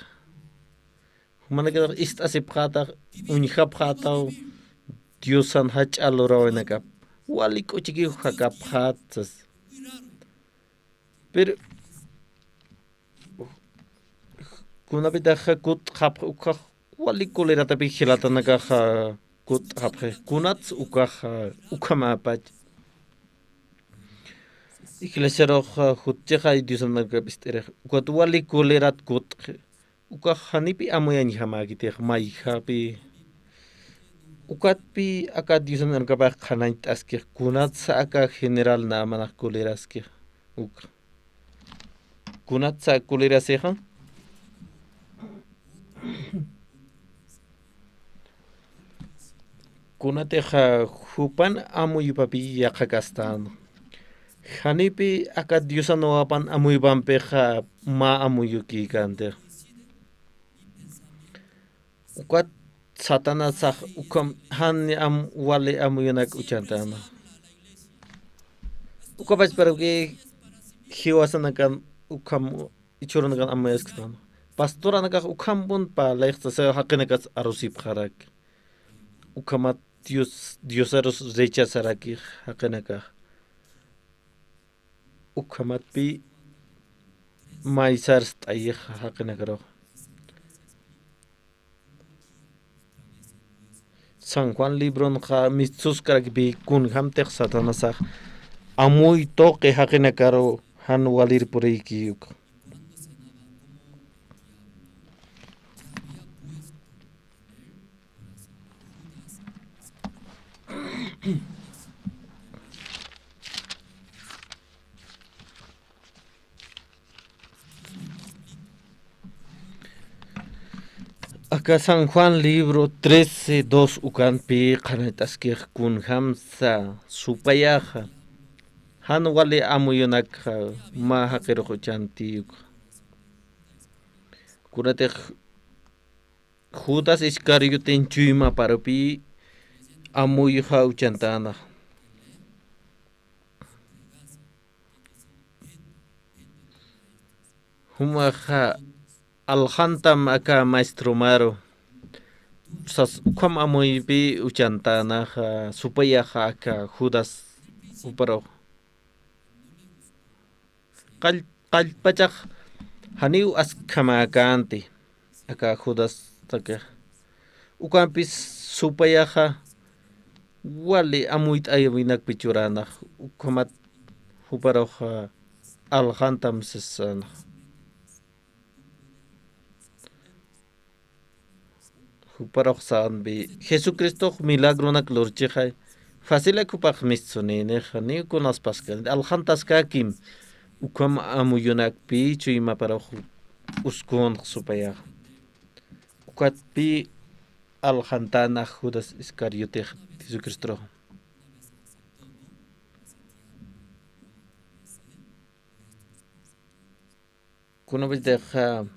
Speaker 10: Humana ka ist asip khata unihap khata Dios san hach alora na kap. Wali ko chiki hakap khatas. Pero kuna bete kut khap ukha wali kolera tapi hilata na ka kut khap kunat ukha ukama pat. Iglesia roja hutjeja Dios na kapistere. Ukat wali kolerat kut uka hanipi amoyan hamagite mai happy ukat pi aka Dios na kapag khanait aske kunat sa aka general na manak koleraske uk kunat sa koleraseha kunateja hupan amoy papi yakakastano hanipi aka Dios no apan amoy pampeja ma amoyuki kante ukat Satanas ukam han am wale amuyanak uchantana. Ukabas pero que hiwasanakan ukam ichuranakan amayaskan. Pastoranakan ukam bun pa lehta se hakinakas arusip harak. Ukamat Diosaros rechazaraki hakinaka. Ukamat pi maisars tayi hakinakaro. San Juan libro nja mitsus karakbi kun hamtek satanasa amoy toque hakinakaro han walir por ikiyuk. Acá San Juan libro 13:2 ukan pi qanatas que kun hamsa supayaja han wale amuyonak ma haqiro chanti kurate Judas Iscariote chuma parapi amuyja uchantana humaja Alhantam acá maestro Maro sas como amoy pi uchantana supaya acá Judas uparo kal pachak haniu askama kanti acá Judas taka ukampis supaya wali amuit ayawinak pichurana ukamat uparo Alhantam sesana Huparoksan bi Jesucristo milagro na klorchijay fácil kupag mitsonene hani kunas pascal alhantas kakim ukam amuyunak pi chuyma para uskon supaya ukat pi alhantana Judas Iscariote Jesucristo kuno bideja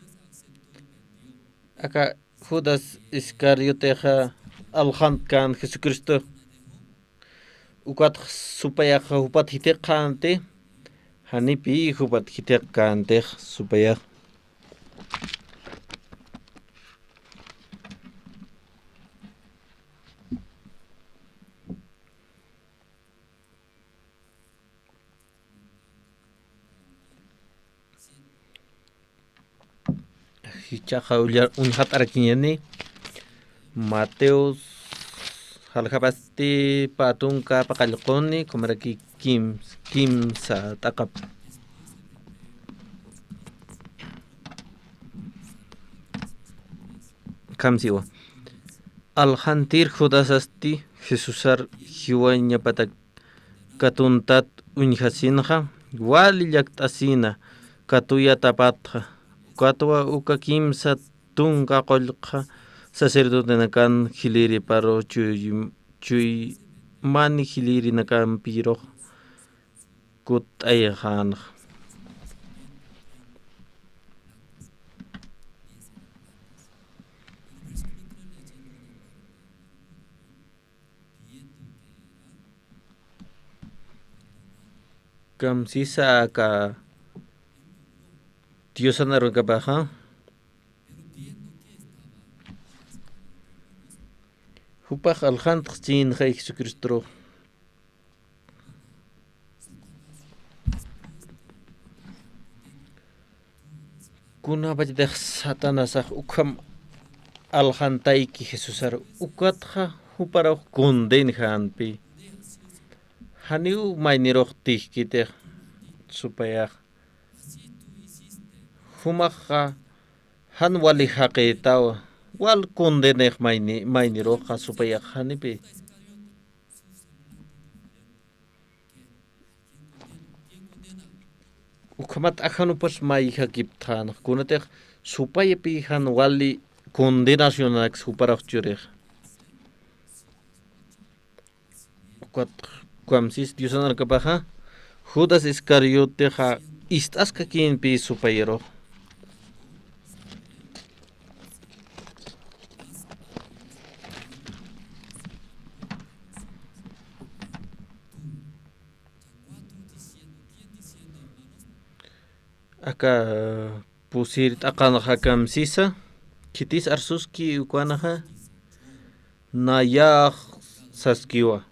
Speaker 10: aka Judas Iscariote alhant kan Jesucristo ukat supaya hupat hitek kante hanipi hupat hitek kante supaya hichaja unhat arakinyani Mateos halhabasti patunka pakalqoni kumaraki kim sa takap kamsiwa alhantir Judasasti Jesusar hiwaña patak katuntat unhasinja wali yaktasina katuya tapatja Katwa uka kimsa tunka qolqa sacerdote nakan hiliri paro chuy mani hiliri nakan piro kut ayhan Kamsisa ka Diosanaron ka baja. Hupach alhant chin kay Jesucristo. Kuna bajde Satanasa ukam alhantai ki Jesusar ukatha hupara kunden hanpi. Haniu mainirok tihkite supaya humakha han wali haqitaw wal kundenek mainirok supaya hanipi. Ukamat akan upas mai hakiptan kunatek supaya pihan wali kondenasionak suparak jurek. Ukat Kamsis Diosanar kapaha Judas Iscariote ha istas kakin pi supayero. Aka pusir akan hakam sisa kitis arsuski ukanaha nayah saskiwa.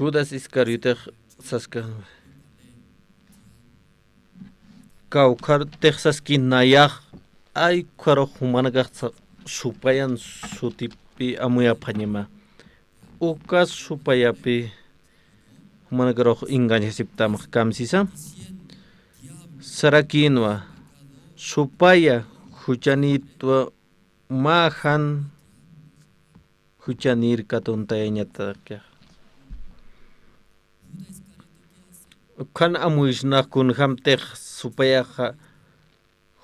Speaker 10: Judas Iscariote saska kaukar texaski nayah ay karo humanaga supayan sutipi amuya panima ukas supayapi humanaga inganya siptam kamsisa sarakinwa supaya hujanitwa mahan hujanir katuntayanya takya kan amuisna kun hamtek supaya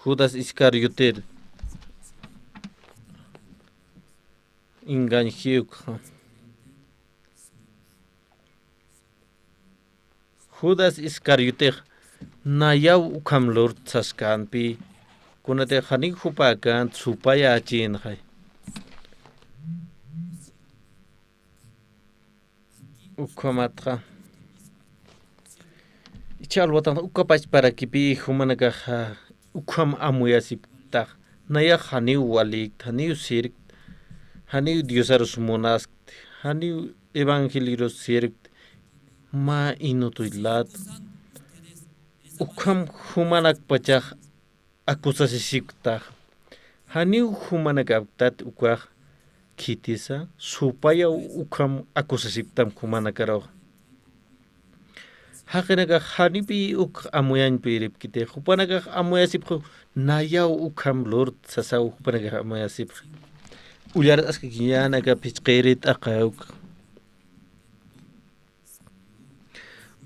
Speaker 10: Judas Iscariote inganhiuk Judas Iscariote nayaw ukam lord saskanpi kunate hanik hupakan supaya achin hay ukamatra Ichal watan ukapach para kipi humanaga ukam amuya sipta naya haniu walik haniu sirk haniu diosarus monask haniu evangelios sirk ma inutuilat ukam humanak pachak akusasi sikta haniu humanak aptat ukah kitisa supaya ukam akusasiktam humanakaro Hakinaga hanipi uk amuyan pirip kite hupanaga amuyasip nayaw ukam lord sasaw hupanaga amuyasip ular askiyanaga pichqirit aqauk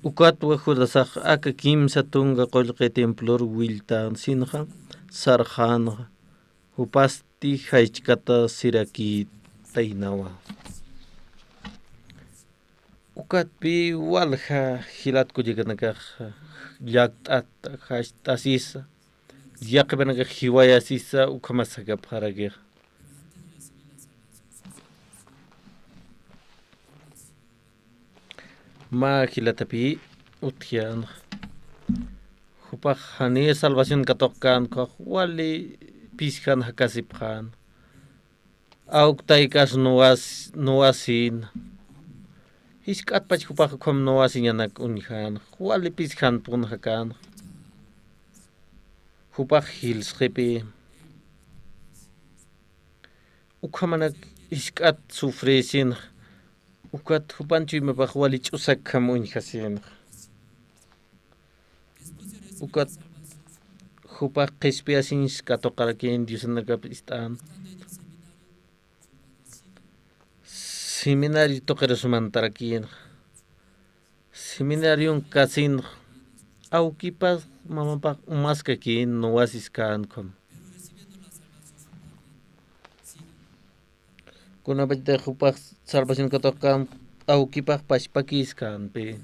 Speaker 10: ukat wa khudasak akakim satunga qolqe templor wiltan sinha sarhan hupasti haichkata siraki tainawa ukat pi walha hilat ko jiganaga yaktat hastasisa yakbanaga hiwaya sisa ukamasaga parage ma hilatapi uthian hupa hani salvación katokkan ko wali piskan hakasiphan auktai kas nuasin Hiskat pach kupak kom noasinyanak unhan wali piskan pun hakan kupak hils kepi ukamanak hiskat sufresin ukat hupanchu mabak wali chusak kam unhasin ukat kupak kespiasin skatokarakin diusanagap istan Seminario toqueros mantarakin seminario casin aukipas mamapak umaskakin noasiskan kom kuna bajda kupak salvación katokan aukipak pachpakiskan pe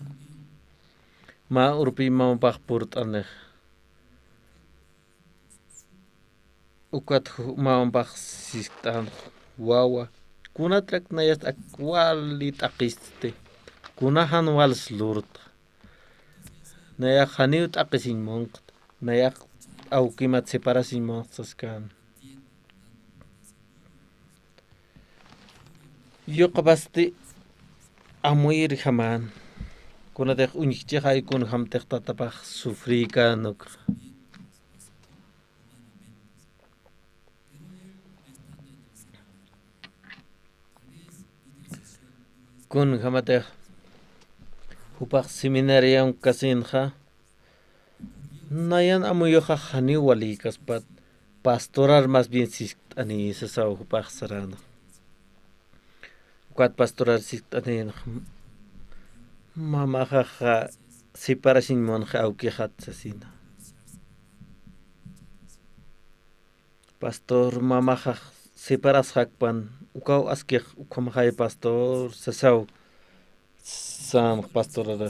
Speaker 10: ma urpi mamapak purtane ukat mamapak sistan wawa Kunatrak nayas akwali takiste kunahan wals lurt nayak haniut aqisin monq nayak aukimat separasin monqsaskan yoqabasti amuir jaman kunataq uñikchej aykun hamtaq tatapaq sufrikanuk kun hamataq hupaq seminarium kasinja nayan amuyoqa hani walikaspat pastoral más bien sikt'ani sasaw hupaq sarana kuat pastoral sikt'ani mamajaja separasin monja aukijat sasina pastor mamaja separas hakpan ukaw askej ukamajay pastor sasaw sam pastorara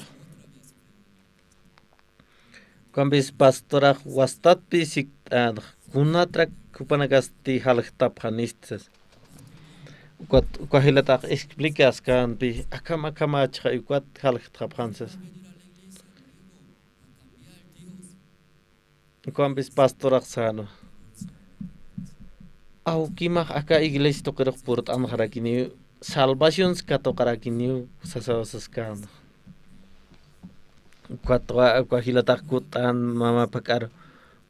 Speaker 10: kambis pastoraj wastatpi sikt'an kunatrak kupanakasti jalajtapjanistas ukahilataq explicas kanpi akamachqa ukat jalajtapjansas kambis pastoraj sano aukimaj aka iglesia toqiriq purut anjarakini salvación katoqarakini sasawasaskan kuatwa ukahilataq kutan mama pakar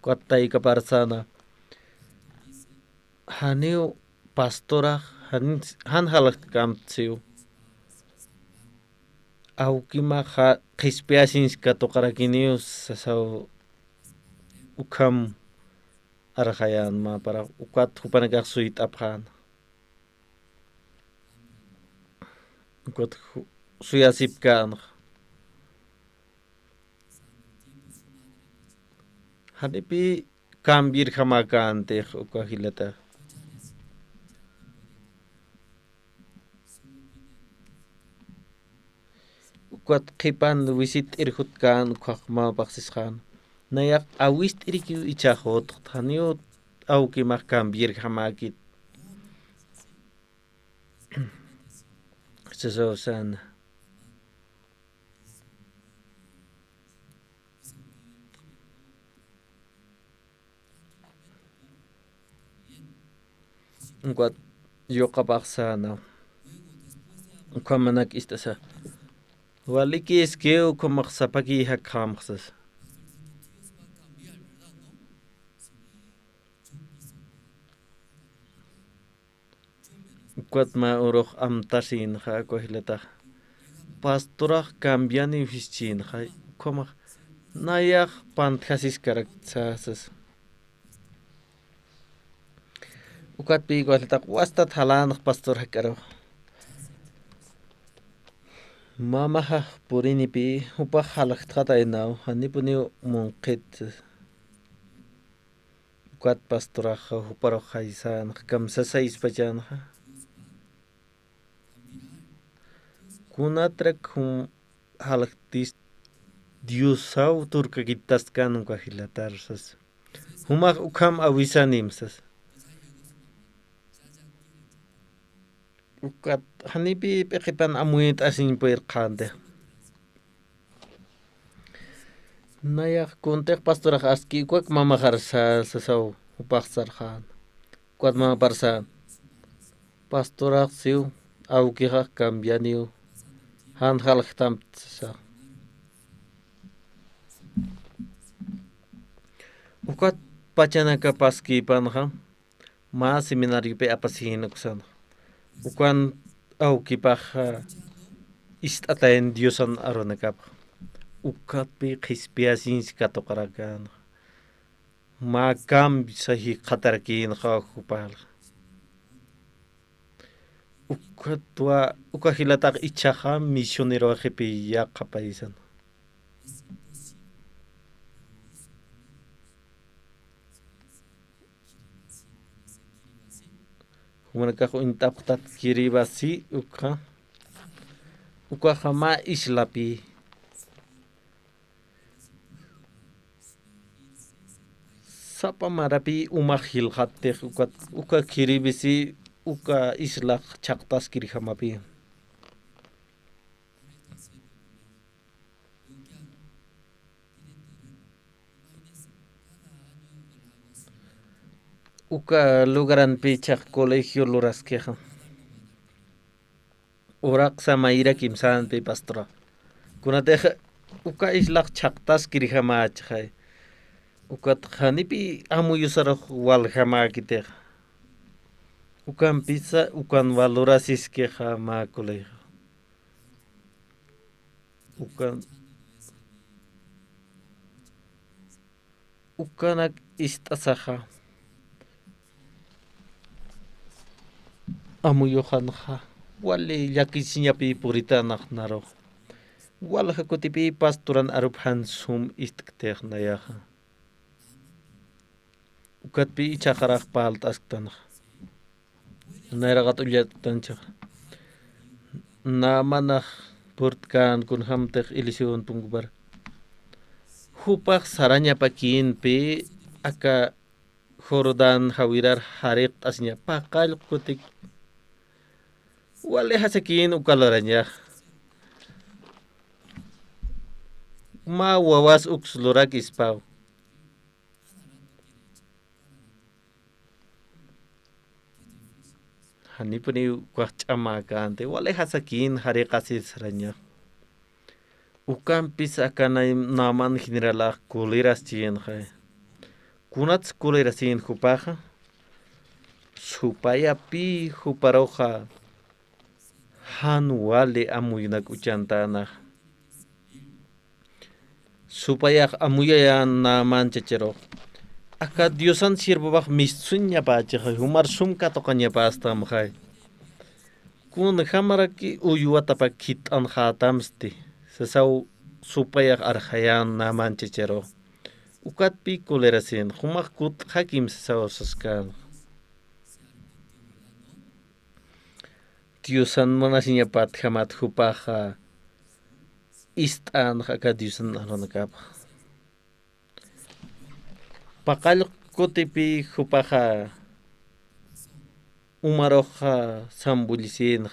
Speaker 10: kuatay kaparsana haniu pastoraj han halak kamtsiu aukimaj qispiasins katoqarakini sasaw ukam arhayan ma para ukat hupanakaq suyt'apjan ukat suyasipkan hanipi kambir hamakante ukahilata ukat qipan wisit irhutkan uqaqma paqsisqan nayak awist irikiu ichajot haniut aukimaj kambir hamakit sasawasan kuat yoqapaqsana ukamanak istasa walikis keu ukamaq sapaki hakhamqsas kuat ma uruq amtasin ja kuhilataq pastoraj cambiani hischin ja ukamaq nayak pantjasis karaksasas ukatpi kuhilataq wastat halanaq pastor hak'araw mamaja purinipi upaq jalaqtqata inaw hanipuniw munqit ukat pastoraja uparaq haysanaq kamsasayspachanaja kunatrak jalaqtis Diosaw turkakitaskan ukahilatarsas humaq ukam awisanimsas ukat hanipi peqipan amuyit asin puirqante nayak kunteq pastoraj aski ukwak mamajarsa sasaw upaqsarjan ukat mamaparsa pastoraj siw aukijaj cambianiw han jalaqtamtsa ukat pachanaka paskipanja ma seminariopi apasihinuksan ukan aukipaj ist'atayen Diosan aronakap ukatpi qispiasins katoqarakan ma kamsaji qatarkinqa upal ukatwa ukahilataq ichaja misionero qipi yaqapaysan humanakaq untapqtat kiribasi uka jama islapi sapa marapi umajilqatej uka kiribisi uka islaq chaqtas kirjamapi uka lugaranpi chaq colegio lurasqueja. Urak samaira kimsanpi pastora. Kunateja uka islaq chaqtas kirihamachaj. Ukat hanipi amuyusaraq walhamakiteja. Ukan pisa ukan valorasisqueja ma colegio. Ukanak istasaja. Amuyojanja. Wale llakisiñapi puritanaq naro. Walja kutipi pastoran aruphan sum istkteqnayaja. Ukatpi ichajaraq paltasktanaqa. Nairagat ullatanchaq. Namanaq purtkan kunhamteq ilusión pungubar. Hupaq sarañapa kinpi aka Jordan hawirar hariq asña paqal kutik. Wale hasakin ukalaraña. Ma wawas ukslurak ispaw. Hanipuni kwach'amakante wale hasakin hariq asisraña. Ukampis akanay naman generalaq kuliras chiyenjay. Kunats kulirasin hupaja. Supayapi huparoja. Hanuale amuynak uchantana. Supayak amuyayan naman chachero. Aka Diosan sirvabak misunya pachaja. Humar sumka tokaña pastamjay. Kun hamaraki uyuatapak hitan hatamsti. Sasaw supayak arhayan naman chachero. Ukatpi kulerasin. Humak kut hakim sasaw saskan. Diosan manasinya pat hamat hupaja. Istan haka Diosan aronakap. Pakal kutipi hupaja. Umaroja sambulisin.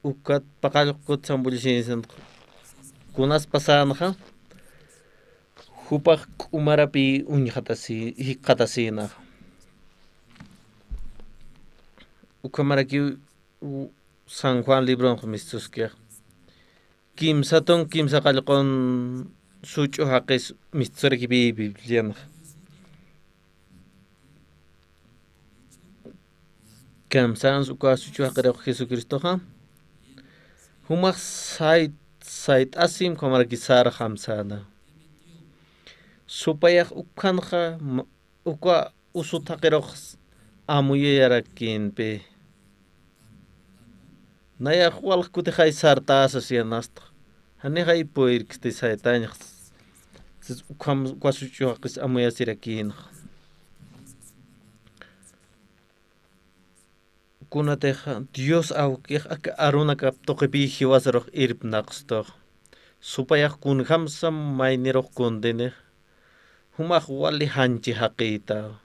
Speaker 10: Ukat pakal kut sambulisin. Kunas pasanja. Hupak umarapi hikatasin. Ukamaraki San Juan Libron mistuskia. Kimsaton kimsakalkon sucho haqis misturaki bibliana. Kamsans uka sucho haqiraq Jesucristo ha. Humak sait asim kamaraki sar hamsana. Supayak ukanja uka usut haqiraq amuyayarakinpe. Naya wal kutijay sartas asianasta. Hanijay poir kiste saitañas. Ukam kwasucho haqis amuyasirakin. Kunateja Dios awkij aka arunakap toqipi hiwasaraq irp naqstoq. Supayak kunhamsam mayniroq kundene. Humaq wali hanchi haqita.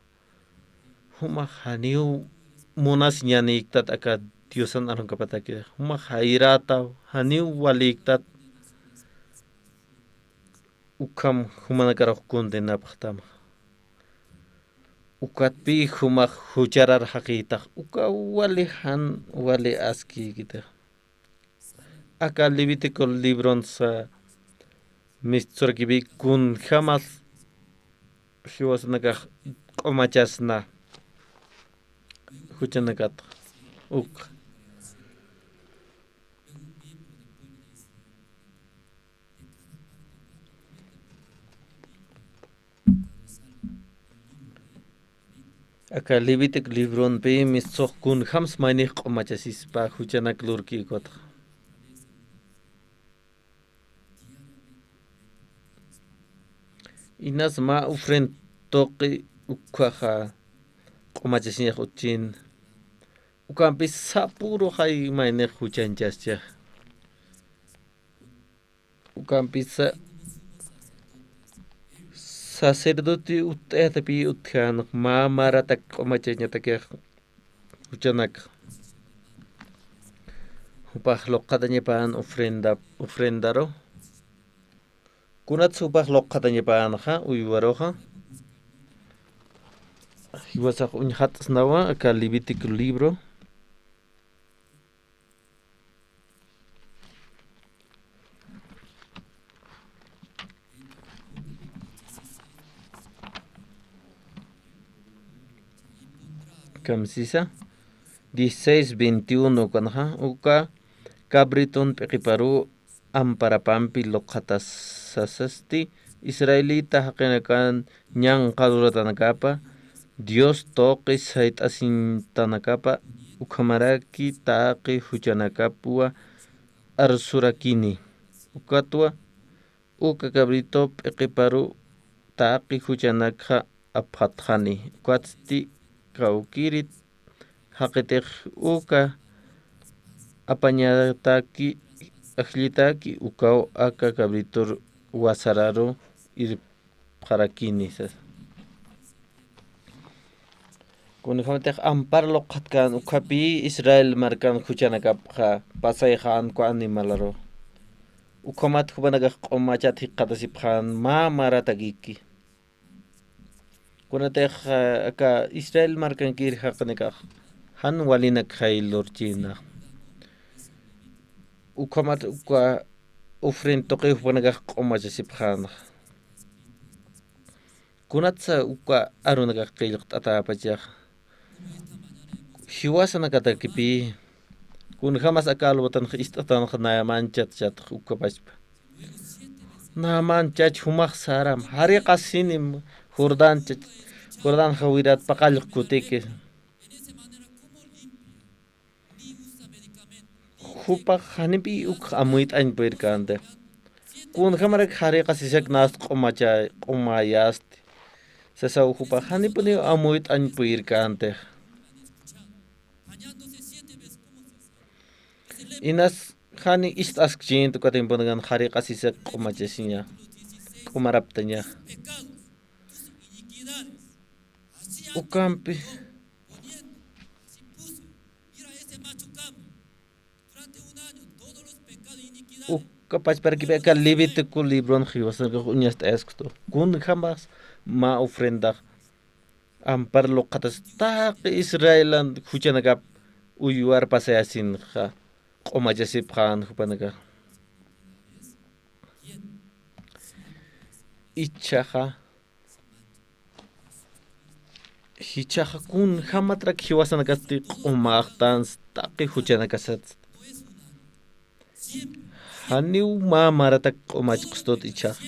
Speaker 10: Humaq haniu munas ñaniktat aka Diosan arunkapataki. Humaq hayrata haniu waliktat. Ukam humanakaraq kundenapaqtama. Ukatpi humaq hucharar haqitaq. Uka wali han wali aski kita. Aka Levítico libron sa misturakibi kun jamas hiwasnakaq q'umachasna. Huchanakat uka. Aka Levítico libron pe misoq kun jams mayniq q'umachasispa huchanak lurki kotaq. Inas ma ufren toqi ukhaja q'umachasñaq uchin. Ukampi sapuro hay mayniq huchanchascha. Ukampi sacerdote ut'etapi utjanaq mamaratak q'umachasñataq huchanak. Upaq loqatañapan ofrendaro. Kunat supaq loqatañapanaqa uywaroqa. Hiwasaq uñhatasnawa acá Levítico libro. Kamsisa 16:21 kanha uka cabriton peqiparu amparapampi loqatas sasasti Israelita haqinakan ñan qaduratanakapa Dios toqis hayt'asintanakapa ukhamaraki taqi huchanakapua arsurakini ukatwa uka cabrito peqiparu taqi huchanakha aphatjani ukatsti kawkirit haqitiq uka apañataki akllitaki ukaw aka cabritor wasararo ir parakini sas kunhamatiq amparlo qatkan ukapi Israel markan huchanakapqa pasayqa anku animalaro ukamat hubanagaq q'umachata hiqatasipqan mamaratagiki kunatiq aka Israel markan kir haqnikaq han walinak haylurchina ukamat uka ufrintoqi hubanagaq q'umachasipqan kunatsa uka arunagaq qillq t'atapachaq hiwasanakatakipi kunhamas akalwatan ist'atanqa nayamanchat chataq ukapachpa namanchat humaq saram hariqasinim Jordan hawirat paqallq kutiki hupaq hanipi uk amuyt añpirkante kunhamarak hariqasishak nas q'umayasti sasaw hupaq hanipuni amuyt añpirkante inas hani ist'askchintu katinpunagan hariqasishak q'umachashiña q'umaraptaña ukampi ukapachparkipi aka Levítico libron hiwasanqa uñasta eskuto kunhamas ma ofrenda ampar loqatas taqi Israelan huchanakap uywar pasayasinqa q'umachasipqan hupanaka hichaqa kunhamatrak hiwasanakasti q'umaqtans taqi huchanakasat haniw mamaratak q'umachqstot ichaq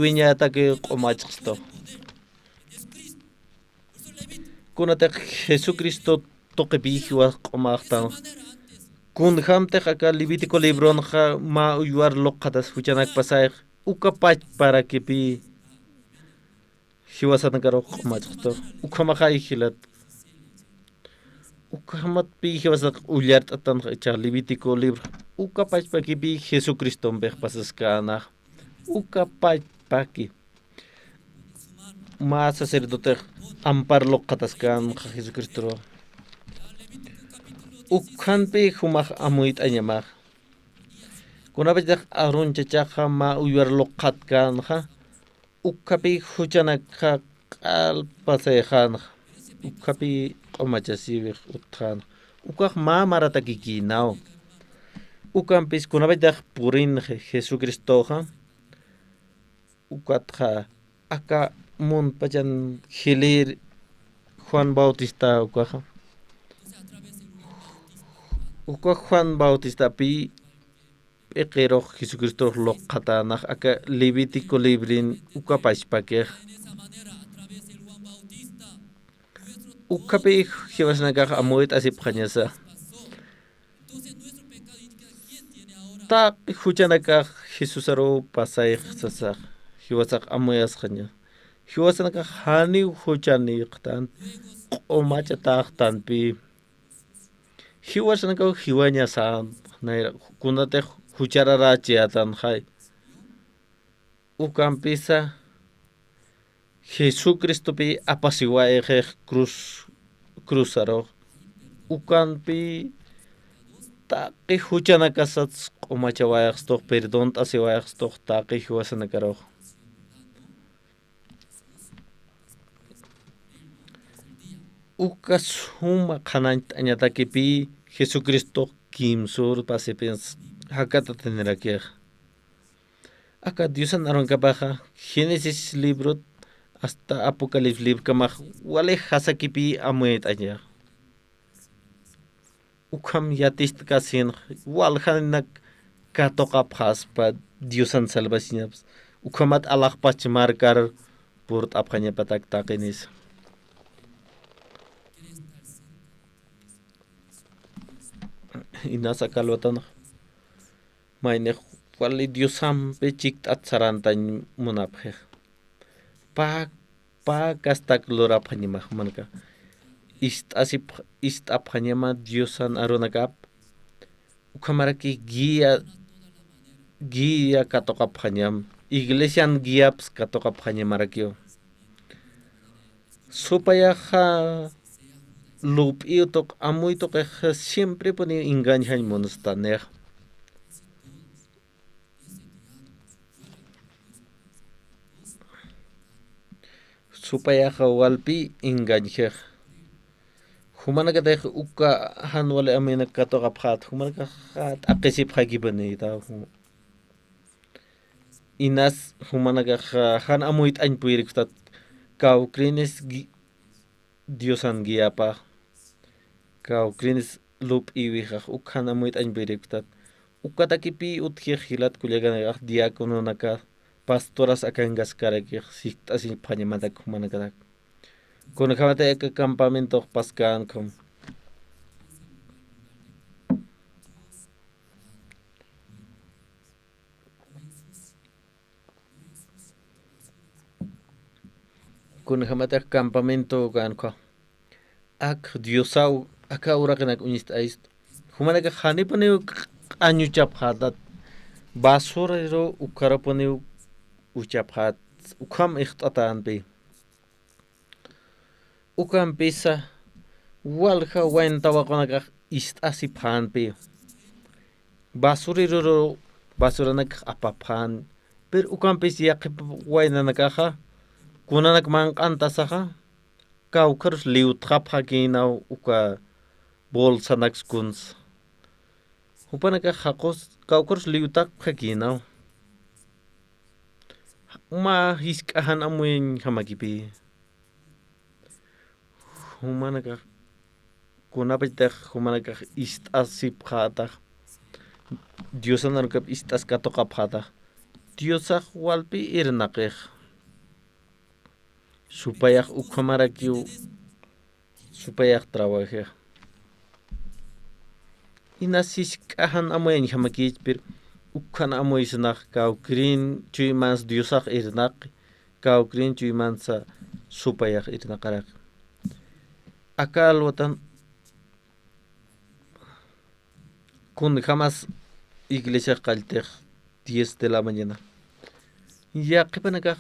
Speaker 10: wiñataki q'umachqsto kunatiq Jesucristo toqipi hiwas q'umaqtan kunhamtiq aka Levítico libronqa ma uywar loqatas huchanak pasayq ukapachparakipi hiwasanakaro q'umachqsto ukhamaqay hilat ukamatpi hiwasak ullart'atanqa ichaq Levítico libro ukapachpakipi Jesucristonpik pasaskana ukapachpaki ma sacerdote ampar loqataskanqa Jesucristo ukhanpi humaq amuyt añamaq kunapachaq arunchachaqa ma uywar loqatkanqa ukapi huchanakqa q'alpasayqanqa ukapi q'umachasiwiq utqanqa ukaq mamaratakikinaw ukanpis kunapachaq purinqa Jesucristoqa ukatqa aka munpachan hilir Juan Bautista ukaqa uka Juan Bautistapi p'iqiruq Jesucristo loqatanaq aka Levítico librin ukapachpakiq ukapi hiwasnakaq amuyt asipqañasa taqi huchanakaq Jesusaro pasayq sasaq hiwasaq amuyasqaña hiwasanakaq haniw huchaniqtan q'umachataqtanpi hiwasanakaq hiwañasan kunatiq huchararachiatanqa ukanpisa Jesucristopi apasiwayqiq cruzaro ukanpi taqi huchanakasaq q'umachawayaqstoq perdón t'asiwayaqstoq taqi hiwasanakaroq uka suma kanant añatakipi Jesucristo kimsur pasipens hakata tenerakej. Acá Dios anaron kapaja Génesis libro hasta Apocalipsis libro kamaj wale hasakipi amuet aña. Ukam yatist kasin walhanak katokapjas pa Diosan salvación. Ukamat Allah pachmarkar purt apanya patak takinis. Inasa kalwatan maine wali Diosam pechik at sarantan munaphe. Pa kastak lora panyamah manka. Ist apanyama Diosan aronakap. Ukamaraki guía katokap hanyam. Iglesian guiaps katokap hanyamarakyo. Supaya lup iutok amuitok siempre poni engañan monostaner. Supaya walpi engañan. Humana ka deh uka han wale amena katokap hat. Humana ka hat akesip hagibane ita. Inas humana ka han amuit añ puirik tat kau krines Diosan guiapa. Kau krines lup iwihah ukhan amuit añ puirik tat. Ukatakipi utjejilat kuliagan diakono naka pastoras akangas karakih siktasin panyamadak humana kadak. Kono kamate ek campamento paskan kom. Kono kamate campamento kan ko. Ak Diosau aka urakenak unist aist. Humana ka khani pane anyu chaphadat. Basurero ukarapane uchaphat. Ukam ihtatan pe. Ukam pesa walha waintawa konaka istasi pan pe. Basurero basuranak apapan. Per ukam pesa yak wainanakaha. Kunanak mang antasaha. Kau karus liut kaphaginau uka bolsanak skuns. Hupanaka hakos kau karus liutak haginau. Ma hiskahan amuin hamakipi. Humanaka kunapitah humanaka istasip khata. Diosan arkap istas katokap khata. Diosak walpi irnakeh. Supaya ukhamarakiu supaya trabaje. Inasis kahan amoy hamakich pir ukhan amoy sanak kau green chuimans Diosak irnak kau green chuimansa supaya irnakarak. Akal watan kun jamás iglesia kalteh 10 de la mañana. Ya que panaka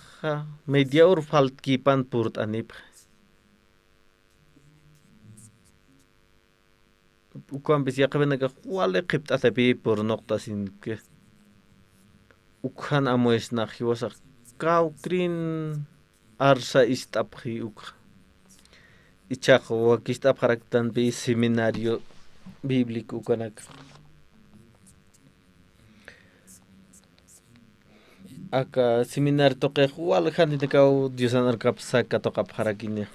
Speaker 10: media hora falt kipan purt anip. Ukam bis ya que panaka wale kipt atapi por nokta sin que. Ukhan amoes na hiwasa kau green arsa istaphi uk. Ichak wakistap haraktan bi seminario bíblico kanak. Aka seminar toke wal khandi kau Diosan arkap sak katokap harakine.